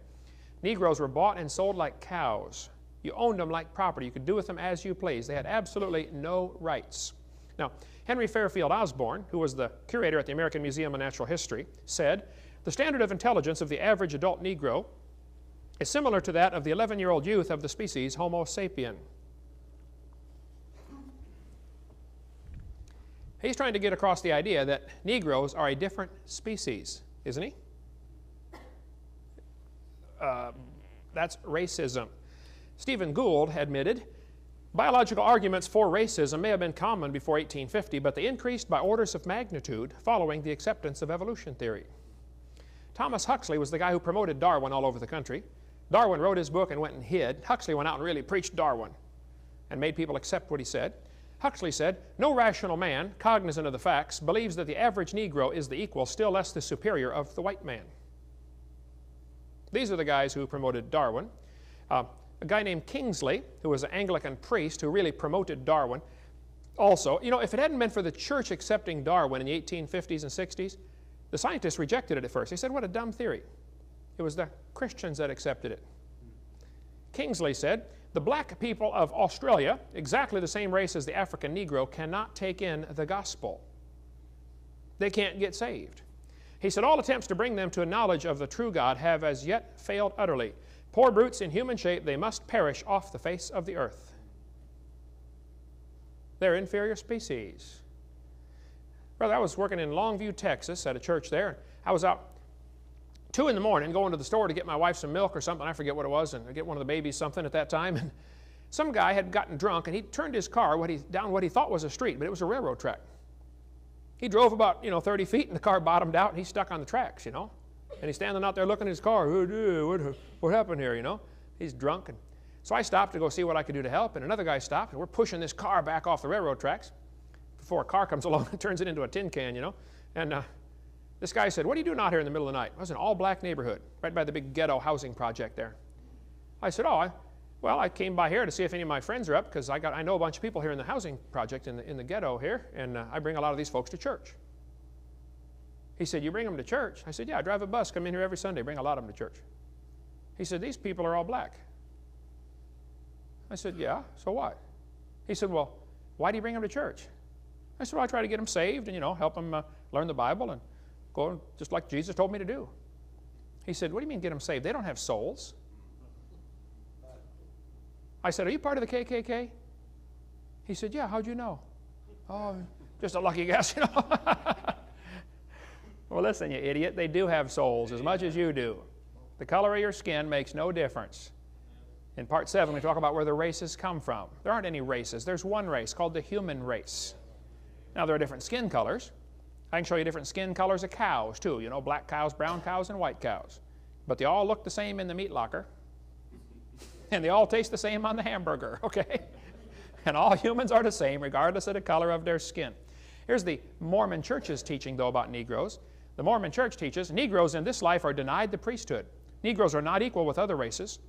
Negroes were bought and sold like cows. You owned them like property. You could do with them as you please. They had absolutely no rights. Now, Henry Fairfield Osborn, who was the curator at the American Museum of Natural History, said, the standard of intelligence of the average adult Negro is similar to that of the 11-year-old youth of the species Homo sapien. He's trying to get across the idea that Negroes are a different species, isn't he? That's racism. Stephen Gould admitted, biological arguments for racism may have been common before 1850, but they increased by orders of magnitude following the acceptance of evolution theory. Thomas Huxley was the guy who promoted Darwin all over the country. Darwin wrote his book and went and hid. Huxley went out and really preached Darwin. and made people accept what he said. Huxley said, no rational man, cognizant of the facts, believes that the average Negro is the equal, still less the superior, of the white man. These are the guys who promoted Darwin. A guy named Kingsley, who was an Anglican priest who really promoted Darwin. Also, you know, if it hadn't been for the church accepting Darwin in the 1850s and 60s, the scientists rejected it at first. They said, what a dumb theory. It was the Christians that accepted it. Kingsley said, the black people of Australia, exactly the same race as the African Negro, cannot take in the gospel. They can't get saved. He said, all attempts to bring them to a knowledge of the true God have as yet failed utterly. Poor brutes in human shape, they must perish off the face of the earth. They're inferior species. Brother, I was working in Longview, Texas at a church there. I was out 2 in the morning going to the store to get my wife some milk or something. I forget what it was, and I get one of the babies something at that time. And some guy had gotten drunk, and he turned his car down what he thought was a street, but it was a railroad track. He drove about 30 feet, and the car bottomed out, and he's stuck on the tracks, And he's standing out there looking at his car. What happened here, He's drunk. And so I stopped to go see what I could do to help, and another guy stopped, and we're pushing this car back off the railroad tracks before a car comes along and turns it into a tin can, And this guy said, what are you doing out here in the middle of the night? It was an all-black neighborhood, right by the big ghetto housing project there. I said, I came by here to see if any of my friends are up, because I know a bunch of people here in the housing project in the ghetto here, and I bring a lot of these folks to church. He said, you bring them to church? I said, yeah, I drive a bus, come in here every Sunday, bring a lot of them to church. He said, these people are all black. I said, yeah, so what? He said, well, why do you bring them to church? I said, well, I try to get them saved and, help them learn the Bible and go just like Jesus told me to do. He said, what do you mean get them saved? They don't have souls. I said, are you part of the KKK? He said, yeah, how'd you know? Oh, just a lucky guess, Well, listen, you idiot, they do have souls as much as you do. The color of your skin makes no difference. In Part 7, we talk about where the races come from. There aren't any races. There's one race called the human race. Now, there are different skin colors. I can show you different skin colors of cows, too. Black cows, brown cows, and white cows. But they all look the same in the meat locker. And they all taste the same on the hamburger, okay? And all humans are the same, regardless of the color of their skin. Here's the Mormon Church's teaching, though, about Negroes. The Mormon Church teaches Negroes in this life are denied the priesthood. Negroes are not equal with other races.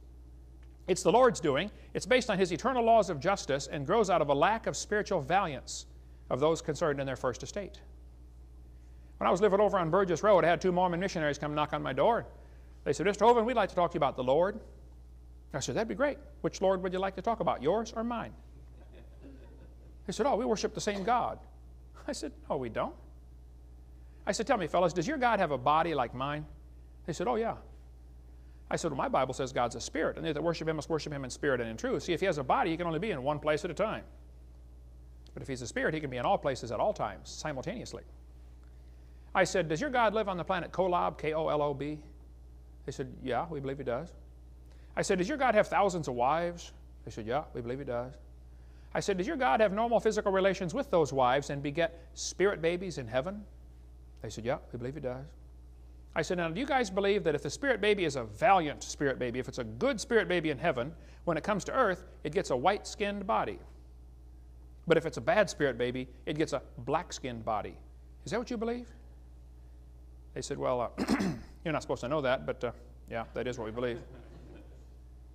It's the Lord's doing. It's based on His eternal laws of justice and grows out of a lack of spiritual valiance of those concerned in their first estate. When I was living over on Burgess Road, I had 2 Mormon missionaries come knock on my door. They said, Mr. Hovind, we'd like to talk to you about the Lord. I said, that'd be great. Which Lord would you like to talk about, yours or mine? They said, oh, we worship the same God. I said, no, we don't. I said, tell me, fellas, does your God have a body like mine? They said, oh, yeah. I said, well, my Bible says God's a spirit, and they that worship Him must worship Him in spirit and in truth. See, if He has a body, He can only be in one place at a time. But if He's a spirit, He can be in all places at all times, simultaneously. I said, does your God live on the planet Kolob, K-O-L-O-B? They said, yeah, we believe He does. I said, does your God have thousands of wives? They said, yeah, we believe He does. I said, does your God have normal physical relations with those wives and beget spirit babies in heaven? They said, yeah, we believe He does. I said, now, do you guys believe that if the spirit baby is a valiant spirit baby, if it's a good spirit baby in heaven, when it comes to earth, it gets a white-skinned body? But if it's a bad spirit baby, it gets a black-skinned body. Is that what you believe? They said, well, you're not supposed to know that, but yeah, that is what we believe.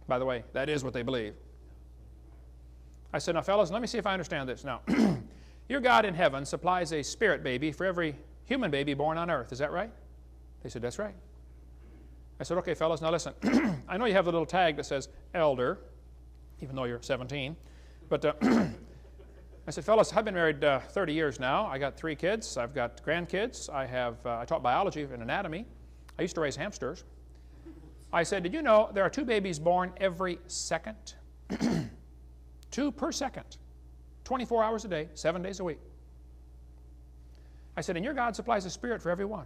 By the way, that is what they believe. I said, now, fellas, let me see if I understand this. Now, your God in heaven supplies a spirit baby for every human baby born on earth. Is that right? They said, that's right. I said, okay, fellas, now listen. I know you have the little tag that says elder, even though you're 17. But I said, fellas, I've been married 30 years now. I got 3 kids. I've got grandkids. I taught biology and anatomy. I used to raise hamsters. I said, did you know there are 2 babies born every second? 2 per second. 24 hours a day, 7 days a week. I said, and your God supplies a spirit for every one.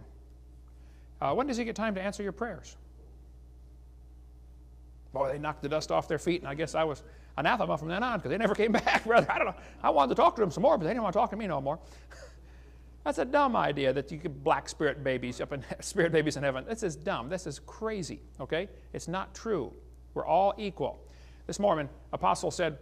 When does He get time to answer your prayers? Boy, they knocked the dust off their feet, and I guess I was anathema from then on because they never came back, brother. I don't know. I wanted to talk to them some more, but they didn't want to talk to me no more. That's a dumb idea that you could black spirit babies up in spirit babies in heaven. This is dumb. This is crazy, okay? It's not true. We're all equal. This Mormon apostle said,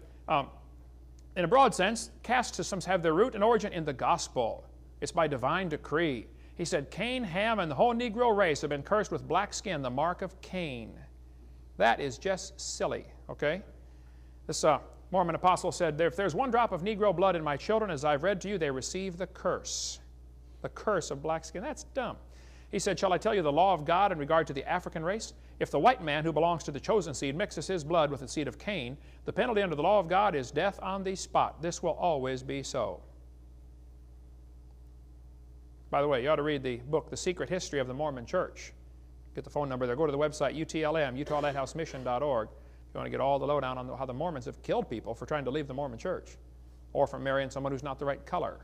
In a broad sense, caste systems have their root and origin in the gospel. It's by divine decree. He said, Cain, Ham, and the whole Negro race have been cursed with black skin, the mark of Cain. That is just silly, okay? This Mormon apostle said, if there's one drop of Negro blood in my children, as I've read to you, they receive the curse of black skin. That's dumb. He said, shall I tell you the law of God in regard to the African race? If the white man who belongs to the chosen seed mixes his blood with the seed of Cain, the penalty under the law of God is death on the spot. This will always be so. By the way, you ought to read the book, The Secret History of the Mormon Church. Get the phone number there. Go to the website, UTLM, UtahLighthouseMission.org. If you want to get all the lowdown on how the Mormons have killed people for trying to leave the Mormon Church or for marrying someone who's not the right color.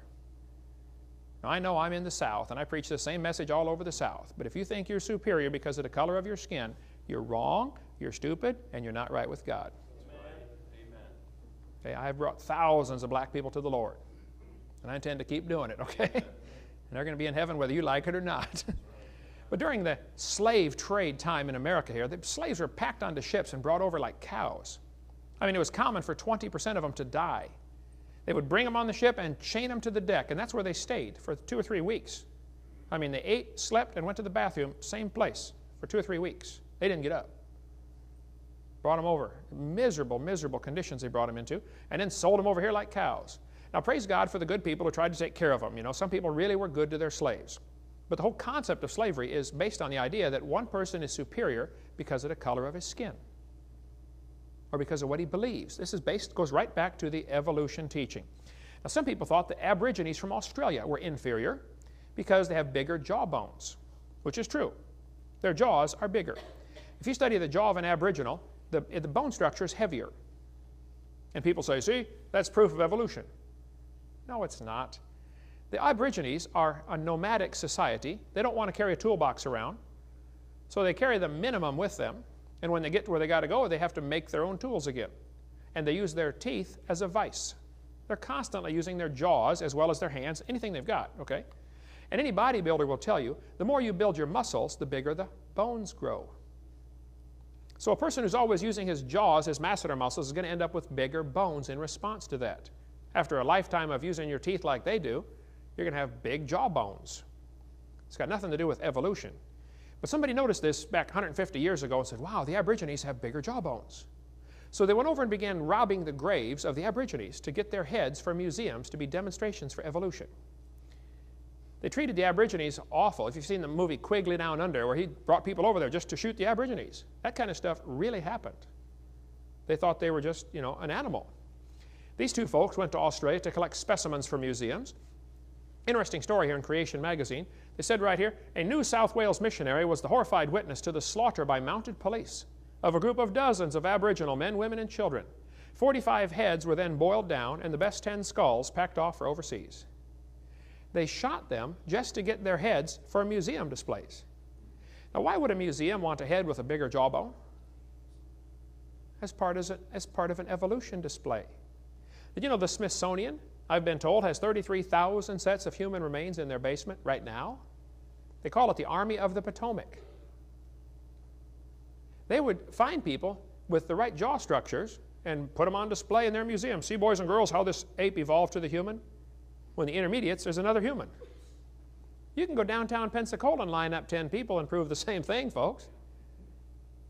Now, I know I'm in the South, and I preach the same message all over the South. But if you think you're superior because of the color of your skin, you're wrong, you're stupid, and you're not right with God. Amen. Okay, I've brought thousands of black people to the Lord, and I intend to keep doing it, okay? And they're going to be in heaven whether you like it or not. But during the slave trade time in America here, the slaves were packed onto ships and brought over like cows. I mean, it was common for 20% of them to die. They would bring them on the ship and chain them to the deck, and that's where they stayed for 2 or 3 weeks. I mean, they ate, slept, and went to the bathroom, same place, for 2 or 3 weeks. They didn't get up. Brought them over. Miserable, miserable conditions they brought them into, and then sold them over here like cows. Now, praise God for the good people who tried to take care of them. You know, some people really were good to their slaves. But the whole concept of slavery is based on the idea that one person is superior because of the color of his skin or because of what he believes. This is goes right back to the evolution teaching. Now, some people thought the Aborigines from Australia were inferior because they have bigger jaw bones, which is true. Their jaws are bigger. If you study the jaw of an Aboriginal, the bone structure is heavier. And people say, see, that's proof of evolution. No, it's not. The Aborigines are a nomadic society. They don't want to carry a toolbox around, so they carry the minimum with them. And when they get to where they got to go, they have to make their own tools again. And they use their teeth as a vice. They're constantly using their jaws as well as their hands, anything they've got, okay? And any bodybuilder will tell you, the more you build your muscles, the bigger the bones grow. So a person who's always using his jaws, his masseter muscles, is going to end up with bigger bones in response to that. After a lifetime of using your teeth like they do, you're going to have big jaw bones. It's got nothing to do with evolution. But somebody noticed this back 150 years ago and said, wow, the Aborigines have bigger jaw bones. So they went over and began robbing the graves of the Aborigines to get their heads for museums to be demonstrations for evolution. They treated the Aborigines awful. If you've seen the movie Quigley Down Under, where he brought people over there just to shoot the Aborigines, that kind of stuff really happened. They thought they were just, you know, an animal. These two folks went to Australia to collect specimens for museums. Interesting story here in Creation magazine. They said right here, a New South Wales missionary was the horrified witness to the slaughter by mounted police of a group of dozens of Aboriginal men, women, and children. 45 heads were then boiled down and the best 10 skulls packed off for overseas. They shot them just to get their heads for museum displays. Now, why would a museum want a head with a bigger jawbone? As part of an evolution display. Did you know the Smithsonian, I've been told, has 33,000 sets of human remains in their basement right now? They call it the Army of the Potomac. They would find people with the right jaw structures and put them on display in their museum. See, boys and girls, how this ape evolved to the human? When the intermediates, there's another human. You can go downtown Pensacola and line up 10 people and prove the same thing, folks.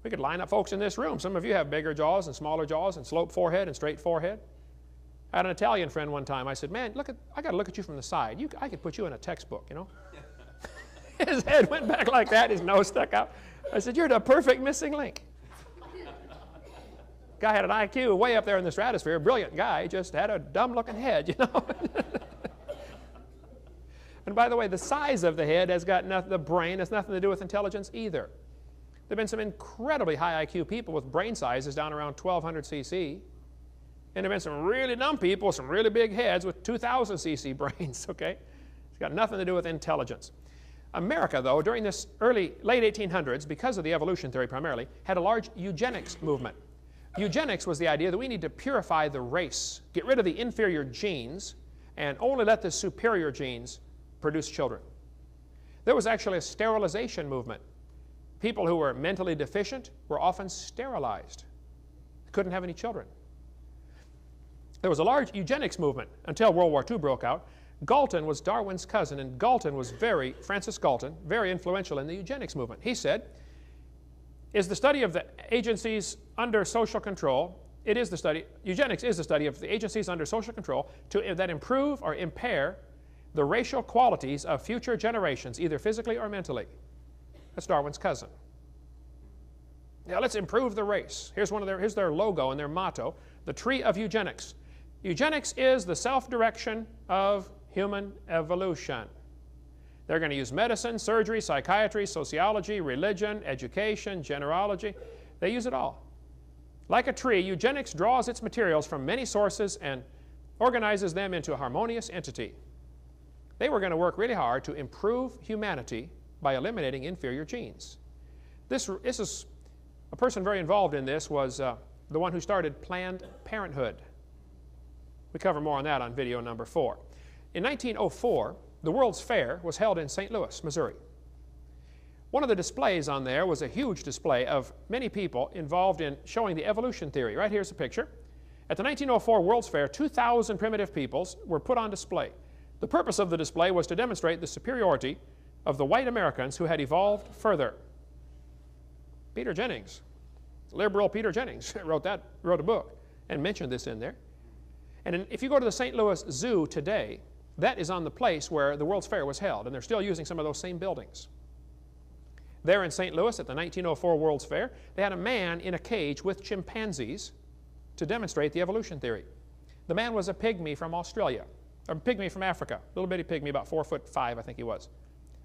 We could line up folks in this room. Some of you have bigger jaws and smaller jaws and sloped forehead and straight forehead. I had an Italian friend one time. I said, man, I got to look at you from the side. I could put you in a textbook, you know. His head went back like that. His nose stuck out. I said, you're the perfect missing link. Guy had an IQ way up there in the stratosphere. Brilliant guy. Just had a dumb-looking head, you know. And by the way, the size of the head has got nothing, the brain has nothing to do with intelligence either. There have been some incredibly high IQ people with brain sizes down around 1,200 cc. And there have been some really dumb people with some really big heads with 2,000 cc brains, okay? It's got nothing to do with intelligence. America, though, during this late 1800s, because of the evolution theory primarily, had a large eugenics movement. Eugenics was the idea that we need to purify the race, get rid of the inferior genes, and only let the superior genes produce children. There was actually a sterilization movement. People who were mentally deficient were often sterilized. They couldn't have any children. There was a large eugenics movement until World War II broke out. Galton was Darwin's cousin, and Galton was Francis Galton, very influential in the eugenics movement. He said, is the study of the agencies under social control, eugenics is the study of the agencies under social control that improve or impair the racial qualities of future generations, either physically or mentally. That's Darwin's cousin. Now let's improve the race. Here's their logo and their motto, the tree of eugenics. Eugenics is the self-direction of human evolution. They're going to use medicine, surgery, psychiatry, sociology, religion, education, genealogy. They use it all. Like a tree, eugenics draws its materials from many sources and organizes them into a harmonious entity. They were going to work really hard to improve humanity by eliminating inferior genes. This is a person very involved in this was the one who started Planned Parenthood. We cover more on that on video number 4. In 1904, the World's Fair was held in St. Louis, Missouri. One of the displays on there was a huge display of many people involved in showing the evolution theory. Right here's a picture. At the 1904 World's Fair, 2,000 primitive peoples were put on display. The purpose of the display was to demonstrate the superiority of the white Americans who had evolved further. Peter Jennings, liberal Peter Jennings, wrote a book and mentioned this in there. And if you go to the St. Louis Zoo today, that is on the place where the World's Fair was held, and they're still using some of those same buildings. There in St. Louis at the 1904 World's Fair, they had a man in a cage with chimpanzees to demonstrate the evolution theory. The man was a pygmy from Australia, or a pygmy from Africa, a little bitty pygmy, about 4'5", I think he was.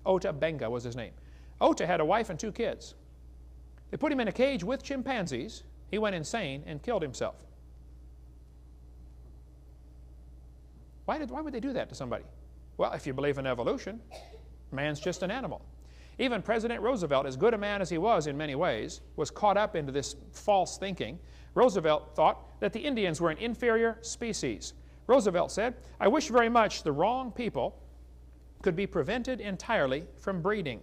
Ota Benga was his name. Ota had a wife and 2 kids. They put him in a cage with chimpanzees. He went insane and killed himself. Why would they do that to somebody? Well, if you believe in evolution, man's just an animal. Even President Roosevelt, as good a man as he was in many ways, was caught up into this false thinking. Roosevelt thought that the Indians were an inferior species. Roosevelt said, I wish very much the wrong people could be prevented entirely from breeding.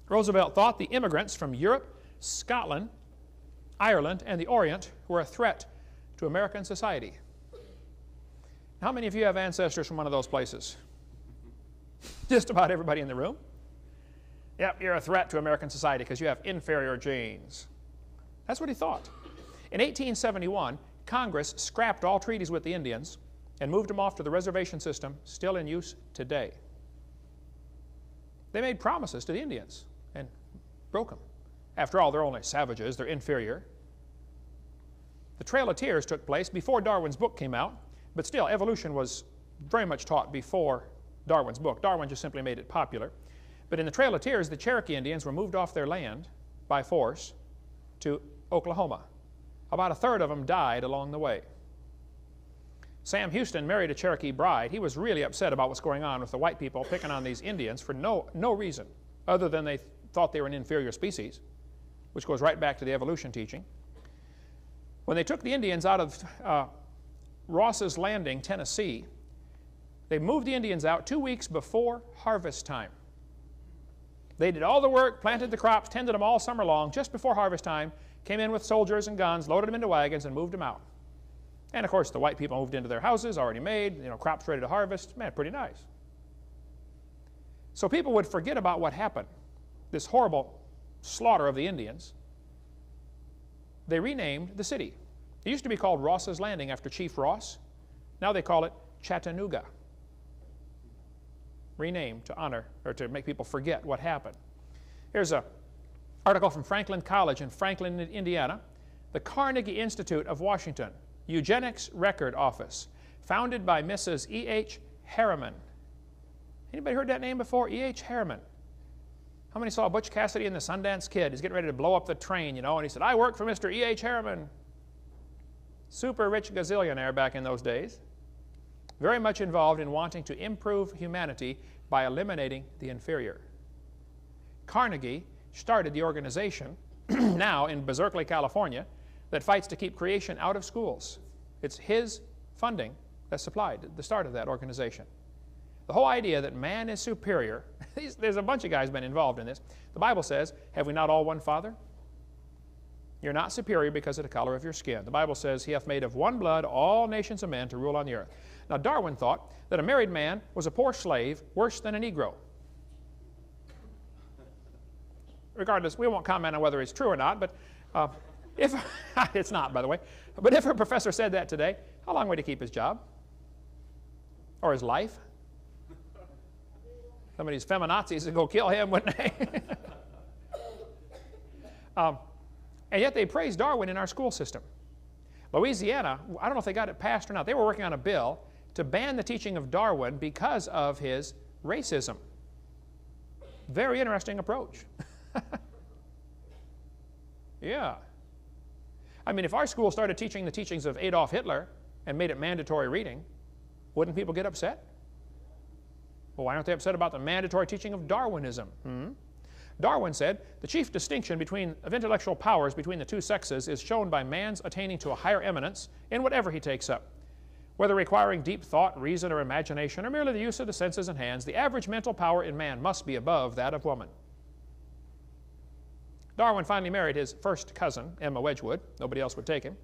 Roosevelt thought the immigrants from Europe, Scotland, Ireland, and the Orient were a threat to American society. How many of you have ancestors from one of those places? Just about everybody in the room. Yep, you're a threat to American society because you have inferior genes. That's what he thought. In 1871, Congress scrapped all treaties with the Indians and moved them off to the reservation system, still in use today. They made promises to the Indians and broke them. After all, they're only savages, they're inferior. The Trail of Tears took place before Darwin's book came out, but still, evolution was very much taught before Darwin's book. Darwin just simply made it popular. But in the Trail of Tears, the Cherokee Indians were moved off their land by force to Oklahoma. About 1/3 of them died along the way. Sam Houston married a Cherokee bride. He was really upset about what's going on with the white people picking on these Indians for no reason other than they thought they were an inferior species, which goes right back to the evolution teaching. When they took the Indians out of Ross's Landing, Tennessee, they moved the Indians out 2 weeks before harvest time. They did all the work, planted the crops, tended them all summer long. Just before harvest time, came in with soldiers and guns, loaded them into wagons, and moved them out. And of course, the white people moved into their houses, already made, crops ready to harvest. Man, pretty nice. So people would forget about what happened, this horrible slaughter of the Indians. They renamed the city. It used to be called Ross's Landing after Chief Ross. Now they call it Chattanooga. Renamed to honor or to make people forget what happened. Here's an article from Franklin College in Franklin, Indiana. The Carnegie Institute of Washington, Eugenics Record Office, founded by Mrs. E.H. Harriman. Anybody heard that name before? E.H. Harriman. How many saw Butch Cassidy and the Sundance Kid? He's getting ready to blow up the train, and he said, I work for Mr. E.H. Harriman. Super rich gazillionaire back in those days. Very much involved in wanting to improve humanity by eliminating the inferior. Carnegie started the organization now in Berkeley, California, that fights to keep creation out of schools. It's his funding that supplied the start of that organization. The whole idea that man is superior, there's a bunch of guys been involved in this. The Bible says, have we not all one Father? You're not superior because of the color of your skin. The Bible says, He hath made of one blood all nations of men to rule on the earth. Now, Darwin thought that a married man was a poor slave worse than a Negro. Regardless, we won't comment on whether it's true or not, but if it's not, by the way. But if a professor said that today, how long would he keep his job? Or his life? Some of these feminazis would go kill him, wouldn't they? And yet they praise Darwin in our school system. Louisiana, I don't know if they got it passed or not. They were working on a bill to ban the teaching of Darwin because of his racism. Very interesting approach. Yeah. I mean, if our school started teaching the teachings of Adolf Hitler and made it mandatory reading, wouldn't people get upset? Well, why aren't they upset about the mandatory teaching of Darwinism? Darwin said, the chief distinction of intellectual powers between the two sexes is shown by man's attaining to a higher eminence in whatever he takes up. Whether requiring deep thought, reason, or imagination, or merely the use of the senses and hands, the average mental power in man must be above that of woman. Darwin finally married his first cousin, Emma Wedgwood. Nobody else would take him.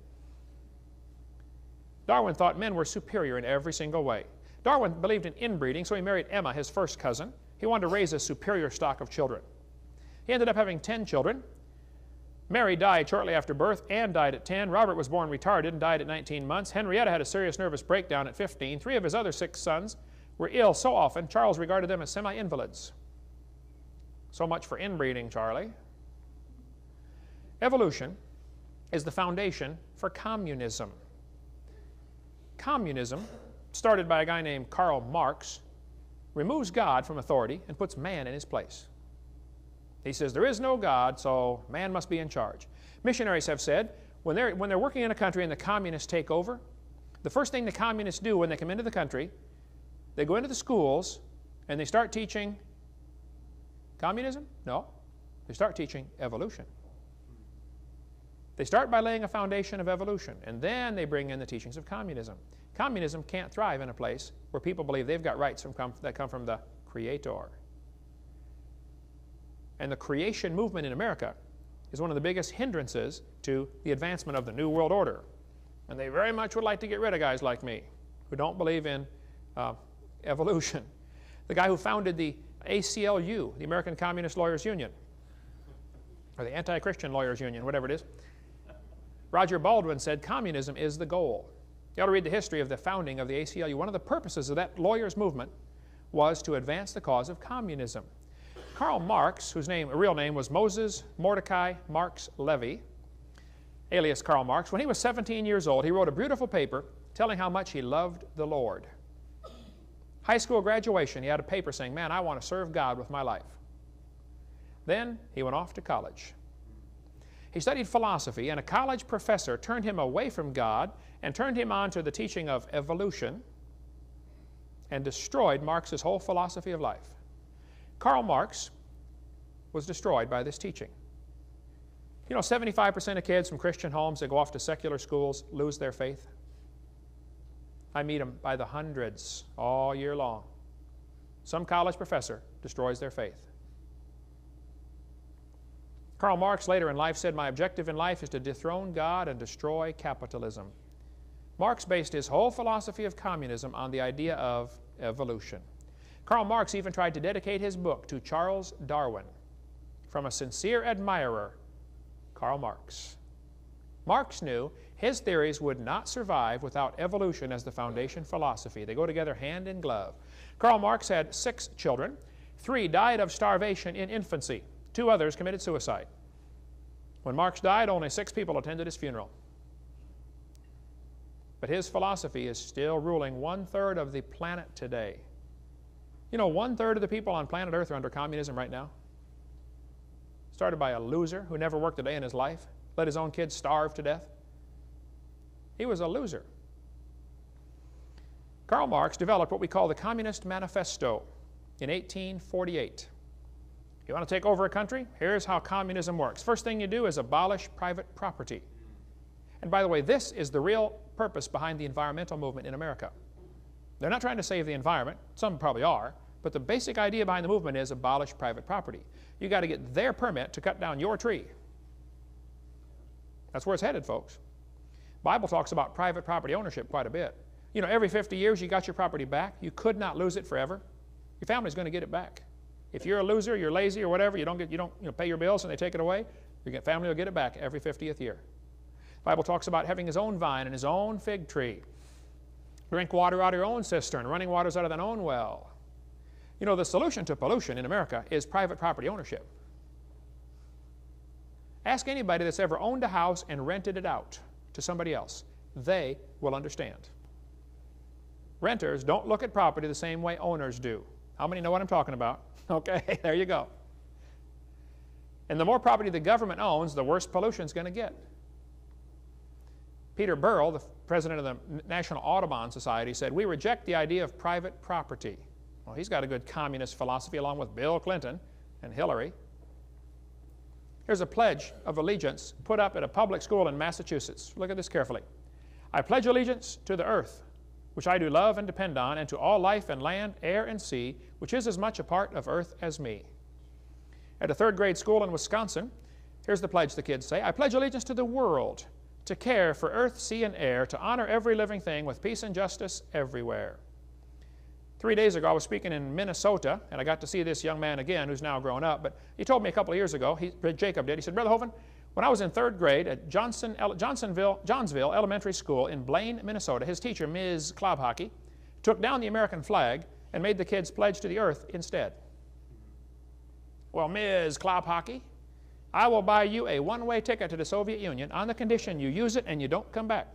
Darwin thought men were superior in every single way. Darwin believed in inbreeding, so he married Emma, his first cousin. He wanted to raise a superior stock of children. He ended up having 10 children. Mary died shortly after birth. Anne died at 10. Robert was born retarded and died at 19 months. Henrietta had a serious nervous breakdown at 15. 3 of his other 6 sons were ill so often, Charles regarded them as semi-invalids. So much for inbreeding, Charlie. Evolution is the foundation for communism. Communism, started by a guy named Karl Marx, removes God from authority and puts man in his place. He says there is no God, so man must be in charge. Missionaries have said when they're working in a country and the communists take over, the first thing the communists do when they come into the country, they go into the schools and they start teaching communism? No. They start teaching evolution. They start by laying a foundation of evolution, and then they bring in the teachings of communism. Communism can't thrive in a place where people believe they've got rights that come from the Creator. And the creation movement in America is one of the biggest hindrances to the advancement of the New World Order. And they very much would like to get rid of guys like me who don't believe in evolution. The guy who founded the ACLU, the American Communist Lawyers Union, or the Anti-Christian Lawyers Union, whatever it is, Roger Baldwin said communism is the goal. You ought to read the history of the founding of the ACLU. One of the purposes of that lawyers' movement was to advance the cause of communism. Karl Marx, whose real name was Moses Mordecai Marx Levy, alias Karl Marx, when he was 17 years old, he wrote a beautiful paper telling how much he loved the Lord. High school graduation, he had a paper saying, man, I want to serve God with my life. Then he went off to college. He studied philosophy, and a college professor turned him away from God and turned him on to the teaching of evolution and destroyed Marx's whole philosophy of life. Karl Marx was destroyed by this teaching. You know, 75% of kids from Christian homes that go off to secular schools lose their faith. I meet them by the hundreds all year long. Some college professor destroys their faith. Karl Marx later in life said, my objective in life is to dethrone God and destroy capitalism. Marx based his whole philosophy of communism on the idea of evolution. Karl Marx even tried to dedicate his book to Charles Darwin, from a sincere admirer, Karl Marx. Marx knew his theories would not survive without evolution as the foundation philosophy. They go together hand in glove. Karl Marx had 6 children. 3 died of starvation in infancy. 2 others committed suicide. When Marx died, only 6 people attended his funeral. But his philosophy is still ruling 1/3 of the planet today. You know, 1/3 of the people on planet Earth are under communism right now. Started by a loser who never worked a day in his life, let his own kids starve to death. He was a loser. Karl Marx developed what we call the Communist Manifesto in 1848. You want to take over a country? Here's how communism works. First thing you do is abolish private property. And by the way, this is the real purpose behind the environmental movement in America. They're not trying to save the environment. Some probably are. But the basic idea behind the movement is abolish private property. You got to get their permit to cut down your tree. That's where it's headed, folks. Bible talks about private property ownership quite a bit. You know, every 50 years you got your property back. You could not lose it forever. Your family's going to get it back. If you're a loser, you're lazy or whatever, you don't pay your bills and they take it away, your family will get it back every 50th year. The Bible talks about having his own vine and his own fig tree. Drink water out of your own cistern, running waters out of thine own well. You know, the solution to pollution in America is private property ownership. Ask anybody that's ever owned a house and rented it out to somebody else. They will understand. Renters don't look at property the same way owners do. How many know what I'm talking about? Okay, there you go. And the more property the government owns, the worse pollution is going to get. Peter Burrell, the president of the National Audubon Society, said, "We reject the idea of private property." Well, he's got a good communist philosophy along with Bill Clinton and Hillary. Here's a pledge of allegiance put up at a public school in Massachusetts. Look at this carefully. "I pledge allegiance to the earth, which I do love and depend on, and to all life and land, air and sea, which is as much a part of earth as me." At a third grade school in Wisconsin, here's the pledge the kids say. "I pledge allegiance to the world, to care for earth, sea, and air, to honor every living thing with peace and justice everywhere." 3 days ago, I was speaking in Minnesota, and I got to see this young man again who's now grown up. But he told me a couple of years ago, Jacob did, he said, "Brother Hovind, when I was in third grade at Johnsonville Elementary School in Blaine, Minnesota, his teacher, Ms. Klobhockey, took down the American flag and made the kids pledge to the earth instead." "Well, Ms. Klobhockey, I will buy you a one-way ticket to the Soviet Union on the condition you use it and you don't come back.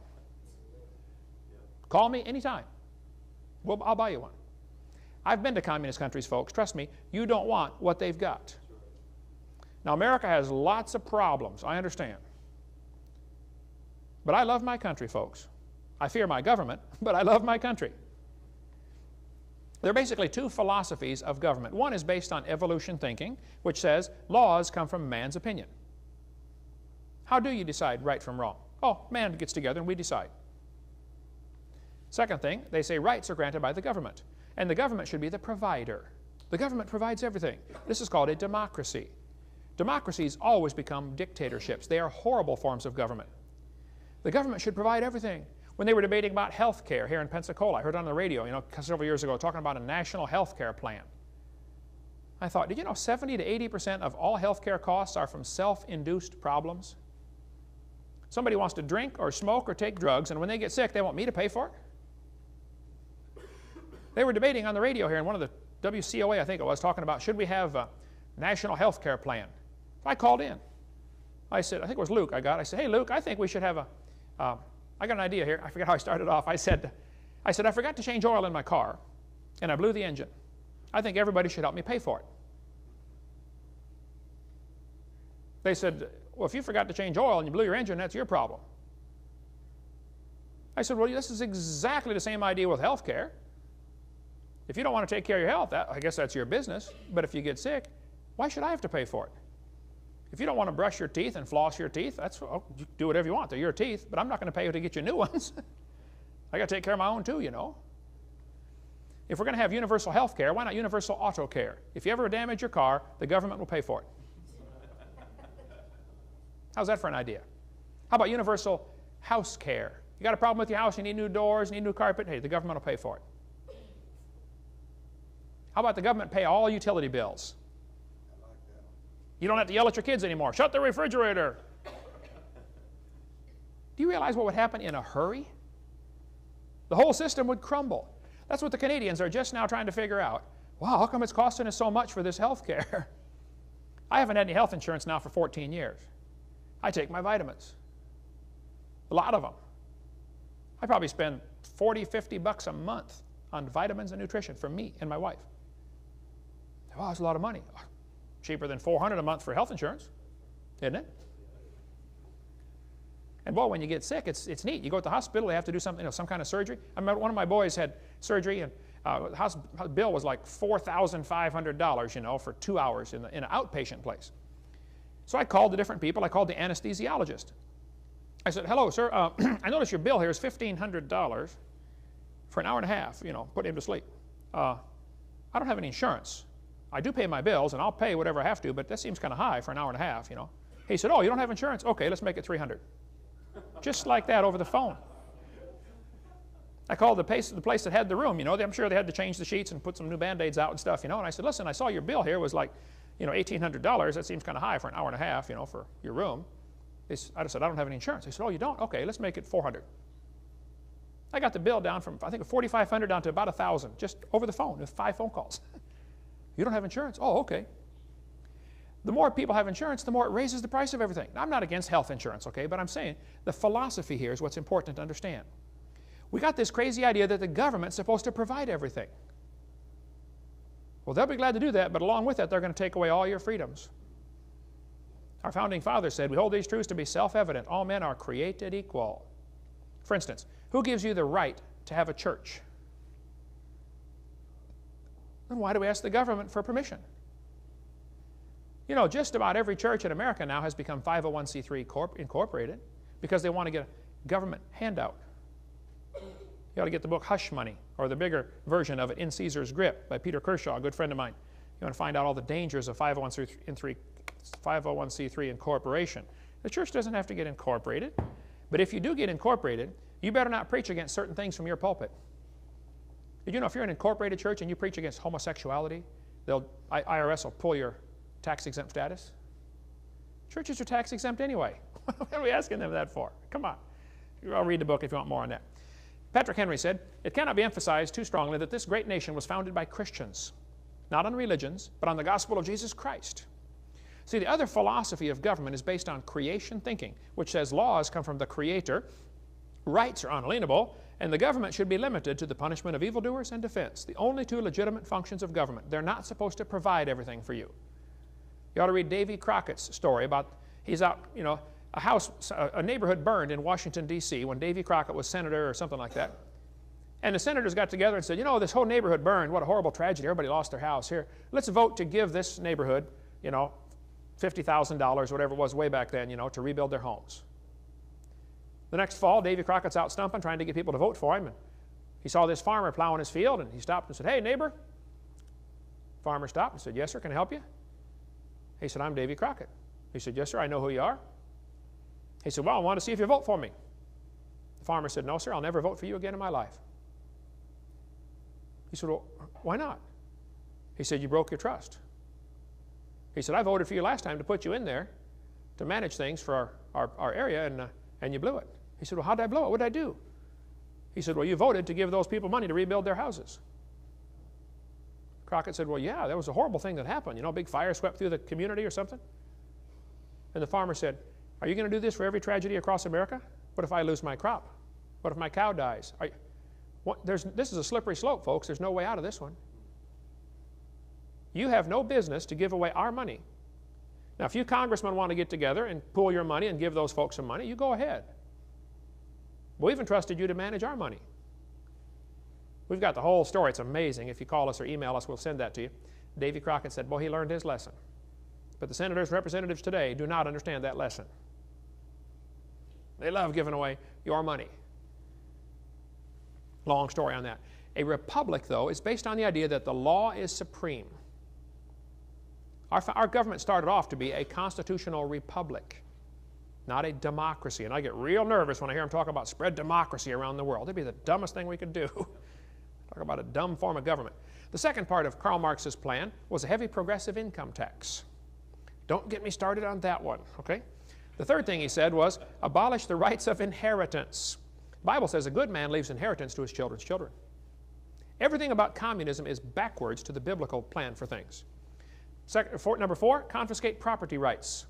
Call me anytime. I'll buy you one." I've been to communist countries, folks. Trust me, you don't want what they've got. Now, America has lots of problems, I understand. But I love my country, folks. I fear my government, but I love my country. There are basically two philosophies of government. One is based on evolution thinking, which says laws come from man's opinion. How do you decide right from wrong? Oh, man gets together and we decide. Second thing, they say rights are granted by the government, and the government should be the provider. The government provides everything. This is called a democracy. Democracies always become dictatorships. They are horrible forms of government. The government should provide everything. When they were debating about health care here in Pensacola, I heard on the radio, several years ago, talking about a national health care plan. I thought, did you know 70 to 80% of all health care costs are from self-induced problems? Somebody wants to drink or smoke or take drugs, and when they get sick, they want me to pay for it? They were debating on the radio here in one of the WCOA, I think it was, talking about should we have a national health care plan. I called in. I said, I think it was Luke I said, "Hey, Luke, I think we should have I got an idea here." I forget how I started off. I said, I forgot to change oil in my car, and I blew the engine. I think everybody should help me pay for it. They said, "Well, if you forgot to change oil and you blew your engine, that's your problem." I said, "Well, this is exactly the same idea with health care. If you don't want to take care of your health, I guess that's your business. But if you get sick, why should I have to pay for it? If you don't want to brush your teeth and floss your teeth, you do whatever you want. They're your teeth, but I'm not going to pay you to get you new ones. I got to take care of my own too, you know. If we're going to have universal health care, why not universal auto care? If you ever damage your car, the government will pay for it." How's that for an idea? How about universal house care? You got a problem with your house, you need new doors, you need new carpet, hey, the government will pay for it. How about the government pay all utility bills? You don't have to yell at your kids anymore. Shut the refrigerator. Do you realize what would happen in a hurry? The whole system would crumble. That's what the Canadians are just now trying to figure out. Wow, how come it's costing us so much for this health care? I haven't had any health insurance now for 14 years. I take my vitamins. A lot of them. I probably spend $40, $50 a month on vitamins and nutrition for me and my wife. Wow, that's a lot of money. Cheaper than $400 a month for health insurance, isn't it? And boy, when you get sick, it's neat. You go to the hospital, they have to do something, some kind of surgery. I remember one of my boys had surgery, and the hospital bill was like $4,500, for 2 hours in an outpatient place. So I called the different people. I called the anesthesiologist. I said, "Hello, sir. I notice your bill here is $1,500 for an hour and a half. Put him to sleep. I don't have any insurance. I do pay my bills, and I'll pay whatever I have to, but that seems kind of high for an hour and a half, He said, "Oh, you don't have insurance? Okay, let's make it $300. Just like that over the phone. I called the place that had the room, you know. I'm sure they had to change the sheets and put some new Band-Aids out and stuff, you know. And I said, listen, I saw your bill here was like, you know, $1,800. That seems kind of high for an hour and a half, you know, for your room. I just said, I don't have any insurance. They said, oh, you don't? Okay, let's make it $400. I got the bill down from, I think, $4,500 down to about $1,000, just over the phone with 5 phone calls. You don't have insurance? Oh, okay. The more people have insurance, the more it raises the price of everything. Now, I'm not against health insurance, okay, but I'm saying the philosophy here is what's important to understand. We got this crazy idea that the government's supposed to provide everything. Well, they'll be glad to do that, but along with that, they're going to take away all your freedoms. Our founding fathers said, we hold these truths to be self-evident. All men are created equal. For instance, who gives you the right to have a church? Then why do we ask the government for permission? You know, just about every church in America now has become 501c3 incorporated because they want to get a government handout. You ought to get the book Hush Money, or the bigger version of it, In Caesar's Grip, by Peter Kershaw, a good friend of mine. You want to find out all the dangers of 501c3 incorporation. The church doesn't have to get incorporated, but if you do get incorporated, you better not preach against certain things from your pulpit. Did you know if you're an incorporated church and you preach against homosexuality, IRS will pull your tax-exempt status? Churches are tax-exempt anyway. What are we asking them that for? Come on. I'll read the book if you want more on that. Patrick Henry said, it cannot be emphasized too strongly that this great nation was founded by Christians, not on religions, but on the gospel of Jesus Christ. See, the other philosophy of government is based on creation thinking, which says laws come from the Creator, rights are unalienable, and the government should be limited to the punishment of evildoers and defense, the only 2 legitimate functions of government. They're not supposed to provide everything for you. You ought to read Davy Crockett's story about, he's out, you know, a neighborhood burned in Washington, D.C. when Davy Crockett was senator or something like that. And the senators got together and said, you know, this whole neighborhood burned. What a horrible tragedy. Everybody lost their house. Here, let's vote to give this neighborhood, you know, $50,000, whatever it was way back then, you know, to rebuild their homes. The next fall, Davy Crockett's out stumping, trying to get people to vote for him. And he saw this farmer plowing his field, and he stopped and said, hey, neighbor. The farmer stopped and said, yes, sir, can I help you? He said, I'm Davy Crockett. He said, yes, sir, I know who you are. He said, well, I want to see if you vote for me. The farmer said, no, sir, I'll never vote for you again in my life. He said, well, why not? He said, you broke your trust. He said, I voted for you last time to put you in there to manage things for our area, and you blew it. He said, well, how did I blow it? What did I do? He said, well, you voted to give those people money to rebuild their houses. Crockett said, well, yeah, that was a horrible thing that happened. You know, a big fire swept through the community or something. And the farmer said, are you going to do this for every tragedy across America? What if I lose my crop? What if my cow dies? This is a slippery slope, folks. There's no way out of this one. You have no business to give away our money. Now, if you congressmen want to get together and pool your money and give those folks some money, you go ahead. We've entrusted you to manage our money. We've got the whole story. It's amazing. If you call us or email us, we'll send that to you. Davy Crockett said, well, he learned his lesson. But the senators and representatives today do not understand that lesson. They love giving away your money. Long story on that. A republic, though, is based on the idea that the law is supreme. Our government started off to be a constitutional republic, not a democracy. And I get real nervous when I hear them talk about spread democracy around the world. It'd be the dumbest thing we could do. Talk about a dumb form of government. The second part of Karl Marx's plan was a heavy progressive income tax. Don't get me started on that one, okay? The third thing he said was, abolish the rights of inheritance. The Bible says a good man leaves inheritance to his children's children. Everything about communism is backwards to the biblical plan for things. Number 4, confiscate property rights.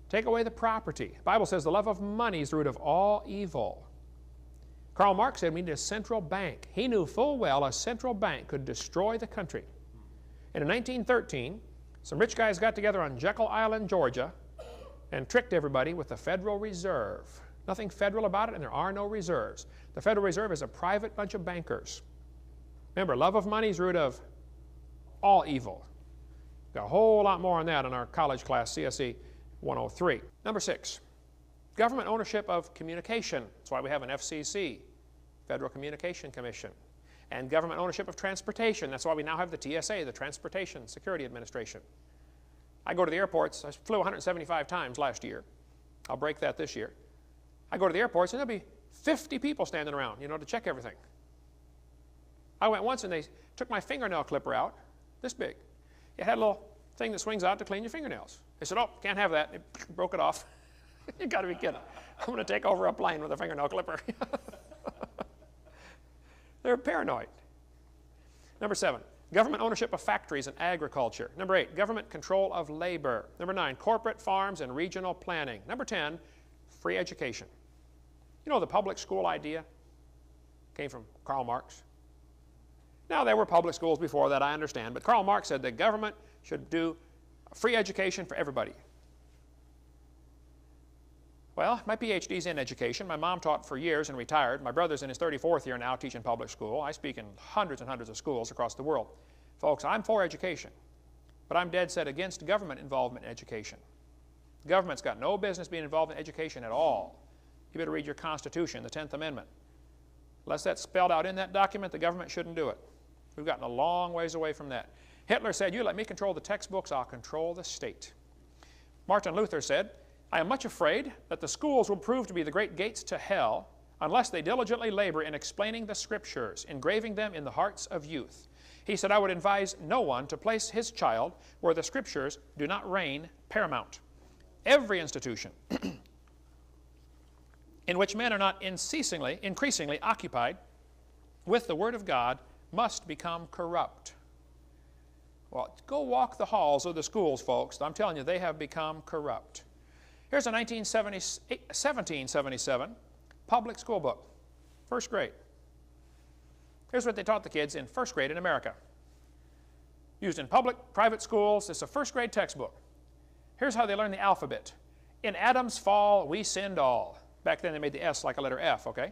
Take away the property. The Bible says the love of money is the root of all evil. Karl Marx said we need a central bank. He knew full well a central bank could destroy the country. And in 1913, some rich guys got together on Jekyll Island, Georgia, and tricked everybody with the Federal Reserve. Nothing federal about it, and there are no reserves. The Federal Reserve is a private bunch of bankers. Remember, love of money is the root of all evil. Got a whole lot more on that in our college class, CSE 103. Number 6, government ownership of communication. That's why we have an FCC, Federal Communication Commission. And government ownership of transportation. That's why we now have the TSA, the Transportation Security Administration. I go to the airports. I flew 175 times last year. I'll break that this year. I go to the airports and there'll be 50 people standing around, to check everything. I went once and they took my fingernail clipper out, this big. It had a little thing that swings out to clean your fingernails. They said, oh, can't have that. They broke it off. You got to be kidding. I'm going to take over a plane with a fingernail clipper. They're paranoid. Number 7, government ownership of factories and agriculture. Number 8, government control of labor. Number 9, corporate farms and regional planning. Number 10, free education. The public school idea came from Karl Marx. Now, there were public schools before that, I understand, but Karl Marx said that government should do free education for everybody. Well, my PhD's in education. My mom taught for years and retired. My brother's in his 34th year now teaching public school. I speak in hundreds and hundreds of schools across the world. Folks, I'm for education, but I'm dead set against government involvement in education. The government's got no business being involved in education at all. You better read your Constitution, the 10th Amendment. Unless that's spelled out in that document, the government shouldn't do it. We've gotten a long ways away from that. Hitler said, you let me control the textbooks, I'll control the state. Martin Luther said, I am much afraid that the schools will prove to be the great gates to hell unless they diligently labor in explaining the Scriptures, engraving them in the hearts of youth. He said, I would advise no one to place his child where the Scriptures do not reign paramount. Every institution in which men are not increasingly occupied with the Word of God must become corrupt. Well, go walk the halls of the schools, folks. I'm telling you, they have become corrupt. Here's a 1777 public school book, first grade. Here's what they taught the kids in first grade in America. Used in public, private schools. It's a first grade textbook. Here's how they learn the alphabet. In Adam's fall, we sinned all. Back then they made the S like a letter F, okay?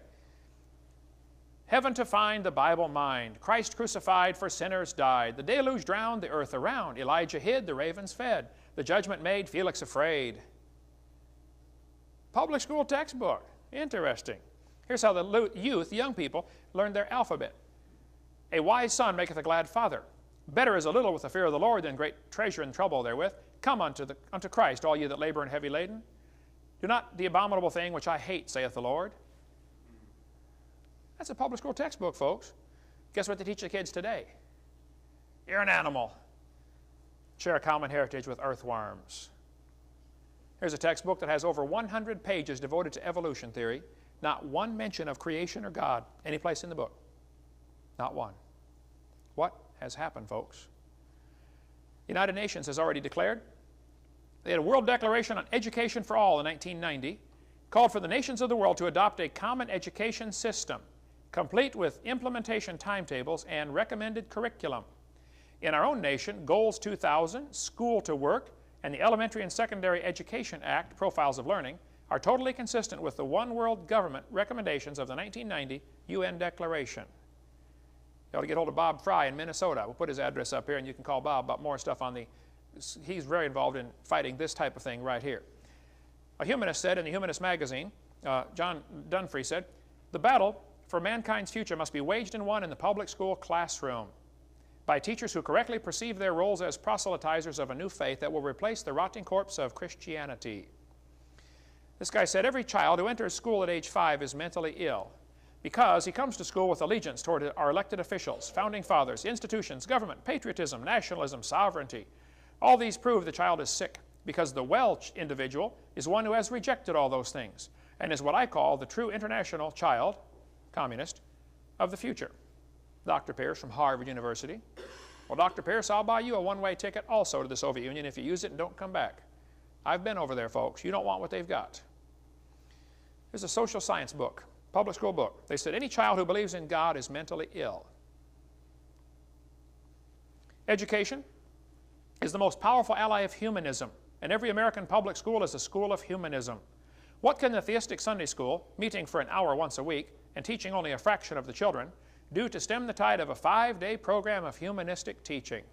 Heaven to find, the Bible mind. Christ crucified, for sinners died. The deluge drowned the earth around. Elijah hid, the ravens fed. The judgment made Felix afraid. Public school textbook. Interesting. Here's how the youth, young people, learn their alphabet. A wise son maketh a glad father. Better is a little with the fear of the Lord than great treasure and trouble therewith. Come unto Christ, all ye that labor and heavy laden. Do not the abominable thing which I hate, saith the Lord. That's a public school textbook, folks. Guess what they teach the kids today? You're an animal. Share a common heritage with earthworms. Here's a textbook that has over 100 pages devoted to evolution theory. Not one mention of creation or God any place in the book. Not one. What has happened, folks? The United Nations has already declared. They had a World Declaration on Education for All in 1990, called for the nations of the world to adopt a common education system, complete with implementation timetables and recommended curriculum. In our own nation, Goals 2000, School to Work, and the Elementary and Secondary Education Act, Profiles of Learning, are totally consistent with the One World Government recommendations of the 1990 UN Declaration. You ought to get hold of Bob Fry in Minnesota. We'll put his address up here, and you can call Bob about more stuff on the... He's very involved in fighting this type of thing right here. A humanist said in the Humanist magazine, John Dunfree said, the battle for mankind's future must be waged and won in the public school classroom by teachers who correctly perceive their roles as proselytizers of a new faith that will replace the rotting corpse of Christianity. This guy said, every child who enters school at age 5 is mentally ill because he comes to school with allegiance toward our elected officials, founding fathers, institutions, government, patriotism, nationalism, sovereignty. All these prove the child is sick because the well individual is one who has rejected all those things and is what I call the true international child, communist, of the future. Dr. Pierce from Harvard University. Well, Dr. Pierce, I'll buy you a one-way ticket also to the Soviet Union if you use it and don't come back. I've been over there, folks. You don't want what they've got. Here's a social science book, public school book. They said any child who believes in God is mentally ill. Education is the most powerful ally of humanism, and every American public school is a school of humanism. What can the theistic Sunday school, meeting for an hour once a week and teaching only a fraction of the children, do to stem the tide of a 5-day program of humanistic teaching?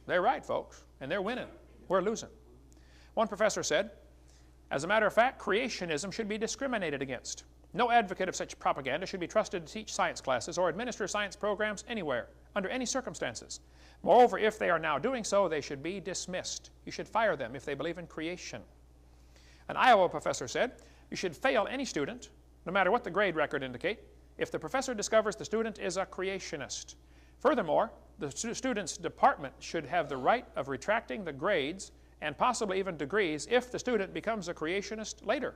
They're right, folks, and they're winning. We're losing. One professor said, as a matter of fact, creationism should be discriminated against. No advocate of such propaganda should be trusted to teach science classes or administer science programs anywhere, under any circumstances. Moreover, if they are now doing so, they should be dismissed. You should fire them if they believe in creation. An Iowa professor said, you should fail any student, no matter what the grade record indicate, if the professor discovers the student is a creationist. Furthermore, the student's department should have the right of retracting the grades and possibly even degrees if the student becomes a creationist later.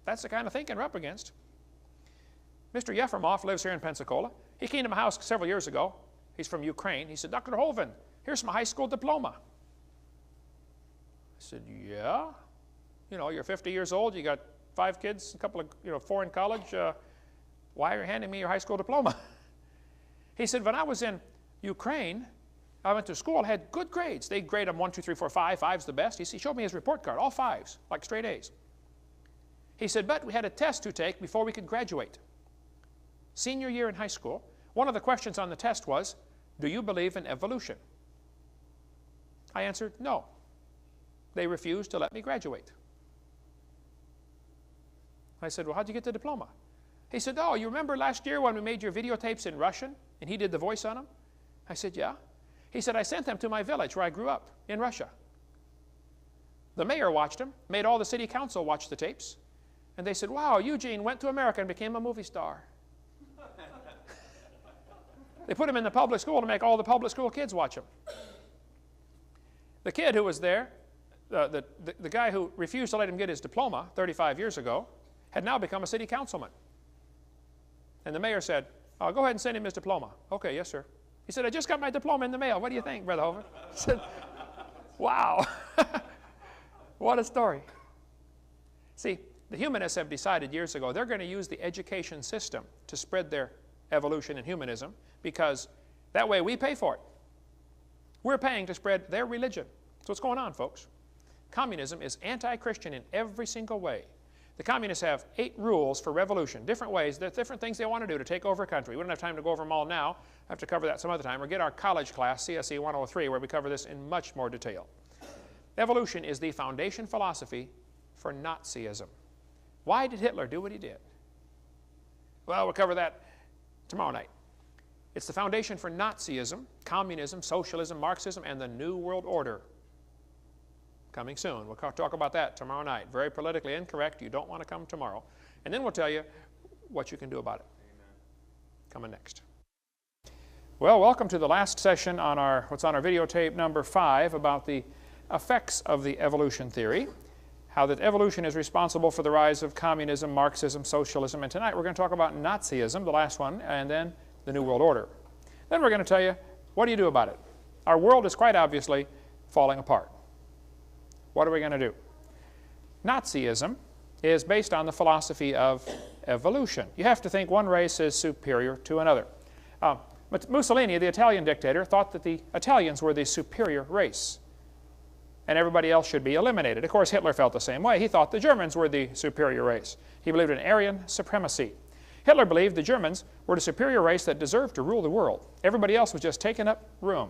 That's the kind of thinking we're up against. Mr. Yefremov lives here in Pensacola. He came to my house several years ago. He's from Ukraine. He said, Dr. Hovind, here's my high school diploma. I said, yeah? You know, you're 50 years old, you got 5 kids, a couple of, 4 in college. Why are you handing me your high school diploma? He said, when I was in Ukraine, I went to school, had good grades. They'd grade them 1, 2, 3, 4, 5. 5's the best. He showed me his report card, all 5s, like straight A's. He said, but we had a test to take before we could graduate. Senior year in high school, one of the questions on the test was, do you believe in evolution? I answered, no. They refused to let me graduate. I said, well, how'd you get the diploma? He said, oh, you remember last year when we made your videotapes in Russian and he did the voice on them? I said, yeah. He said, I sent them to my village where I grew up in Russia. The mayor watched them, made all the city council watch the tapes, and they said, wow, Eugene went to America and became a movie star. They put him in the public school to make all the public school kids watch him. The kid who was there, the guy who refused to let him get his diploma 35 years ago, had now become a city councilman. And the mayor said, oh, go ahead and send him his diploma. Okay, yes, sir. He said, I just got my diploma in the mail. What do you think, Brother Hovind? I said, wow. What a story. See, the humanists have decided years ago they're going to use the education system to spread their evolution and humanism because that way we pay for it. We're paying to spread their religion. That's what's going on, folks. Communism is anti-Christian in every single way. The communists have 8 rules for revolution, different ways, different things they want to do to take over a country. We don't have time to go over them all now. I have to cover that some other time. Or get our college class, CSE 103, where we cover this in much more detail. Evolution is the foundation philosophy for Nazism. Why did Hitler do what he did? Well, we'll cover that tomorrow night. It's the foundation for Nazism, communism, socialism, Marxism, and the New World Order. Coming soon. We'll talk about that tomorrow night. Very politically incorrect. You don't want to come tomorrow. And then we'll tell you what you can do about it. Amen. Coming next. Well, welcome to the last session on what's on our videotape number 5 about the effects of the evolution theory, how that evolution is responsible for the rise of communism, Marxism, socialism, and tonight we're going to talk about Nazism, the last one, and then the New World Order. Then we're going to tell you, what do you do about it? Our world is quite obviously falling apart. What are we going to do? Nazism is based on the philosophy of evolution. You have to think one race is superior to another. Mussolini, the Italian dictator, thought that the Italians were the superior race and everybody else should be eliminated. Of course, Hitler felt the same way. He thought the Germans were the superior race. He believed in Aryan supremacy. Hitler believed the Germans were the superior race that deserved to rule the world. Everybody else was just taking up room.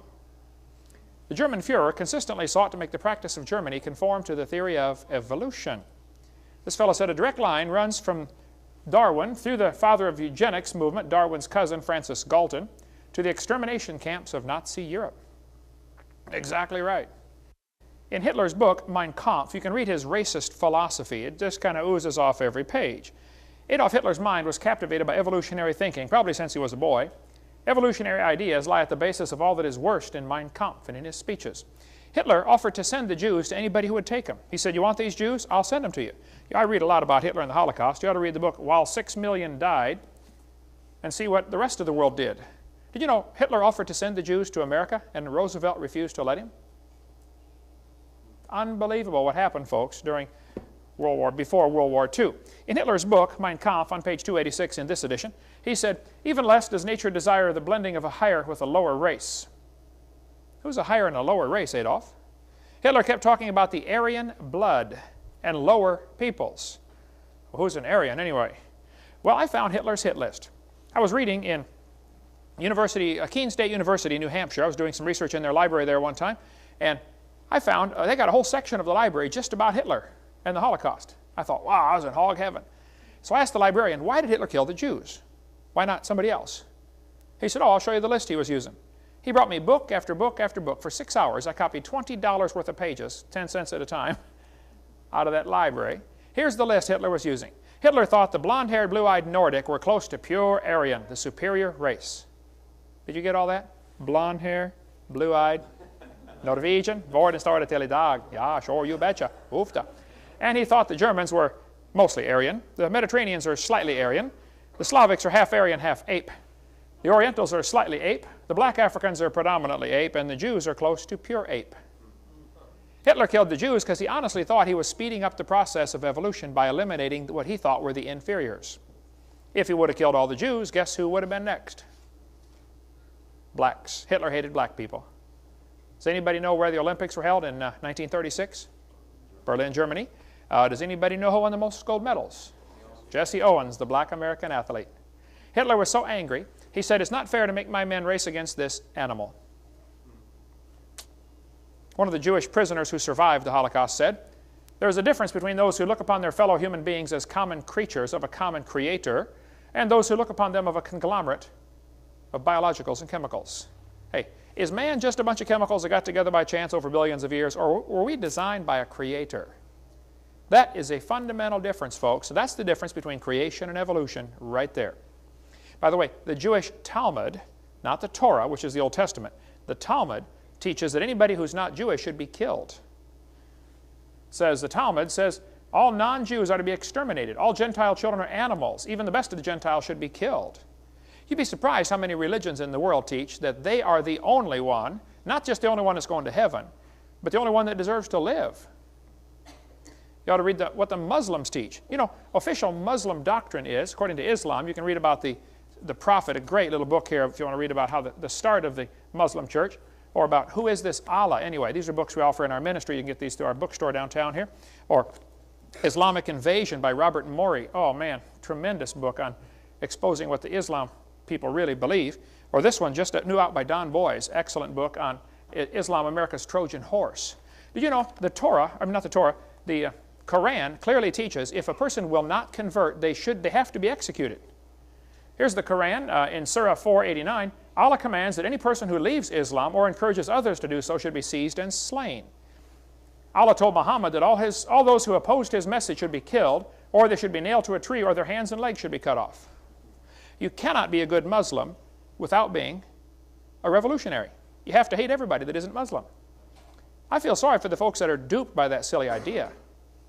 The German Führer consistently sought to make the practice of Germany conform to the theory of evolution. This fellow said a direct line runs from Darwin through the father of eugenics movement, Darwin's cousin Francis Galton, to the extermination camps of Nazi Europe. Exactly right. In Hitler's book, Mein Kampf, you can read his racist philosophy. It just kind of oozes off every page. Adolf Hitler's mind was captivated by evolutionary thinking, probably since he was a boy. Evolutionary ideas lie at the basis of all that is worst in Mein Kampf and in his speeches. Hitler offered to send the Jews to anybody who would take them. He said, you want these Jews? I'll send them to you. I read a lot about Hitler and the Holocaust. You ought to read the book While 6 Million Died and see what the rest of the world did. Did you know Hitler offered to send the Jews to America and Roosevelt refused to let him? Unbelievable what happened, folks, during before World War II. In Hitler's book, Mein Kampf, on page 286 in this edition, he said, even less does nature desire the blending of a higher with a lower race. Who's a higher and a lower race, Adolf? Hitler kept talking about the Aryan blood and lower peoples. Well, who's an Aryan anyway? Well, I found Hitler's hit list. I was reading in Keene State University, New Hampshire. I was doing some research in their library there one time, and I found they got a whole section of the library just about Hitler and the Holocaust. I thought, wow, I was in hog heaven. So I asked the librarian, why did Hitler kill the Jews? Why not somebody else? He said, oh, I'll show you the list he was using. He brought me book after book after book. For 6 hours, I copied $20 worth of pages, 10 cents at a time, out of that library. Here's the list Hitler was using. Hitler thought the blonde-haired, blue-eyed Nordic were close to pure Aryan, the superior race. Did you get all that? Blonde hair, blue-eyed, Norwegian, Vorden started till i dag. Ja, sure, you betcha. Oofta. And he thought the Germans were mostly Aryan. The Mediterraneans are slightly Aryan. The Slavics are half Aryan, half ape. The Orientals are slightly ape. The black Africans are predominantly ape. And the Jews are close to pure ape. Hitler killed the Jews because he honestly thought he was speeding up the process of evolution by eliminating what he thought were the inferiors. If he would have killed all the Jews, guess who would have been next? Blacks. Hitler hated black people. Does anybody know where the Olympics were held in 1936? Berlin, Germany. Does anybody know who won the most gold medals? Jesse Owens, the black American athlete. Hitler was so angry, he said, "It's not fair to make my men race against this animal." One of the Jewish prisoners who survived the Holocaust said, "There is a difference between those who look upon their fellow human beings as common creatures of a common creator and those who look upon them of a conglomerate of biologicals and chemicals." Hey, is man just a bunch of chemicals that got together by chance over billions of years, or were we designed by a creator? That is a fundamental difference, folks. So that's the difference between creation and evolution right there. By the way, the Jewish Talmud, not the Torah, which is the Old Testament, the Talmud teaches that anybody who's not Jewish should be killed. The Talmud says all non-Jews are to be exterminated. All Gentile children are animals. Even the best of the Gentiles should be killed. You'd be surprised how many religions in the world teach that they are the only one, not just the only one that's going to heaven, but the only one that deserves to live. You ought to read what the Muslims teach. You know, official Muslim doctrine is, according to Islam, you can read about the Prophet, a great little book here if you want to read about how the start of the Muslim church, or about who is this Allah anyway. These are books we offer in our ministry. You can get these through our bookstore downtown here. Or Islamic Invasion by Robert Morey. Oh man, tremendous book on exposing what the Islam people really believe. Or this one just new out by Don Boys, excellent book on Islam, America's Trojan Horse. Did you know the Torah, I mean not the Torah, the Quran clearly teaches if a person will not convert, they have to be executed. Here's the Quran in Surah 489. Allah commands that any person who leaves Islam or encourages others to do so should be seized and slain. Allah told Muhammad that all those who opposed his message should be killed, or they should be nailed to a tree, or their hands and legs should be cut off. You cannot be a good Muslim without being a revolutionary. You have to hate everybody that isn't Muslim. I feel sorry for the folks that are duped by that silly idea.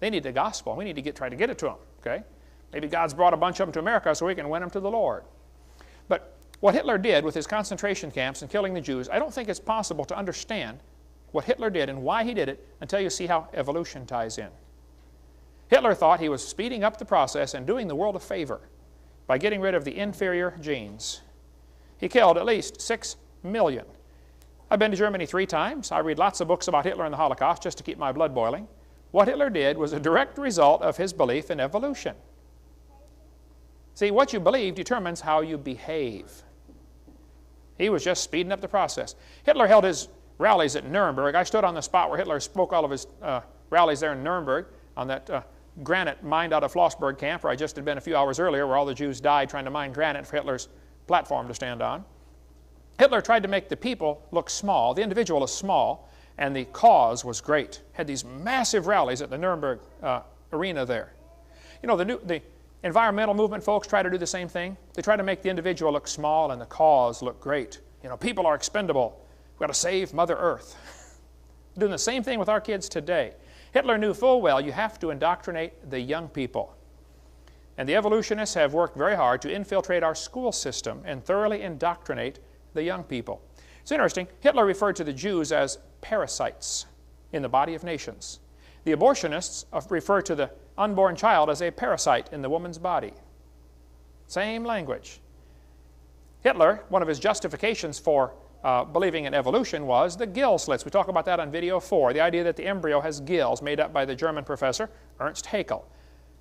They need the gospel. We need to try to get it to them. Okay? Maybe God's brought a bunch of them to America so we can win them to the Lord. But what Hitler did with his concentration camps and killing the Jews, I don't think it's possible to understand what Hitler did and why he did it until you see how evolution ties in. Hitler thought he was speeding up the process and doing the world a favor by getting rid of the inferior genes. He killed at least 6 million. I've been to Germany 3 times. I read lots of books about Hitler and the Holocaust just to keep my blood boiling. What Hitler did was a direct result of his belief in evolution. See, what you believe determines how you behave. He was just speeding up the process. Hitler held his rallies at Nuremberg. I stood on the spot where Hitler spoke all of his rallies there in Nuremberg on that granite mined out of Flossburg camp where I just had been a few hours earlier where all the Jews died trying to mine granite for Hitler's platform to stand on. Hitler tried to make the people look small. The individual is small, and the cause was great. Had these massive rallies at the Nuremberg arena there. You know, the environmental movement folks try to do the same thing. They try to make the individual look small and the cause look great. You know, people are expendable. We've got to save Mother Earth. Doing the same thing with our kids today. Hitler knew full well you have to indoctrinate the young people. And the evolutionists have worked very hard to infiltrate our school system and thoroughly indoctrinate the young people. It's interesting, Hitler referred to the Jews as parasites in the body of nations. The abortionists refer to the unborn child as a parasite in the woman's body. Same language. Hitler, one of his justifications for believing in evolution was the gill slits. We talk about that on video 4, the idea that the embryo has gills made up by the German professor Ernst Haeckel.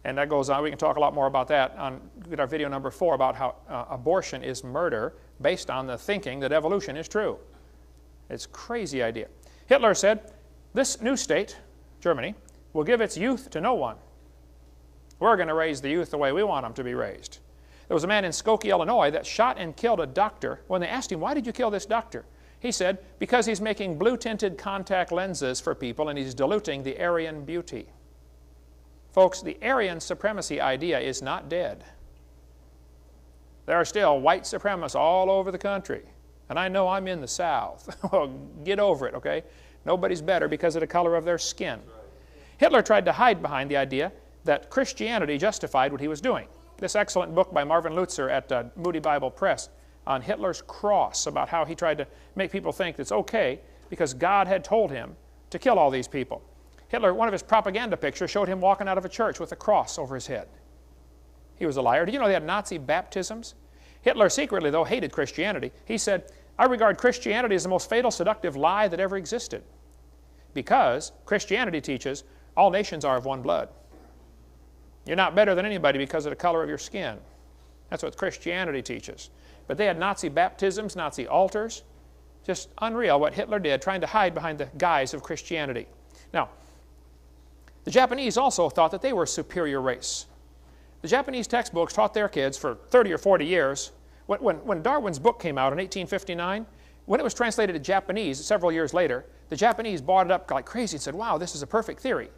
And that goes on. We can talk a lot more about that on our video number 4 about how abortion is murder based on the thinking that evolution is true. It's a crazy idea. Hitler said, this new state, Germany, will give its youth to no one. We're going to raise the youth the way we want them to be raised. There was a man in Skokie, Illinois that shot and killed a doctor. When they asked him, why did you kill this doctor? He said, because he's making blue-tinted contact lenses for people and he's diluting the Aryan beauty. Folks, the Aryan supremacy idea is not dead. There are still white supremacists all over the country. And I know I'm in the South. Get over it, okay? Nobody's better because of the color of their skin. Hitler tried to hide behind the idea that Christianity justified what he was doing. This excellent book by Marvin Lutzer at Moody Bible Press on Hitler's cross, about how he tried to make people think it's okay because God had told him to kill all these people. Hitler, one of his propaganda pictures showed him walking out of a church with a cross over his head. He was a liar. Did you know they had Nazi baptisms? Hitler secretly, though, hated Christianity. He said, I regard Christianity as the most fatal, seductive lie that ever existed, because Christianity teaches all nations are of one blood. You're not better than anybody because of the color of your skin. That's what Christianity teaches. But they had Nazi baptisms, Nazi altars. Just unreal what Hitler did, trying to hide behind the guise of Christianity. Now, the Japanese also thought that they were a superior race. The Japanese textbooks taught their kids for 30 or 40 years. When Darwin's book came out in 1859, when it was translated to Japanese several years later, the Japanese bought it up like crazy and said, wow, this is a perfect theory.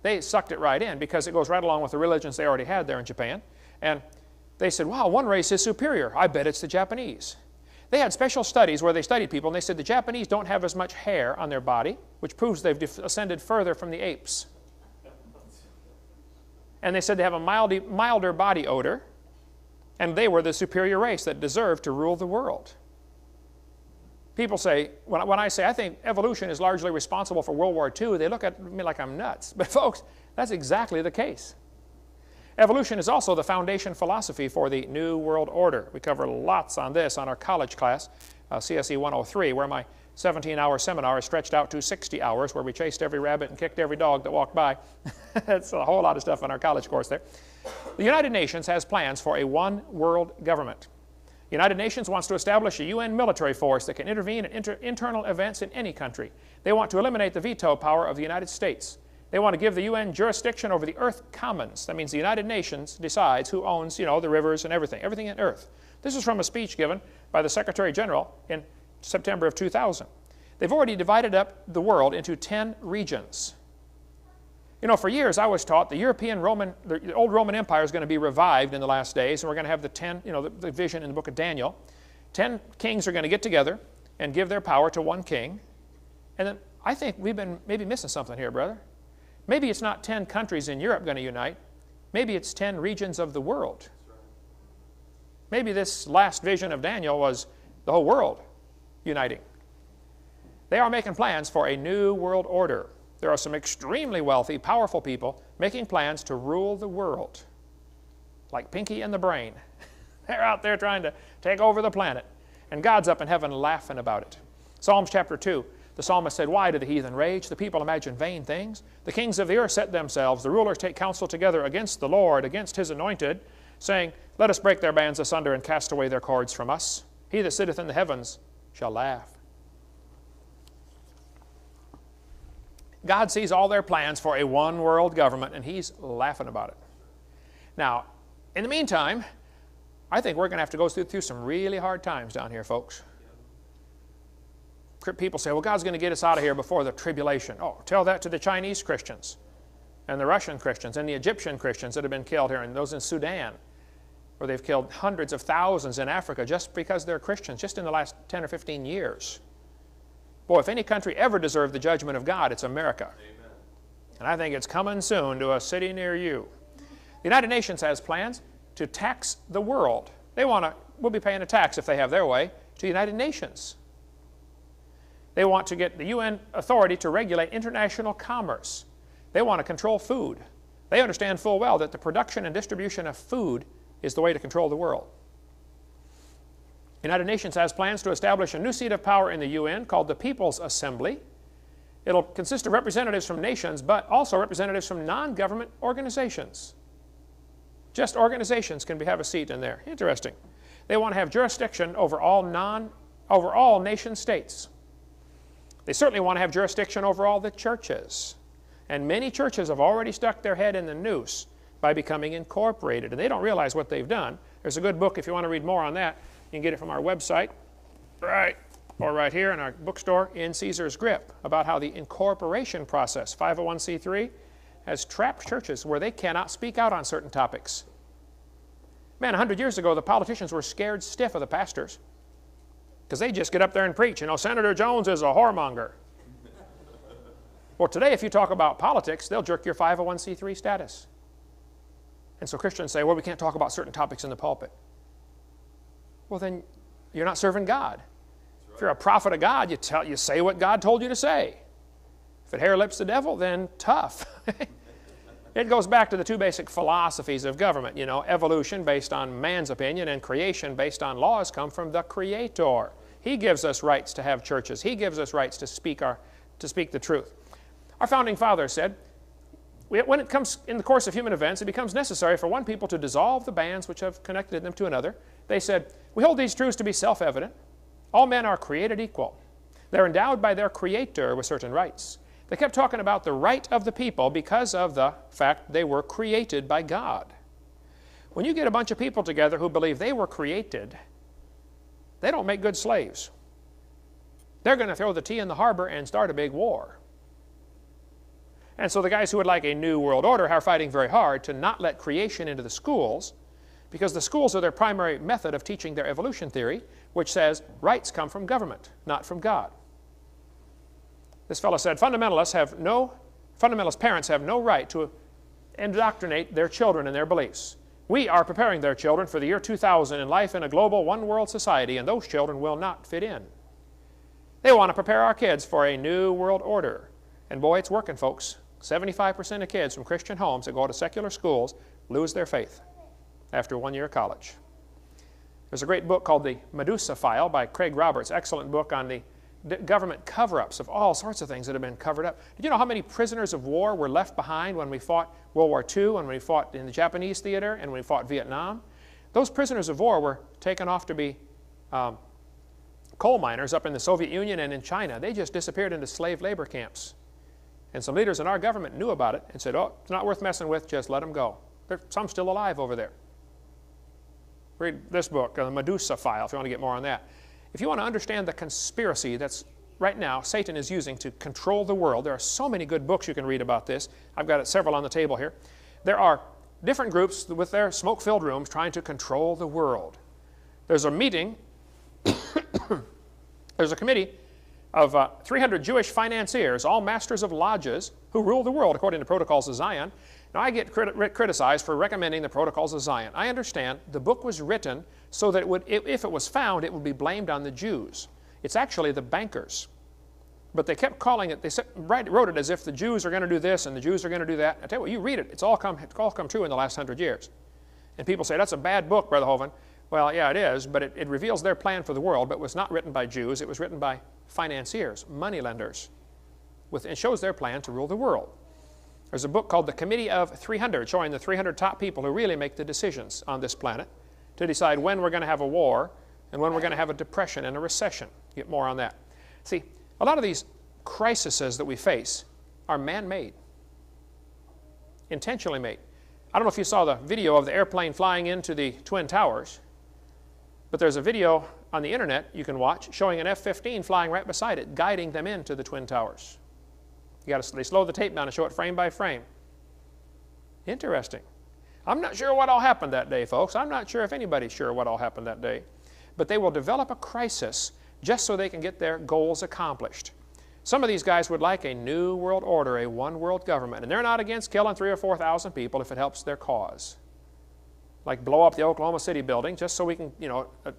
They sucked it right in because it goes right along with the religions they already had there in Japan. And they said, wow, one race is superior. I bet it's the Japanese. They had special studies where they studied people, and they said the Japanese don't have as much hair on their body, which proves they've ascended further from the apes. And they said they have a milder body odor, and they were the superior race that deserved to rule the world. People say, when I say I think evolution is largely responsible for World War II, they look at me like I'm nuts. But folks, that's exactly the case. Evolution is also the foundation philosophy for the New World Order. We cover lots on this on our college class, CSE 103, where my 17-hour seminar is stretched out to 60 hours, where we chased every rabbit and kicked every dog that walked by. That's a whole lot of stuff on our college course there. The United Nations has plans for a one-world government. The United Nations wants to establish a UN military force that can intervene in internal events in any country. They want to eliminate the veto power of the United States. They want to give the UN jurisdiction over the Earth Commons. That means the United Nations decides who owns, the rivers and everything in Earth. This is from a speech given by the Secretary General in September of 2000. They've already divided up the world into 10 regions. For years I was taught the old Roman Empire is going to be revived in the last days, and we're going to have the 10, the vision in the book of Daniel. 10 kings are going to get together and give their power to one king. And then I think we've been maybe missing something here, brother. Maybe it's not 10 countries in Europe going to unite. Maybe it's 10 regions of the world. Maybe this last vision of Daniel was the whole world uniting. They are making plans for a new world order. There are some extremely wealthy, powerful people making plans to rule the world, like Pinky and the Brain. They're out there trying to take over the planet, and God's up in heaven laughing about it. Psalms chapter 2, the psalmist said, why do the heathen rage? The people imagine vain things. The kings of the earth set themselves. The rulers take counsel together against the Lord, against his anointed, saying, let us break their bands asunder and cast away their cords from us. He that sitteth in the heavens shall laugh. God sees all their plans for a one-world government, and he's laughing about it. Now, in the meantime, I think we're going to have to go through some really hard times down here, folks. People say, well, God's going to get us out of here before the tribulation. Oh, tell that to the Chinese Christians and the Russian Christians and the Egyptian Christians that have been killed here, and those in Sudan, where they've killed hundreds of thousands in Africa just because they're Christians, just in the last 10 or 15 years. Boy, if any country ever deserved the judgment of God, it's America. Amen. And I think it's coming soon to a city near you. The United Nations has plans to tax the world. We'll be paying a tax if they have their way to the United Nations. They want to get the UN authority to regulate international commerce. They want to control food. They understand full well that the production and distribution of food is the way to control the world. The United Nations has plans to establish a new seat of power in the UN called the People's Assembly. It'll consist of representatives from nations, but also representatives from non-government organizations. Just organizations can have a seat in there. Interesting. They want to have jurisdiction over all nation states. They certainly want to have jurisdiction over all the churches. And many churches have already stuck their head in the noose by becoming incorporated, and they don't realize what they've done. There's a good book if you want to read more on that. You can get it from our website right or right here in our bookstore, In Caesar's Grip, about how the incorporation process, 501c3, has trapped churches where they cannot speak out on certain topics. Man, 100 years ago, the politicians were scared stiff of the pastors because they just get up there and preach. You know, Senator Jones is a whoremonger. Well, today, if you talk about politics, they'll jerk your 501c3 status. And so Christians say, well, we can't talk about certain topics in the pulpit. Well, then you're not serving God. If you're a prophet of God, you say what God told you to say. If it hair lips the devil, then tough. It goes back to the two basic philosophies of government. You know, evolution based on man's opinion and creation based on laws come from the Creator. He gives us rights to have churches. He gives us rights to speak the truth. Our founding fathers said, when it comes in the course of human events, it becomes necessary for one people to dissolve the bands which have connected them to another. They said, we hold these truths to be self-evident. All men are created equal. They're endowed by their Creator with certain rights. They kept talking about the right of the people because of the fact they were created by God. When you get a bunch of people together who believe they were created, they don't make good slaves. They're going to throw the tea in the harbor and start a big war. And so the guys who would like a new world order are fighting very hard to not let creation into the schools, because the schools are their primary method of teaching their evolution theory, which says rights come from government, not from God. This fellow said, fundamentalist parents have no right to indoctrinate their children in their beliefs. We are preparing their children for the year 2000 in life in a global one-world society, and those children will not fit in. They want to prepare our kids for a new world order. And boy, it's working, folks. 75% of kids from Christian homes that go to secular schools lose their faith after 1 year of college. There's a great book called The Medusa File by Craig Roberts, excellent book on the government cover-ups of all sorts of things that have been covered up. Did you know how many prisoners of war were left behind when we fought World War II, when we fought in the Japanese theater, and when we fought Vietnam? Those prisoners of war were taken off to be coal miners up in the Soviet Union and in China. They just disappeared into slave labor camps. And some leaders in our government knew about it and said, oh, it's not worth messing with, just let them go. There's some still alive over there. Read this book, The Medusa File, if you want to get more on that. If you want to understand the conspiracy that's right now Satan is using to control the world, there are so many good books you can read about this. I've got several on the table here. There are different groups with their smoke-filled rooms trying to control the world. There's a meeting, there's a committee of 300 Jewish financiers, all masters of lodges, who rule the world according to Protocols of Zion. Now, I get criticized for recommending the Protocols of Zion. I understand the book was written so that if it was found, it would be blamed on the Jews. It's actually the bankers. But they kept calling it, wrote it as if the Jews are going to do this and the Jews are going to do that. I tell you what, you read it, it's all come true in the last 100 years. And people say, that's a bad book, Brother Hovind. Well, yeah, it is, but it reveals their plan for the world, but it was not written by Jews. It was written by financiers, moneylenders, and shows their plan to rule the world. There's a book called The Committee of 300, showing the 300 top people who really make the decisions on this planet to decide when we're going to have a war and when we're going to have a depression and a recession. Get more on that. See, a lot of these crises that we face are man-made, intentionally made. I don't know if you saw the video of the airplane flying into the Twin Towers, but there's a video on the internet you can watch showing an F-15 flying right beside it, guiding them into the Twin Towers. They slow the tape down and show it frame by frame. Interesting. I'm not sure what all happened that day, folks. I'm not sure if anybody's sure what all happened that day. But they will develop a crisis just so they can get their goals accomplished. Some of these guys would like a new world order, a one-world government, and they're not against killing 3,000 or 4,000 people if it helps their cause. Like blow up the Oklahoma City building just so we can,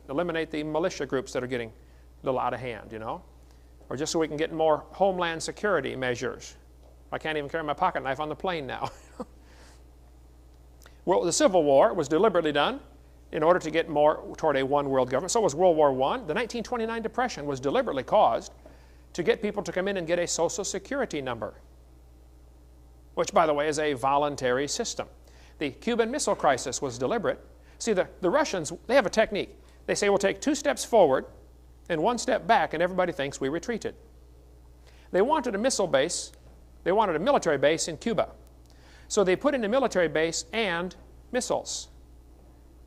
eliminate the militia groups that are getting a little out of hand, Or just so we can get more homeland security measures. I can't even carry my pocket knife on the plane now. Well, the Civil War was deliberately done in order to get more toward a one-world government. So was World War I. The 1929 Depression was deliberately caused to get people to come in and get a Social Security number, which, by the way, is a voluntary system. The Cuban Missile Crisis was deliberate. See, the Russians, they have a technique. They say we'll take 2 steps forward and 1 step back, and everybody thinks we retreated. They wanted a missile base. They wanted a military base in Cuba. So they put in a military base and missiles.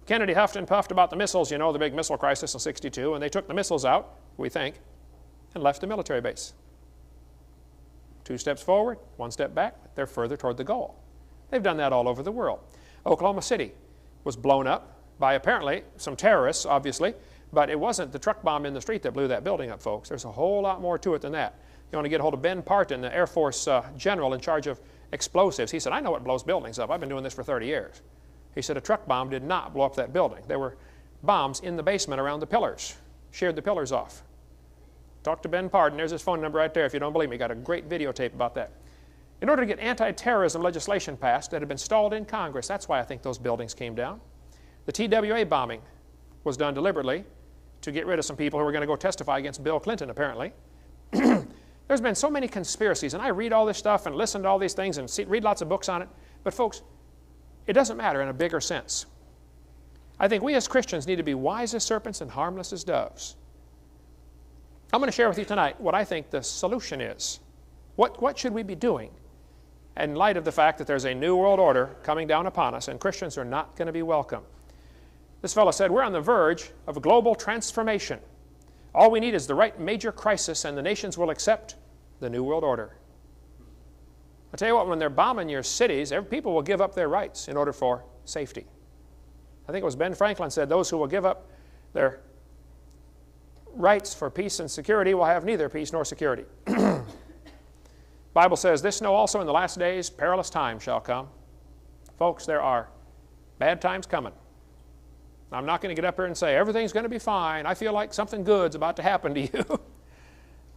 Kennedy huffed and puffed about the missiles, the big missile crisis in '62, and they took the missiles out, we think. and left a military base. 2 steps forward, 1 step back, they're further toward the goal. They've done that all over the world. Oklahoma City was blown up by apparently some terrorists, obviously, but it wasn't the truck bomb in the street that blew that building up, folks. There's a whole lot more to it than that. You want to get a hold of Ben Parton, the Air Force general in charge of explosives. He said, I know what blows buildings up. I've been doing this for 30 years. He said a truck bomb did not blow up that building. There were bombs in the basement around the pillars, sheared the pillars off. Talk to Ben Parton. There's his phone number right there if you don't believe me. Got a great videotape about that. In order to get anti-terrorism legislation passed that had been stalled in Congress, that's why I think those buildings came down. The TWA bombing was done deliberately to get rid of some people who were going to go testify against Bill Clinton, apparently. There's been so many conspiracies, and I read all this stuff and listen to all these things and read lots of books on it. But folks, it doesn't matter in a bigger sense. I think we as Christians need to be wise as serpents and harmless as doves. I'm going to share with you tonight what I think the solution is. What should we be doing in light of the fact that there's a new world order coming down upon us and Christians are not going to be welcome? This fellow said, we're on the verge of a global transformation. All we need is the right major crisis and the nations will accept the new world order. I'll tell you what, when they're bombing your cities, people will give up their rights in order for safety. I think it was Ben Franklin said, those who will give up their rights for peace and security will have neither peace nor security. The Bible says, this know also in the last days perilous times shall come. Folks, there are bad times coming. I'm not going to get up here and say, everything's going to be fine. I feel like something good's about to happen to you.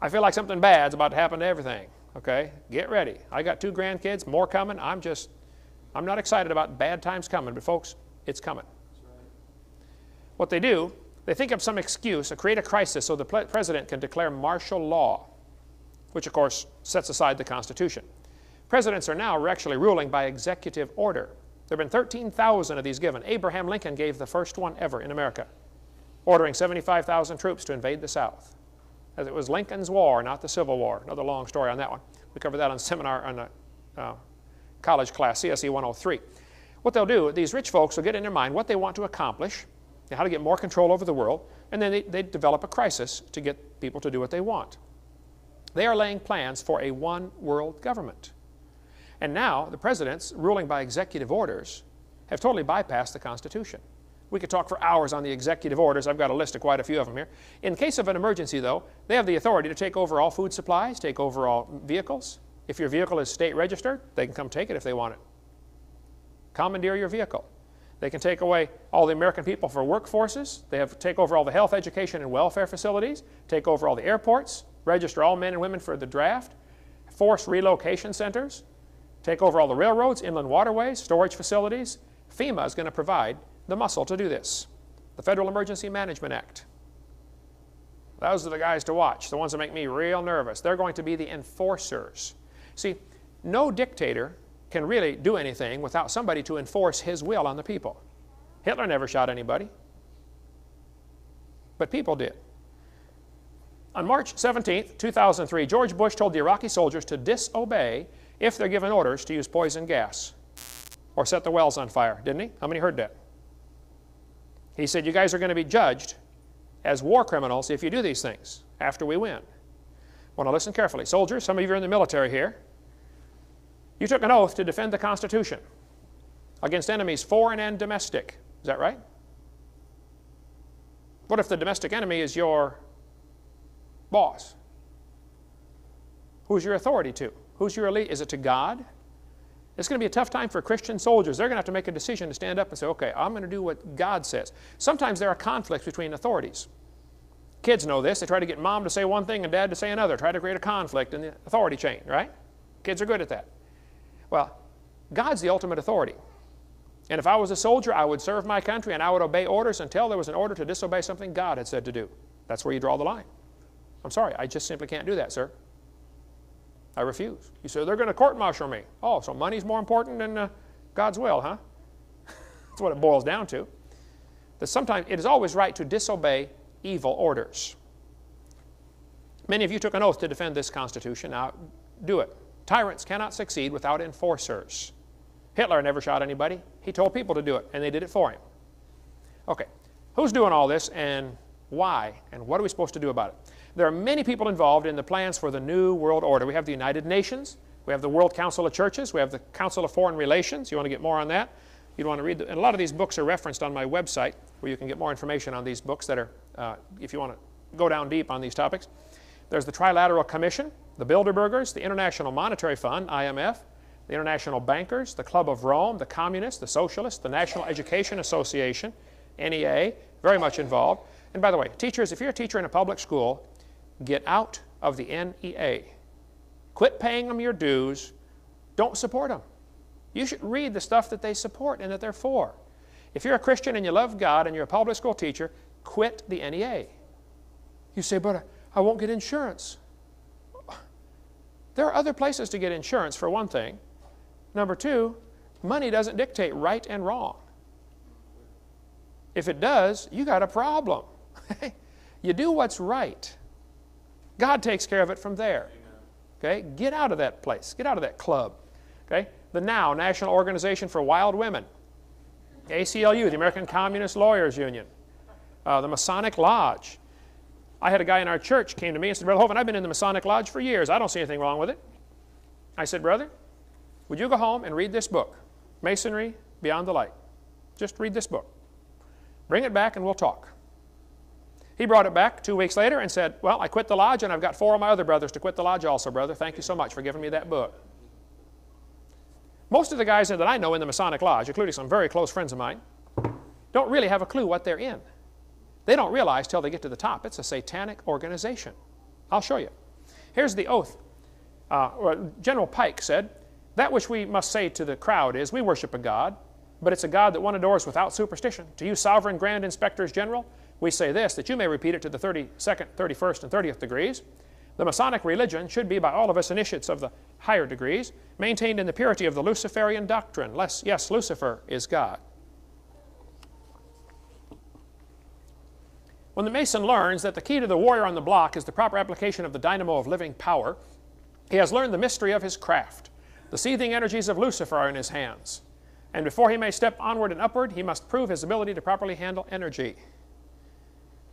I feel like something bad's about to happen to everything. Okay? Get ready. I got 2 grandkids, more coming. I'm not excited about bad times coming, but folks, it's coming. That's right. What they do, they think of some excuse, create a crisis so the president can declare martial law, which of course sets aside the Constitution. Presidents are now actually ruling by executive order. There have been 13,000 of these given. Abraham Lincoln gave the first one ever in America, ordering 75,000 troops to invade the South. As it was Lincoln's War, not the Civil War. Another long story on that one. We covered that on seminar on a college class, CSE 103. What they'll do, these rich folks will get in their mind what they want to accomplish, how to get more control over the world, and then they develop a crisis to get people to do what they want. They are laying plans for a one-world government. And now the presidents, ruling by executive orders, have totally bypassed the Constitution. We could talk for hours on the executive orders. I've got a list of quite a few of them here. In case of an emergency, though, they have the authority to take over all food supplies, take over all vehicles. If your vehicle is state registered, they can come take it if they want it. Commandeer your vehicle. They can take away all the American people for workforces. They have to take over all the health, education, and welfare facilities, take over all the airports, register all men and women for the draft, force relocation centers, take over all the railroads, inland waterways, storage facilities. FEMA is going to provide the muscle to do this. The Federal Emergency Management Act. Those are the guys to watch, the ones that make me real nervous. They're going to be the enforcers. See, no dictator can really do anything without somebody to enforce his will on the people. Hitler never shot anybody, but people did. On March 17, 2003, George Bush told the Iraqi soldiers to disobey if they're given orders to use poison gas or set the wells on fire, didn't he? How many heard that? He said, you guys are going to be judged as war criminals if you do these things after we win. Want to listen carefully. Soldiers, some of you are in the military here. You took an oath to defend the Constitution against enemies foreign and domestic. Is that right? What if the domestic enemy is your boss? Who's your authority to? Who's your elite? Is it to God? It's going to be a tough time for Christian soldiers. They're going to have to make a decision to stand up and say, okay, I'm going to do what God says. Sometimes there are conflicts between authorities. Kids know this. They try to get mom to say one thing and dad to say another. Try to create a conflict in the authority chain, right? Kids are good at that. Well, God's the ultimate authority. And if I was a soldier, I would serve my country and I would obey orders until there was an order to disobey something God had said to do. That's where you draw the line. I'm sorry, I just simply can't do that, sir. I refuse. You say, they're going to court-martial me. Oh, so money's more important than God's will, huh? That's what it boils down to. That sometimes it is always right to disobey evil orders. Many of you took an oath to defend this Constitution. Now, do it. Tyrants cannot succeed without enforcers. Hitler never shot anybody. He told people to do it, and they did it for him. Okay, who's doing all this, and why, and what are we supposed to do about it? There are many people involved in the plans for the New World Order. We have the United Nations. We have the World Council of Churches. We have the Council of Foreign Relations. You want to get more on that? You'd want to read, and a lot of these books are referenced on my website, where you can get more information on these books that are, if you want to go down deep on these topics. There's the Trilateral Commission, the Bilderbergers, the International Monetary Fund, IMF, the International Bankers, the Club of Rome, the Communists, the Socialists, the National Education Association, NEA, very much involved. And by the way, teachers, if you're a teacher in a public school, get out of the NEA. Quit paying them your dues. Don't support them. You should read the stuff that they support and that they're for. If you're a Christian and you love God and you're a public school teacher, quit the NEA. You say, but I won't get insurance. There are other places to get insurance, for one thing. Number two, money doesn't dictate right and wrong. If it does, you got a problem. You do what's right. God takes care of it from there. Okay? Get out of that place. Get out of that club. Okay? The NOW, National Organization for Wild Women. ACLU, the American Communist Lawyers Union. The Masonic Lodge. I had a guy in our church came to me and said, Brother Hovind, I've been in the Masonic Lodge for years. I don't see anything wrong with it. I said, brother, would you go home and read this book, Masonry Beyond the Light? Just read this book. Bring it back and we'll talk. He brought it back 2 weeks later and said, well, I quit the lodge and I've got 4 of my other brothers to quit the lodge also, brother. Thank you so much for giving me that book. Most of the guys that I know in the Masonic Lodge, including some very close friends of mine, don't really have a clue what they're in. They don't realize till they get to the top. It's a satanic organization. I'll show you. Here's the oath. General Pike said, that which we must say to the crowd is, we worship a God, but it's a God that one adores without superstition. To you sovereign grand inspectors general, we say this, that you may repeat it to the 32nd, 31st, and 30th degrees. The Masonic religion should be by all of us initiates of the higher degrees, maintained in the purity of the Luciferian doctrine. Yes, Lucifer is God. When the Mason learns that the key to the warrior on the block is the proper application of the dynamo of living power, he has learned the mystery of his craft. The seething energies of Lucifer are in his hands. And before he may step onward and upward, he must prove his ability to properly handle energy.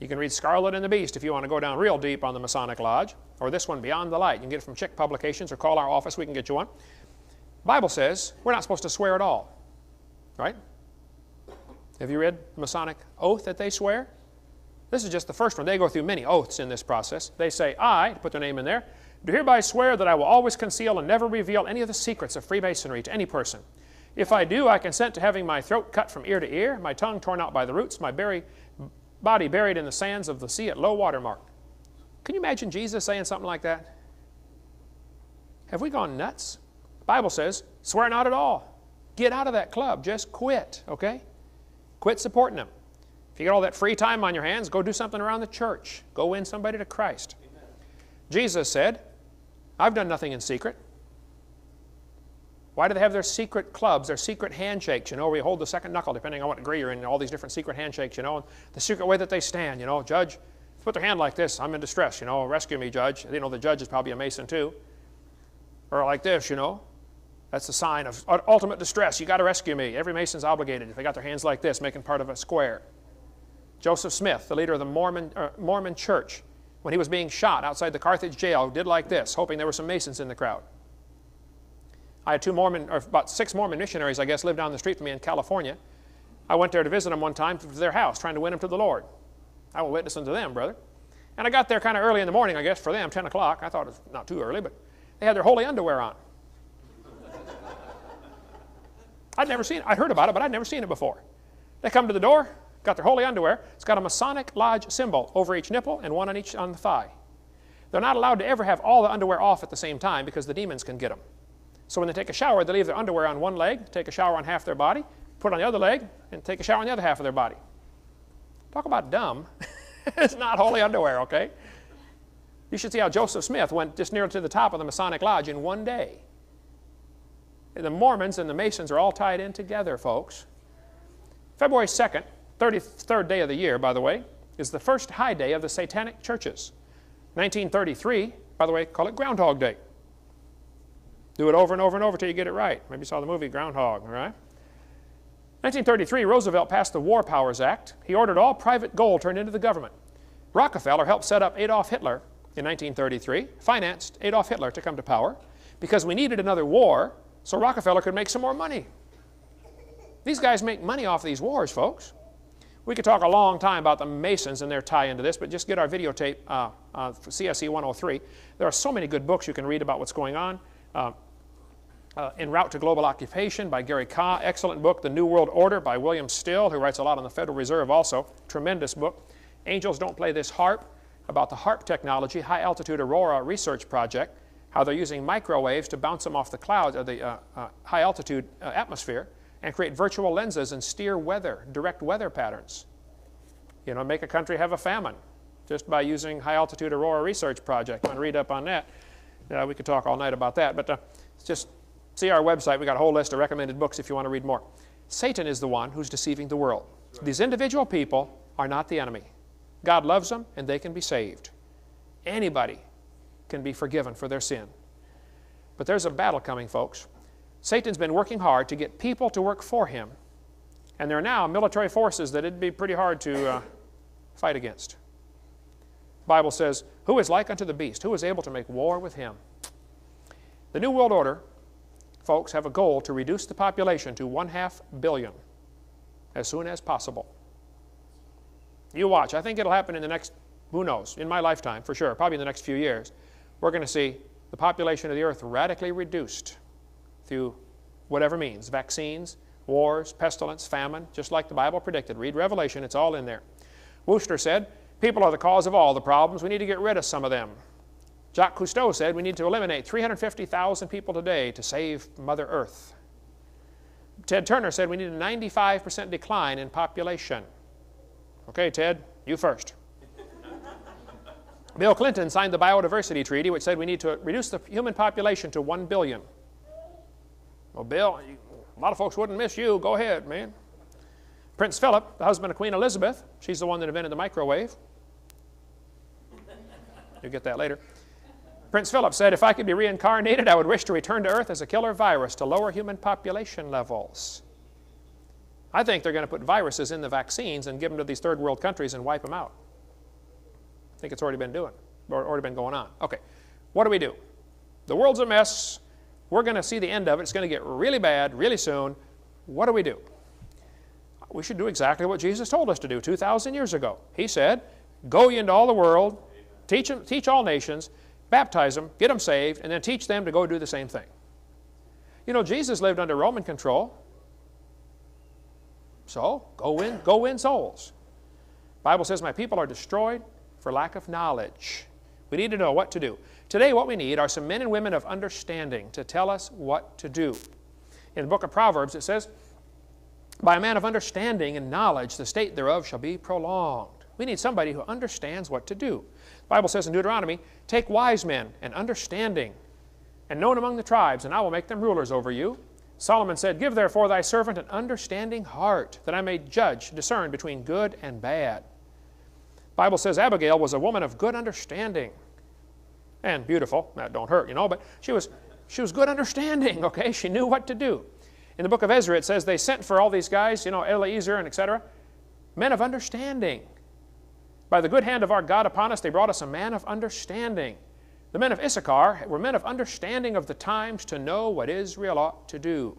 You can read Scarlet and the Beast if you want to go down real deep on the Masonic Lodge, or this one, Beyond the Light. You can get it from Chick Publications or call our office. We can get you one. The Bible says we're not supposed to swear at all, right? Have you read the Masonic oath that they swear? This is just the first one. They go through many oaths in this process. They say, I, put their name in there, do hereby swear that I will always conceal and never reveal any of the secrets of Freemasonry to any person. If I do, I consent to having my throat cut from ear to ear, my tongue torn out by the roots, my body buried in the sands of the sea at low water mark. Can you imagine Jesus saying something like that? Have we gone nuts? The Bible says, swear not at all. Get out of that club. Just quit, okay? Quit supporting them. If you get all that free time on your hands, go do something around the church. Go win somebody to Christ. Amen. Jesus said, I've done nothing in secret. Why do they have their secret clubs, their secret handshakes, where you hold the second knuckle, depending on what degree you're in, all these different secret handshakes, and the secret way that they stand, Judge, put their hand like this, I'm in distress, rescue me, Judge. The judge is probably a Mason too. Or like this, That's a sign of ultimate distress. You got to rescue me. Every Mason's obligated if they got their hands like this, making part of a square. Joseph Smith, the leader of the Mormon church, when he was being shot outside the Carthage jail, did like this, hoping there were some Masons in the crowd. I had about 6 Mormon missionaries, I guess, lived down the street from me in California. I went there to visit them one time to their house, trying to win them to the Lord. I will witness unto them, brother. And I got there kind of early in the morning, I guess, for them, 10 o'clock. I thought it was not too early, but they had their holy underwear on. I'd heard about it, but I'd never seen it before. They come to the door, got their holy underwear. It's got a Masonic Lodge symbol over each nipple and one on the thigh. They're not allowed to ever have all the underwear off at the same time because the demons can get them. So when they take a shower, they leave their underwear on one leg, take a shower on half their body, put it on the other leg, and take a shower on the other half of their body. Talk about dumb. It's not holy underwear, okay? You should see how Joseph Smith went just near to the top of the Masonic Lodge in one day. The Mormons and the Masons are all tied in together, folks. February 2nd, 33rd day of the year, by the way, is the first high day of the satanic churches. 1933, by the way, call it Groundhog Day. Do it over and over and over till you get it right. Maybe you saw the movie Groundhog, all right? 1933, Roosevelt passed the War Powers Act. He ordered all private gold turned into the government. Rockefeller helped set up Adolf Hitler in 1933, financed Adolf Hitler to come to power because we needed another war so Rockefeller could make some more money. These guys make money off these wars, folks. We could talk a long time about the Masons and their tie into this, but just get our videotape for CSE 103. There are so many good books you can read about what's going on. En Route to Global Occupation by Gary Kah, excellent book. The New World Order by William Still, who writes a lot on the Federal Reserve also, tremendous book. Angels Don't Play This Harp, about the HARP technology, High Altitude Aurora Research Project, how they're using microwaves to bounce them off the clouds of the high altitude atmosphere and create virtual lenses and steer weather, direct weather patterns. You know, make a country have a famine just by using High Altitude Aurora Research Project. You want to read up on that? We could talk all night about that, but just see our website. We got a whole list of recommended books if you want to read more. Satan is the one who's deceiving the world. Right. These individual people are not the enemy. God loves them and they can be saved. Anybody can be forgiven for their sin. But there's a battle coming, folks. Satan's been working hard to get people to work for him. And there are now military forces that it'd be pretty hard to fight against. The Bible says, who is like unto the beast? Who is able to make war with him? The New World Order, folks, have a goal to reduce the population to 1/2 billion as soon as possible. You watch. I think it'll happen in the next, who knows, in my lifetime for sure, probably in the next few years. We're going to see the population of the earth radically reduced through whatever means, vaccines, wars, pestilence, famine, just like the Bible predicted. Read Revelation, it's all in there. Wooster said, people are the cause of all the problems. We need to get rid of some of them. Jacques Cousteau said we need to eliminate 350,000 people today to save Mother Earth. Ted Turner said we need a 95% decline in population. Okay, Ted, you first. Bill Clinton signed the Biodiversity Treaty, which said we need to reduce the human population to 1 billion. Well, Bill, a lot of folks wouldn't miss you. Go ahead, man. Prince Philip, the husband of Queen Elizabeth, she's the one that invented the microwave. You'll get that later. Prince Philip said, if I could be reincarnated, I would wish to return to Earth as a killer virus to lower human population levels. I think they're going to put viruses in the vaccines and give them to these third world countries and wipe them out. I think it's already been going on. Okay, what do we do? The world's a mess. We're going to see the end of it. It's going to get really bad really soon. What do we do? We should do exactly what Jesus told us to do 2,000 years ago. He said, go ye into all the world, teach all nations, baptize them, get them saved, and then teach them to go do the same thing. You know, Jesus lived under Roman control. So, go win souls. The Bible says, my people are destroyed for lack of knowledge. We need to know what to do. Today, what we need are some men and women of understanding to tell us what to do. In the book of Proverbs, it says, by a man of understanding and knowledge, the state thereof shall be prolonged. We need somebody who understands what to do. The Bible says in Deuteronomy, take wise men and understanding and known among the tribes, and I will make them rulers over you. Solomon said, give therefore thy servant an understanding heart, that I may discern between good and bad. The Bible says Abigail was a woman of good understanding. And beautiful. That don't hurt, you know, but she was good understanding, okay? She knew what to do. In the book of Ezra, it says they sent for all these guys, you know, Eliezer and etc., men of understanding. By the good hand of our God upon us, they brought us a man of understanding. The men of Issachar were men of understanding of the times to know what Israel ought to do.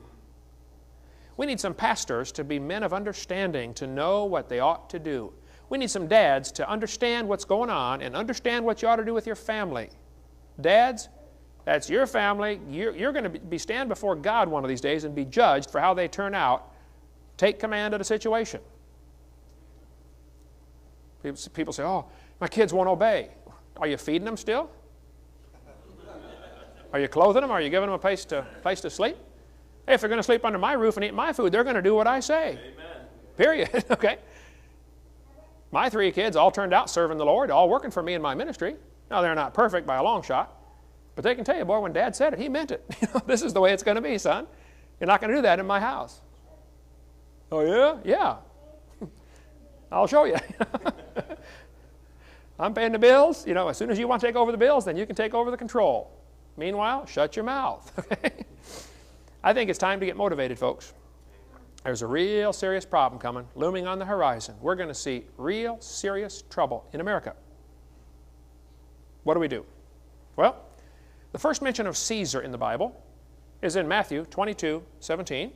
We need some pastors to be men of understanding to know what they ought to do. We need some dads to understand what's going on and understand what you ought to do with your family. Dads, that's your family. You're going to stand before God one of these days and be judged for how they turn out. Take command of the situation. People say, oh, my kids won't obey. Are you feeding them still? Are you clothing them? Are you giving them a place to sleep? Hey, if they're going to sleep under my roof and eat my food, they're going to do what I say. Amen. Period. Okay. My 3 kids all turned out serving the Lord, all working for me in my ministry. Now, they're not perfect by a long shot, but they can tell you, boy, when Dad said it, he meant it. This is the way it's going to be, son. You're not going to do that in my house. Oh, yeah? Yeah. I'll show you. I'm paying the bills. You know, as soon as you want to take over the bills, then you can take over the control. Meanwhile, shut your mouth. I think it's time to get motivated, folks. There's a real serious problem coming, looming on the horizon. We're going to see real serious trouble in America. What do we do? Well, the first mention of Caesar in the Bible is in Matthew 22:17.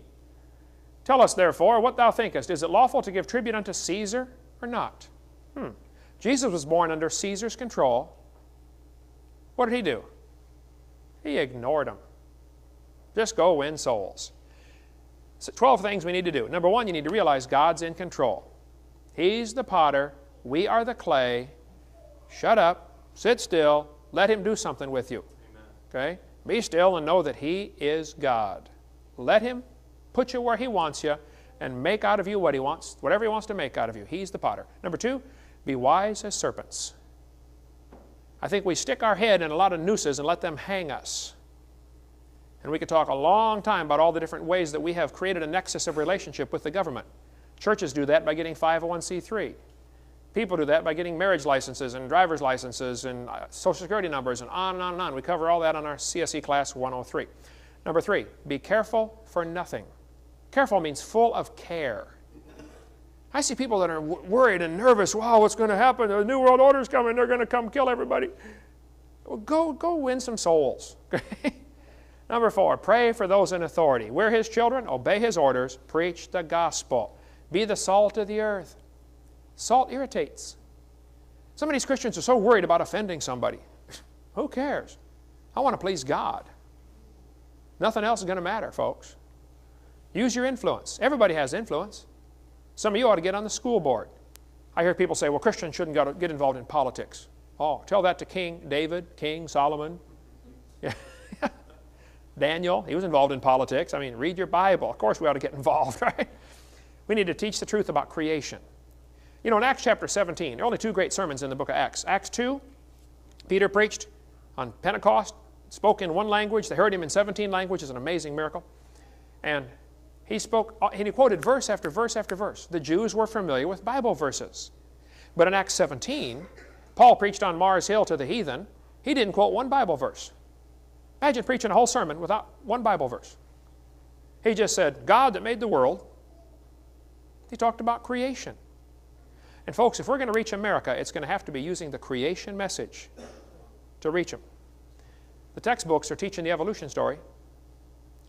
Tell us, therefore, what thou thinkest. Is it lawful to give tribute unto Caesar or not? Jesus was born under Caesar's control. What did he do? He ignored him. Just go win souls. So 12 things we need to do. Number one, you need to realize God's in control. He's the potter. We are the clay. Shut up. Sit still. Let Him do something with you. Okay? Be still and know that He is God. Let Him put you where He wants you and make out of you what He wants, whatever He wants to make out of you. He's the potter. Number two, be wise as serpents. I think we stick our head in a lot of nooses and let them hang us. And we could talk a long time about all the different ways that we have created a nexus of relationship with the government. Churches do that by getting 501c3. People do that by getting marriage licenses and driver's licenses and Social Security numbers and on and on and on. We cover all that on our CSE class 103. Number three, be careful for nothing. Careful means full of care. I see people that are worried and nervous. Wow, what's going to happen? The New World Order's coming. They're going to come kill everybody. Well, go win some souls. Number four, pray for those in authority. We're His children. Obey His orders. Preach the gospel. Be the salt of the earth. Salt irritates. Some of these Christians are so worried about offending somebody. Who cares? I want to please God. Nothing else is going to matter, folks. Use your influence. Everybody has influence. Some of you ought to get on the school board. I hear people say, well, Christians shouldn't get involved in politics. Oh, tell that to King David, King Solomon. Yeah. Daniel, he was involved in politics. I mean, read your Bible. Of course we ought to get involved, right? We need to teach the truth about creation. You know, in Acts chapter 17, there are only two great sermons in the book of Acts. Acts 2, Peter preached on Pentecost, spoke in one language. They heard him in 17 languages, an amazing miracle. And he spoke, and he quoted verse after verse after verse. The Jews were familiar with Bible verses. But in Acts 17, Paul preached on Mars Hill to the heathen. He didn't quote one Bible verse. Imagine preaching a whole sermon without one Bible verse. He just said, God that made the world. He talked about creation. And folks, if we're going to reach America, it's going to have to be using the creation message to reach them. The textbooks are teaching the evolution story.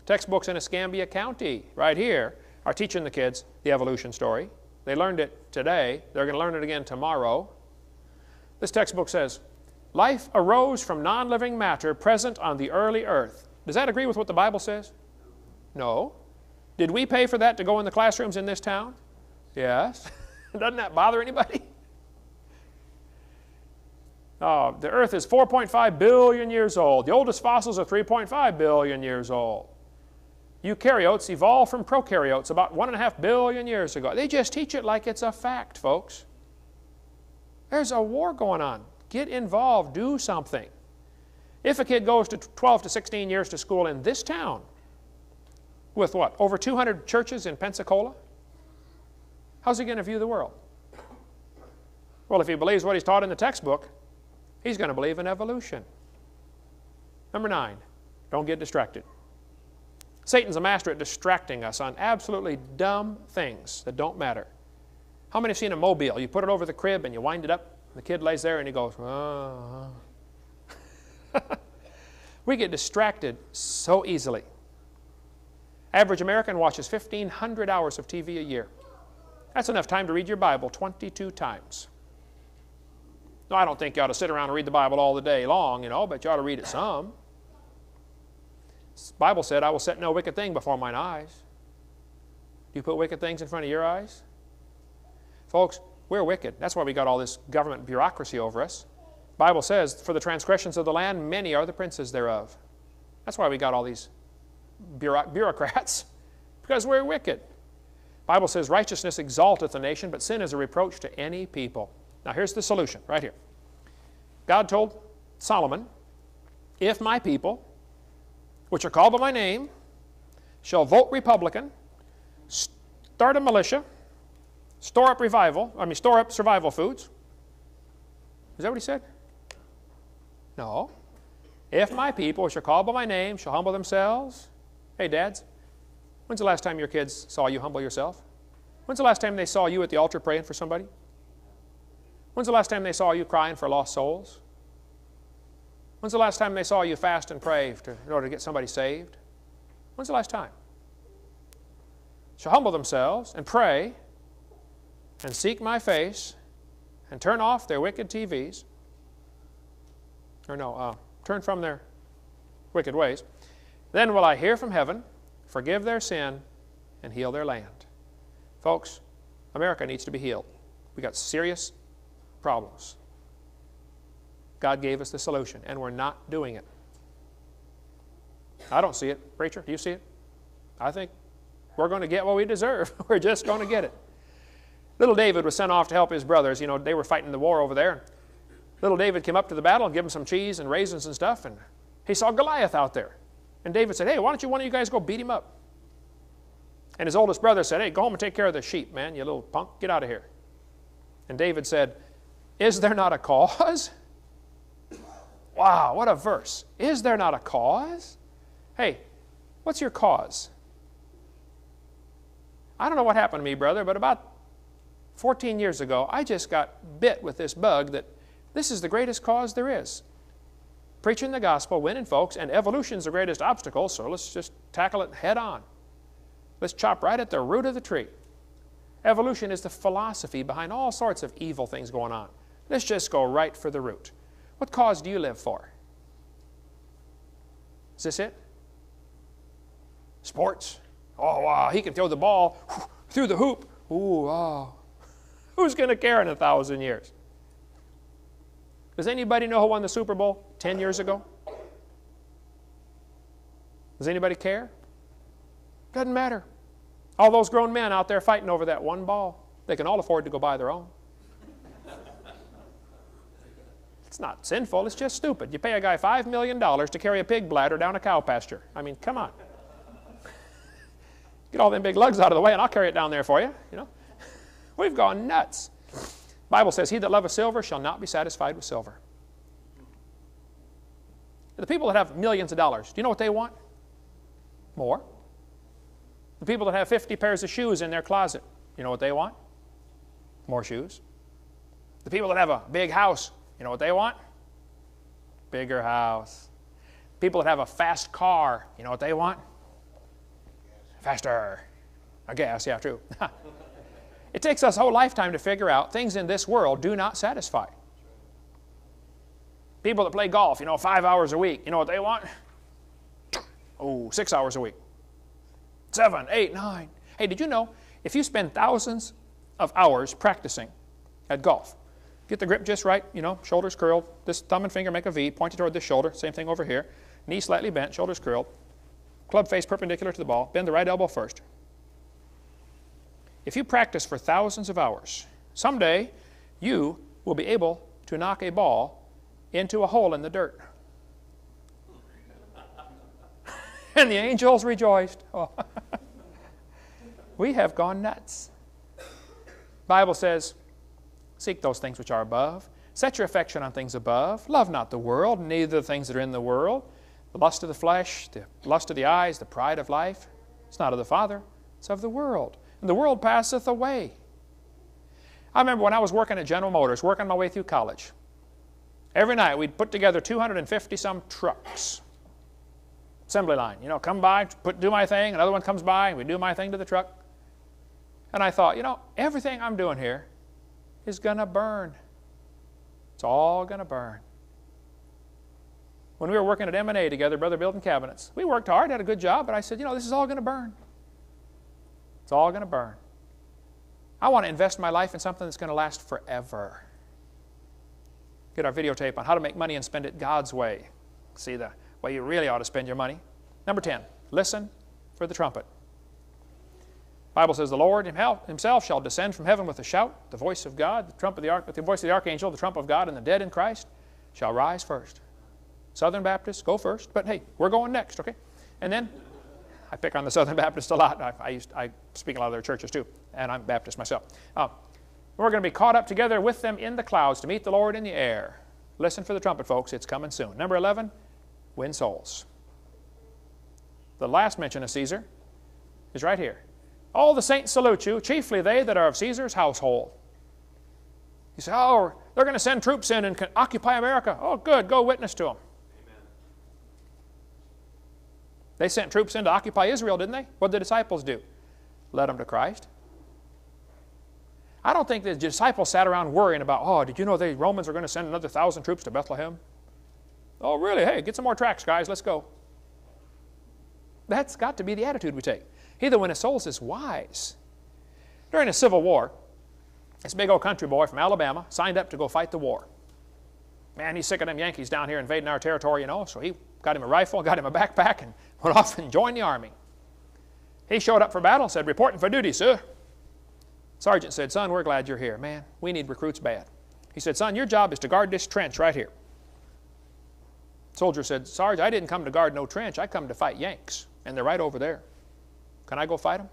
Textbooks in Escambia County, right here, are teaching the kids the evolution story. They learned it today. They're going to learn it again tomorrow. This textbook says, life arose from non-living matter present on the early earth. Does that agree with what the Bible says? No. Did we pay for that to go in the classrooms in this town? Yes. Doesn't that bother anybody? Oh, the earth is 4.5 billion years old. The oldest fossils are 3.5 billion years old. Eukaryotes evolved from prokaryotes about 1.5 billion years ago. They just teach it like it's a fact, folks. There's a war going on. Get involved. Do something. If a kid goes to 12 to 16 years to school in this town with what, over 200 churches in Pensacola, how's he going to view the world? Well, if he believes what he's taught in the textbook, he's going to believe in evolution. Number 9, don't get distracted. Satan's a master at distracting us on absolutely dumb things that don't matter. How many have seen a mobile? You put it over the crib and you wind it up, and the kid lays there and he goes, oh. We get distracted so easily. Average American watches 1,500 hours of TV a year. That's enough time to read your Bible 22 times. No, I don't think you ought to sit around and read the Bible all the day long, you know, but you ought to read it some. The Bible said, I will set no wicked thing before mine eyes. Do you put wicked things in front of your eyes? Folks, we're wicked. That's why we got all this government bureaucracy over us. The Bible says, for the transgressions of the land, many are the princes thereof. That's why we got all these bureaucrats, because we're wicked. The Bible says, righteousness exalteth a nation, but sin is a reproach to any people. Now here's the solution, right here. God told Solomon, if my people, which are called by my name, shall vote Republican, start a militia, store up survival foods. Is that what he said? No. If my people, which are called by my name, shall humble themselves. Hey, dads, When's the last time your kids saw you humble yourself? When's the last time they saw you at the altar praying for somebody? When's the last time they saw you crying for lost souls? When's the last time they saw you fast and pray in order to get somebody saved? When's the last time? Shall humble themselves and pray and seek my face and turn off their wicked TVs, or no, turn from their wicked ways. Then will I hear from heaven, forgive their sin, and heal their land. Folks, America needs to be healed. We got serious problems. God gave us the solution, and we're not doing it. I don't see it. Preacher, do you see it? I think we're going to get what we deserve. We're just going to get it. Little David was sent off to help his brothers. You know, they were fighting the war over there. Little David came up to the battle and gave him some cheese and raisins and stuff, and he saw Goliath out there. And David said, hey, why don't one of you guys go beat him up? And his oldest brother said, hey, go home and take care of the sheep, man, you little punk. Get out of here. And David said, is there not a cause? Wow, what a verse. Is there not a cause? Hey, what's your cause? I don't know what happened to me, brother, but about 14 years ago, I just got bit with this bug that this is the greatest cause there is. Preaching the gospel, winning folks, and evolution's the greatest obstacle, so let's just tackle it head on. Let's chop right at the root of the tree. Evolution is the philosophy behind all sorts of evil things going on. Let's just go right for the root. What cause do you live for? Is this it? Sports. Oh, wow, he can throw the ball through the hoop. Ooh, oh. Who's going to care in 1,000 years? Does anybody know who won the Super Bowl 10 years ago? Does anybody care? Doesn't matter. All those grown men out there fighting over that one ball, they can all afford to go buy their own. It's not sinful, it's just stupid. You pay a guy $5 million to carry a pig bladder down a cow pasture. I mean, come on. Get all them big lugs out of the way and I'll carry it down there for you, you know. We've gone nuts. The Bible says, he that loveth silver shall not be satisfied with silver. The people that have millions of dollars, do you know what they want? More. The people that have 50 pairs of shoes in their closet, you know what they want? More shoes. The people that have a big house, you know what they want? Bigger house. People that have a fast car, you know what they want? Faster. A gas, yeah, true. It takes us a whole lifetime to figure out things in this world do not satisfy. People that play golf, you know, 5 hours a week, you know what they want? Oh, 6 hours a week. 7, 8, 9. Hey, did you know if you spend thousands of hours practicing at golf, get the grip just right, you know, shoulders curled, this thumb and finger make a V, pointed toward this shoulder, same thing over here, knee slightly bent, shoulders curled, club face perpendicular to the ball, bend the right elbow first. If you practice for thousands of hours, someday you will be able to knock a ball into a hole in the dirt. And the angels rejoiced. Oh. We have gone nuts. The Bible says, seek those things which are above. Set your affection on things above. Love not the world, neither the things that are in the world. The lust of the flesh, the lust of the eyes, the pride of life. It's not of the Father, it's of the world. And the world passeth away. I remember when I was working at General Motors, working my way through college. Every night we'd put together 250-some trucks. Assembly line, you know, come by, do my thing, another one comes by, and we do my thing to the truck. And I thought, you know, everything I'm doing here is going to burn. It's all going to burn. When we were working at M&A together, brother, building cabinets, we worked hard, had a good job, but I said, you know, this is all going to burn. It's all going to burn. I want to invest my life in something that's going to last forever. Get our videotape on how to make money and spend it God's way. See the way you really ought to spend your money. Number 10, listen for the trumpet. The Bible says, the Lord himself shall descend from heaven with a shout, the voice of God, the voice of the archangel, the trump of God, and the dead in Christ shall rise first. Southern Baptists, go first, but hey, we're going next, okay? And then, I pick on the Southern Baptists a lot. I speak in a lot of their churches too, and I'm Baptist myself. We're going to be caught up together with them in the clouds to meet the Lord in the air. Listen for the trumpet, folks. It's coming soon. Number 11, win souls. The last mention of Caesar is right here. All the saints salute you, chiefly they that are of Caesar's household. You say, oh, they're going to send troops in and occupy America. Oh, good, go witness to them. Amen. They sent troops in to occupy Israel, didn't they? What did the disciples do? Led them to Christ. I don't think the disciples sat around worrying about, oh, did you know the Romans are going to send another 1,000 troops to Bethlehem? Oh, really? Hey, get some more tracts, guys. Let's go. That's got to be the attitude we take. He that winneth souls is wise. During the Civil War, this big old country boy from Alabama signed up to go fight the war. Man, he's sick of them Yankees down here invading our territory, you know, so he got him a rifle, got him a backpack, and went off and joined the Army. He showed up for battle, said, reporting for duty, sir. Sergeant said, son, we're glad you're here. Man, we need recruits bad. He said, son, your job is to guard this trench right here. Soldier said, Sarge, I didn't come to guard no trench. I come to fight Yanks, and they're right over there. Can I go fight them?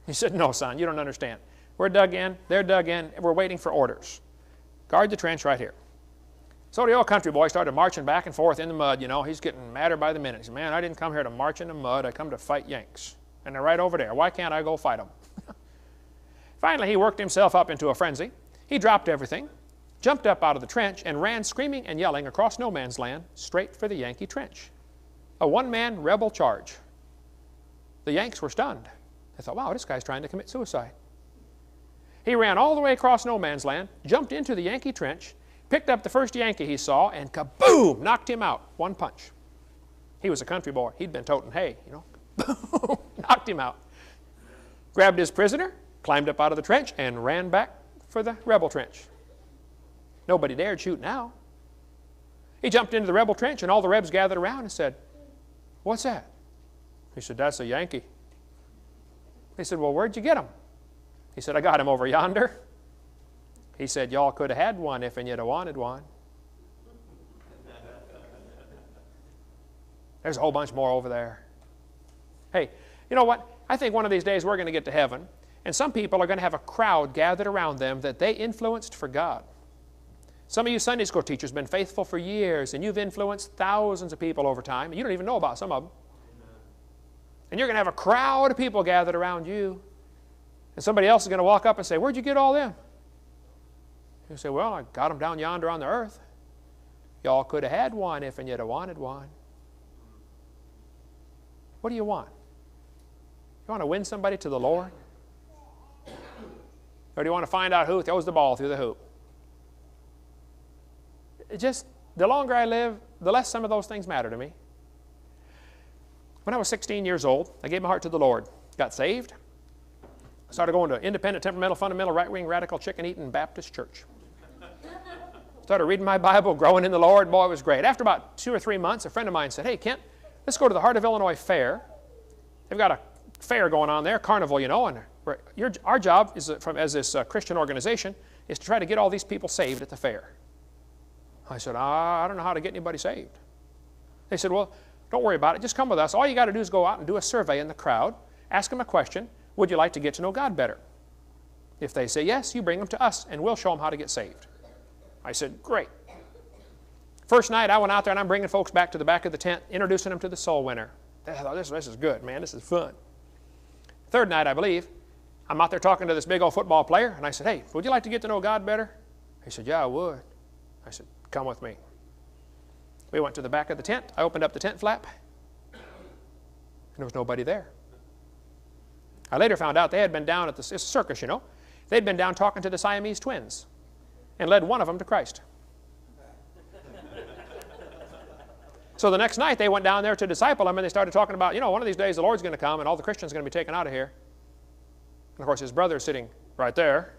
He said, no, son, you don't understand. We're dug in, they're dug in, and we're waiting for orders. Guard the trench right here. So the old country boy started marching back and forth in the mud, you know. He's getting madder by the minute. He said, man, I didn't come here to march in the mud. I come to fight Yanks. And they're right over there. Why can't I go fight them? Finally, he worked himself up into a frenzy. He dropped everything, jumped up out of the trench, and ran screaming and yelling across no man's land straight for the Yankee trench. A one-man rebel charge. The Yanks were stunned. They thought, wow, this guy's trying to commit suicide. He ran all the way across no man's land, jumped into the Yankee trench, picked up the first Yankee he saw, and kaboom, knocked him out. One punch. He was a country boy. He'd been toting hay, you know. Boom, knocked him out. Grabbed his prisoner, climbed up out of the trench, and ran back for the rebel trench. Nobody dared shoot now. He jumped into the rebel trench, and all the rebs gathered around and said, what's that? He said, that's a Yankee. They said, well, where'd you get him? He said, I got him over yonder. He said, y'all could have had one if and you'd have wanted one. There's a whole bunch more over there. Hey, you know what? I think one of these days we're going to get to heaven, and some people are going to have a crowd gathered around them that they influenced for God. Some of you Sunday school teachers have been faithful for years, and you've influenced thousands of people over time, and you don't even know about some of them. And you're going to have a crowd of people gathered around you. And somebody else is going to walk up and say, where'd you get all them? You say, well, I got them down yonder on the earth. Y'all could have had one if and you'd have wanted one. What do you want? You want to win somebody to the Lord? Or do you want to find out who throws the ball through the hoop? The longer I live, the less some of those things matter to me. When I was 16 years old, I gave my heart to the Lord. Got saved. Started going to independent, temperamental, fundamental, right-wing, radical, chicken-eating Baptist church. Started reading my Bible, growing in the Lord. Boy, it was great. After about 2 or 3 months, a friend of mine said, hey, Kent, let's go to the Heart of Illinois Fair. They've got a fair going on there, carnival, you know, and our job is, as this Christian organization is to try to get all these people saved at the fair. I said, I don't know how to get anybody saved. They said, well, don't worry about it. Just come with us. All you got to do is go out and do a survey in the crowd, ask them a question. Would you like to get to know God better? If they say yes, you bring them to us, and we'll show them how to get saved. I said, great. First night, I went out there, and I'm bringing folks back to the back of the tent, introducing them to the soul winner. I thought, this is good, man. This is fun. Third night, I believe, I'm out there talking to this big old football player, and I said, hey, would you like to get to know God better? He said, yeah, I would. I said, come with me. We went to the back of the tent. I opened up the tent flap, and there was nobody there. I later found out they had been down at it's a circus, you know. They'd been down talking to the Siamese twins and led one of them to Christ. So the next night they went down there to disciple him, and they started talking about, you know, one of these days the Lord's going to come and all the Christians are going to be taken out of here. And of course his brother is sitting right there.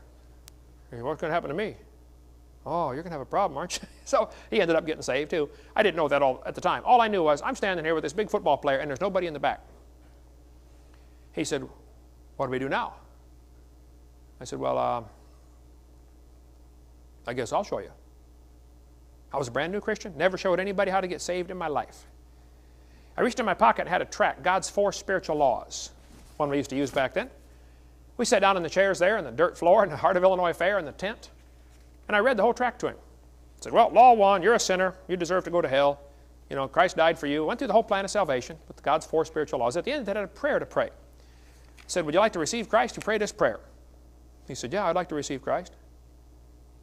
What's going to happen to me? Oh, you're going to have a problem, aren't you? So he ended up getting saved too. I didn't know that all at the time. All I knew was I'm standing here with this big football player and there's nobody in the back. He said, what do we do now? I said, well, I guess I'll show you. I was a brand new Christian, never showed anybody how to get saved in my life. I reached in my pocket and had a tract, God's 4 Spiritual Laws, one we used to use back then. We sat down in the chairs there, in the dirt floor, in the Heart of Illinois Fair, in the tent, and I read the whole tract to him. I said, well, Law 1, you're a sinner, you deserve to go to hell. You know, Christ died for you. Went through the whole plan of salvation with God's 4 spiritual laws. At the end, they had a prayer to pray. said, would you like to receive Christ? You pray this prayer. He said, yeah, I'd like to receive Christ.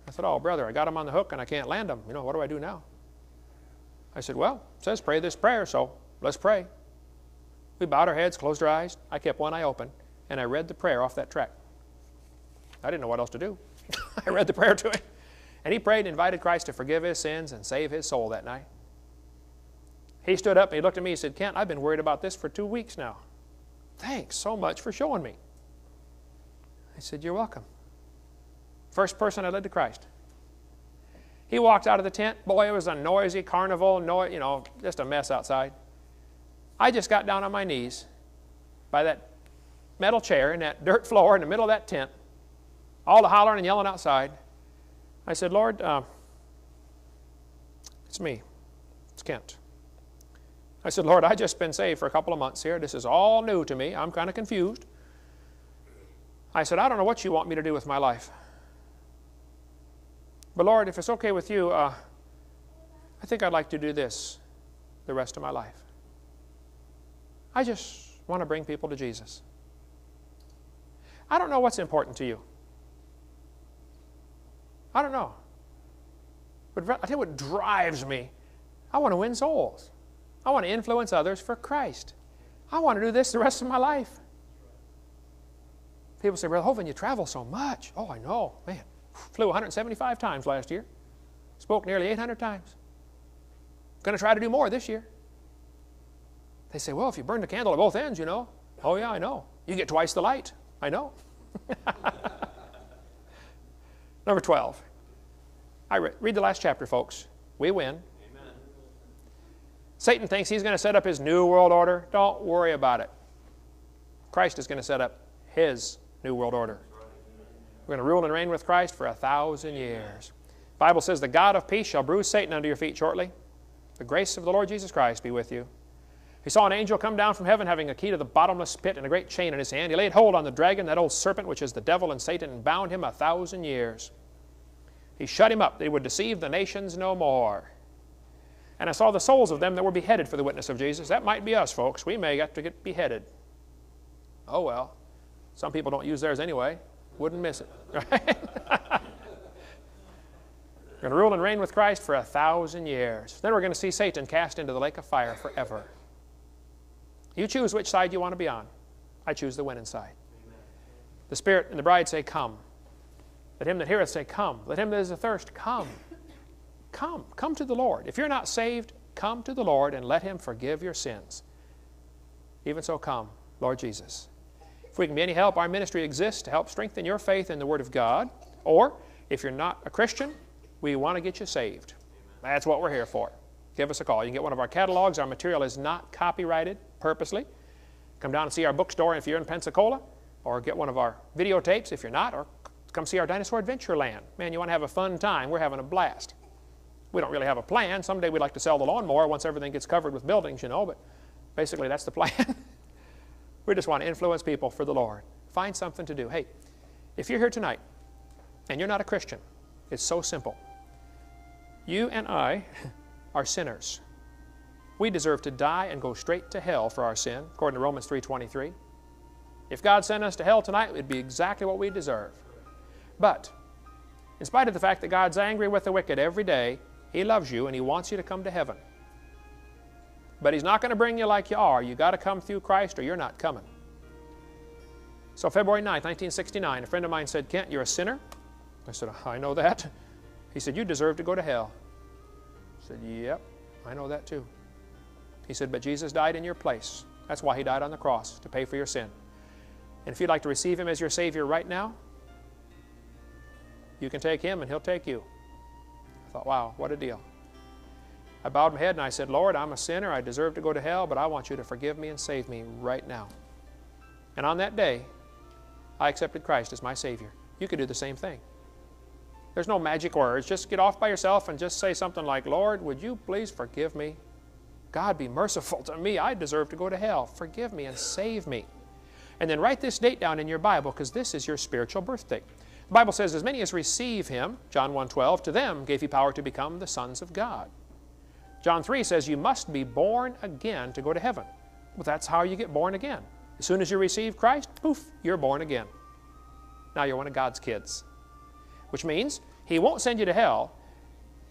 I said, oh, brother, I got him on the hook and I can't land him. You know, what do I do now? I said, well, it says pray this prayer, so let's pray. We bowed our heads, closed our eyes. I kept one eye open, and I read the prayer off that track. I didn't know what else to do. I read the prayer to him. And he prayed and invited Christ to forgive his sins and save his soul that night. He stood up and he looked at me and said, Kent, I've been worried about this for 2 weeks now. Thanks so much for showing me. I said, you're welcome. First person I led to Christ. He walked out of the tent. Boy, it was a noisy carnival, you know, just a mess outside. I just got down on my knees by that metal chair in that dirt floor in the middle of that tent, all the hollering and yelling outside. I said, Lord, it's me. It's Kent. I said, Lord, I've just been saved for a couple of months here. This is all new to me. I'm kind of confused. I said, I don't know what you want me to do with my life. But Lord, if it's okay with you, I think I'd like to do this the rest of my life. I just want to bring people to Jesus. I don't know what's important to you. I don't know. But I tell you what drives me. I want to win souls. I want to influence others for Christ. I want to do this the rest of my life. People say, Brother Hovind, you travel so much. Oh, I know. Man, flew 175 times last year. Spoke nearly 800 times. Going to try to do more this year. They say, well, if you burn the candle at both ends, you know. Oh, yeah, I know. You get twice the light. I know. Number 12. Read the last chapter, folks. We win. Amen. Satan thinks he's going to set up his new world order. Don't worry about it. Christ is going to set up his new world order. We're going to rule and reign with Christ for 1,000 years. The Bible says, the God of peace shall bruise Satan under your feet shortly. The grace of the Lord Jesus Christ be with you. He saw an angel come down from heaven having a key to the bottomless pit and a great chain in his hand. He laid hold on the dragon, that old serpent, which is the devil and Satan, and bound him 1,000 years. He shut him up that he would deceive the nations no more. And I saw the souls of them that were beheaded for the witness of Jesus. That might be us, folks. We may have to get beheaded. Oh, well. Some people don't use theirs anyway. Wouldn't miss it. Right? We're going to rule and reign with Christ for 1,000 years. Then we're going to see Satan cast into the lake of fire forever. You choose which side you want to be on. I choose the winning side. Amen. The Spirit and the bride say, come. Let him that heareth say, come. Let him that is athirst, come. Come. Come to the Lord. If you're not saved, come to the Lord and let him forgive your sins. Even so, come, Lord Jesus. If we can be any help, our ministry exists to help strengthen your faith in the Word of God. Or, if you're not a Christian, we want to get you saved. Amen. That's what we're here for. Give us a call. You can get one of our catalogs. Our material is not copyrighted purposely. Come down and see our bookstore if you're in Pensacola, or get one of our videotapes if you're not, or come see our Dinosaur Adventure Land. Man, you want to have a fun time. We're having a blast. We don't really have a plan. Someday we'd like to sell the lawnmower once everything gets covered with buildings, you know, but basically that's the plan. We just want to influence people for the Lord. Find something to do. Hey, if you're here tonight and you're not a Christian, it's so simple. You and I are sinners. We deserve to die and go straight to hell for our sin, according to Romans 3:23. If God sent us to hell tonight, it would be exactly what we deserve. But, in spite of the fact that God's angry with the wicked every day, He loves you and He wants you to come to heaven. But He's not going to bring you like you are. You've got to come through Christ or you're not coming. So February 9th, 1969, a friend of mine said, Kent, you're a sinner? I said, I know that. He said, you deserve to go to hell. I said, yep, I know that too. He said, but Jesus died in your place. That's why He died on the cross, to pay for your sin. And if you'd like to receive Him as your Savior right now, you can take Him and He'll take you. I thought, wow, what a deal. I bowed my head and I said, Lord, I'm a sinner. I deserve to go to hell, but I want you to forgive me and save me right now. And on that day, I accepted Christ as my Savior. You could do the same thing. There's no magic words. Just get off by yourself and just say something like, Lord, would you please forgive me? God, be merciful to me. I deserve to go to hell. Forgive me and save me. And then write this date down in your Bible, because this is your spiritual birthday. The Bible says, as many as receive Him, John 1:12, to them gave He power to become the sons of God. John 3 says you must be born again to go to heaven. Well, that's how you get born again. As soon as you receive Christ, poof, you're born again. Now you're one of God's kids. Which means He won't send you to hell.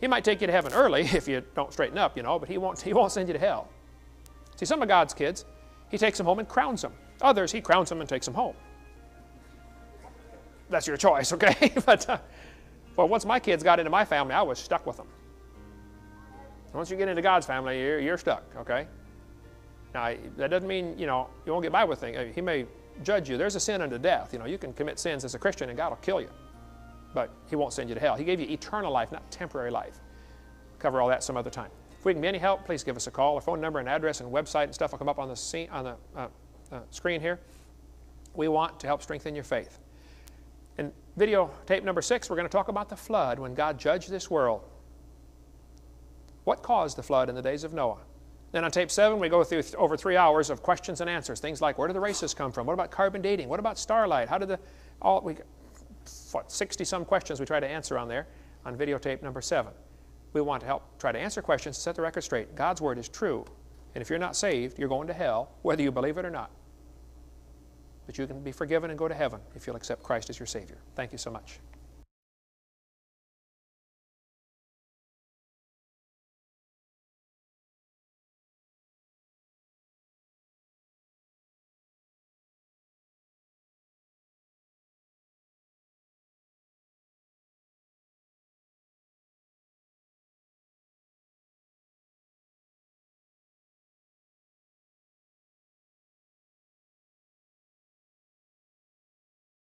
He might take you to heaven early if you don't straighten up, but He won't send you to hell. See, some of God's kids, He takes them home and crowns them. Others, He crowns them and takes them home. That's your choice, okay? But well, once my kids got into my family, I was stuck with them. Once you get into God's family, you're stuck, okay? Now, that doesn't mean, you won't get by with things. He may judge you. There's a sin unto death. You can commit sins as a Christian and God will kill you. But He won't send you to hell. He gave you eternal life, not temporary life. Cover all that some other time. If we can be any help, please give us a call. Our phone number and address and website and stuff will come up on the screen here. We want to help strengthen your faith. In video tape number 6, we're going to talk about the flood when God judged this world. What caused the flood in the days of Noah? Then on tape 7, we go through over 3 hours of questions and answers. Things like, where did the races come from? What about carbon dating? What about starlight? How did 60-some questions we try to answer on there on videotape number 7. We want to help try to answer questions, set the record straight. God's Word is true. And if you're not saved, you're going to hell, whether you believe it or not. But you can be forgiven and go to heaven if you'll accept Christ as your Savior. Thank you so much.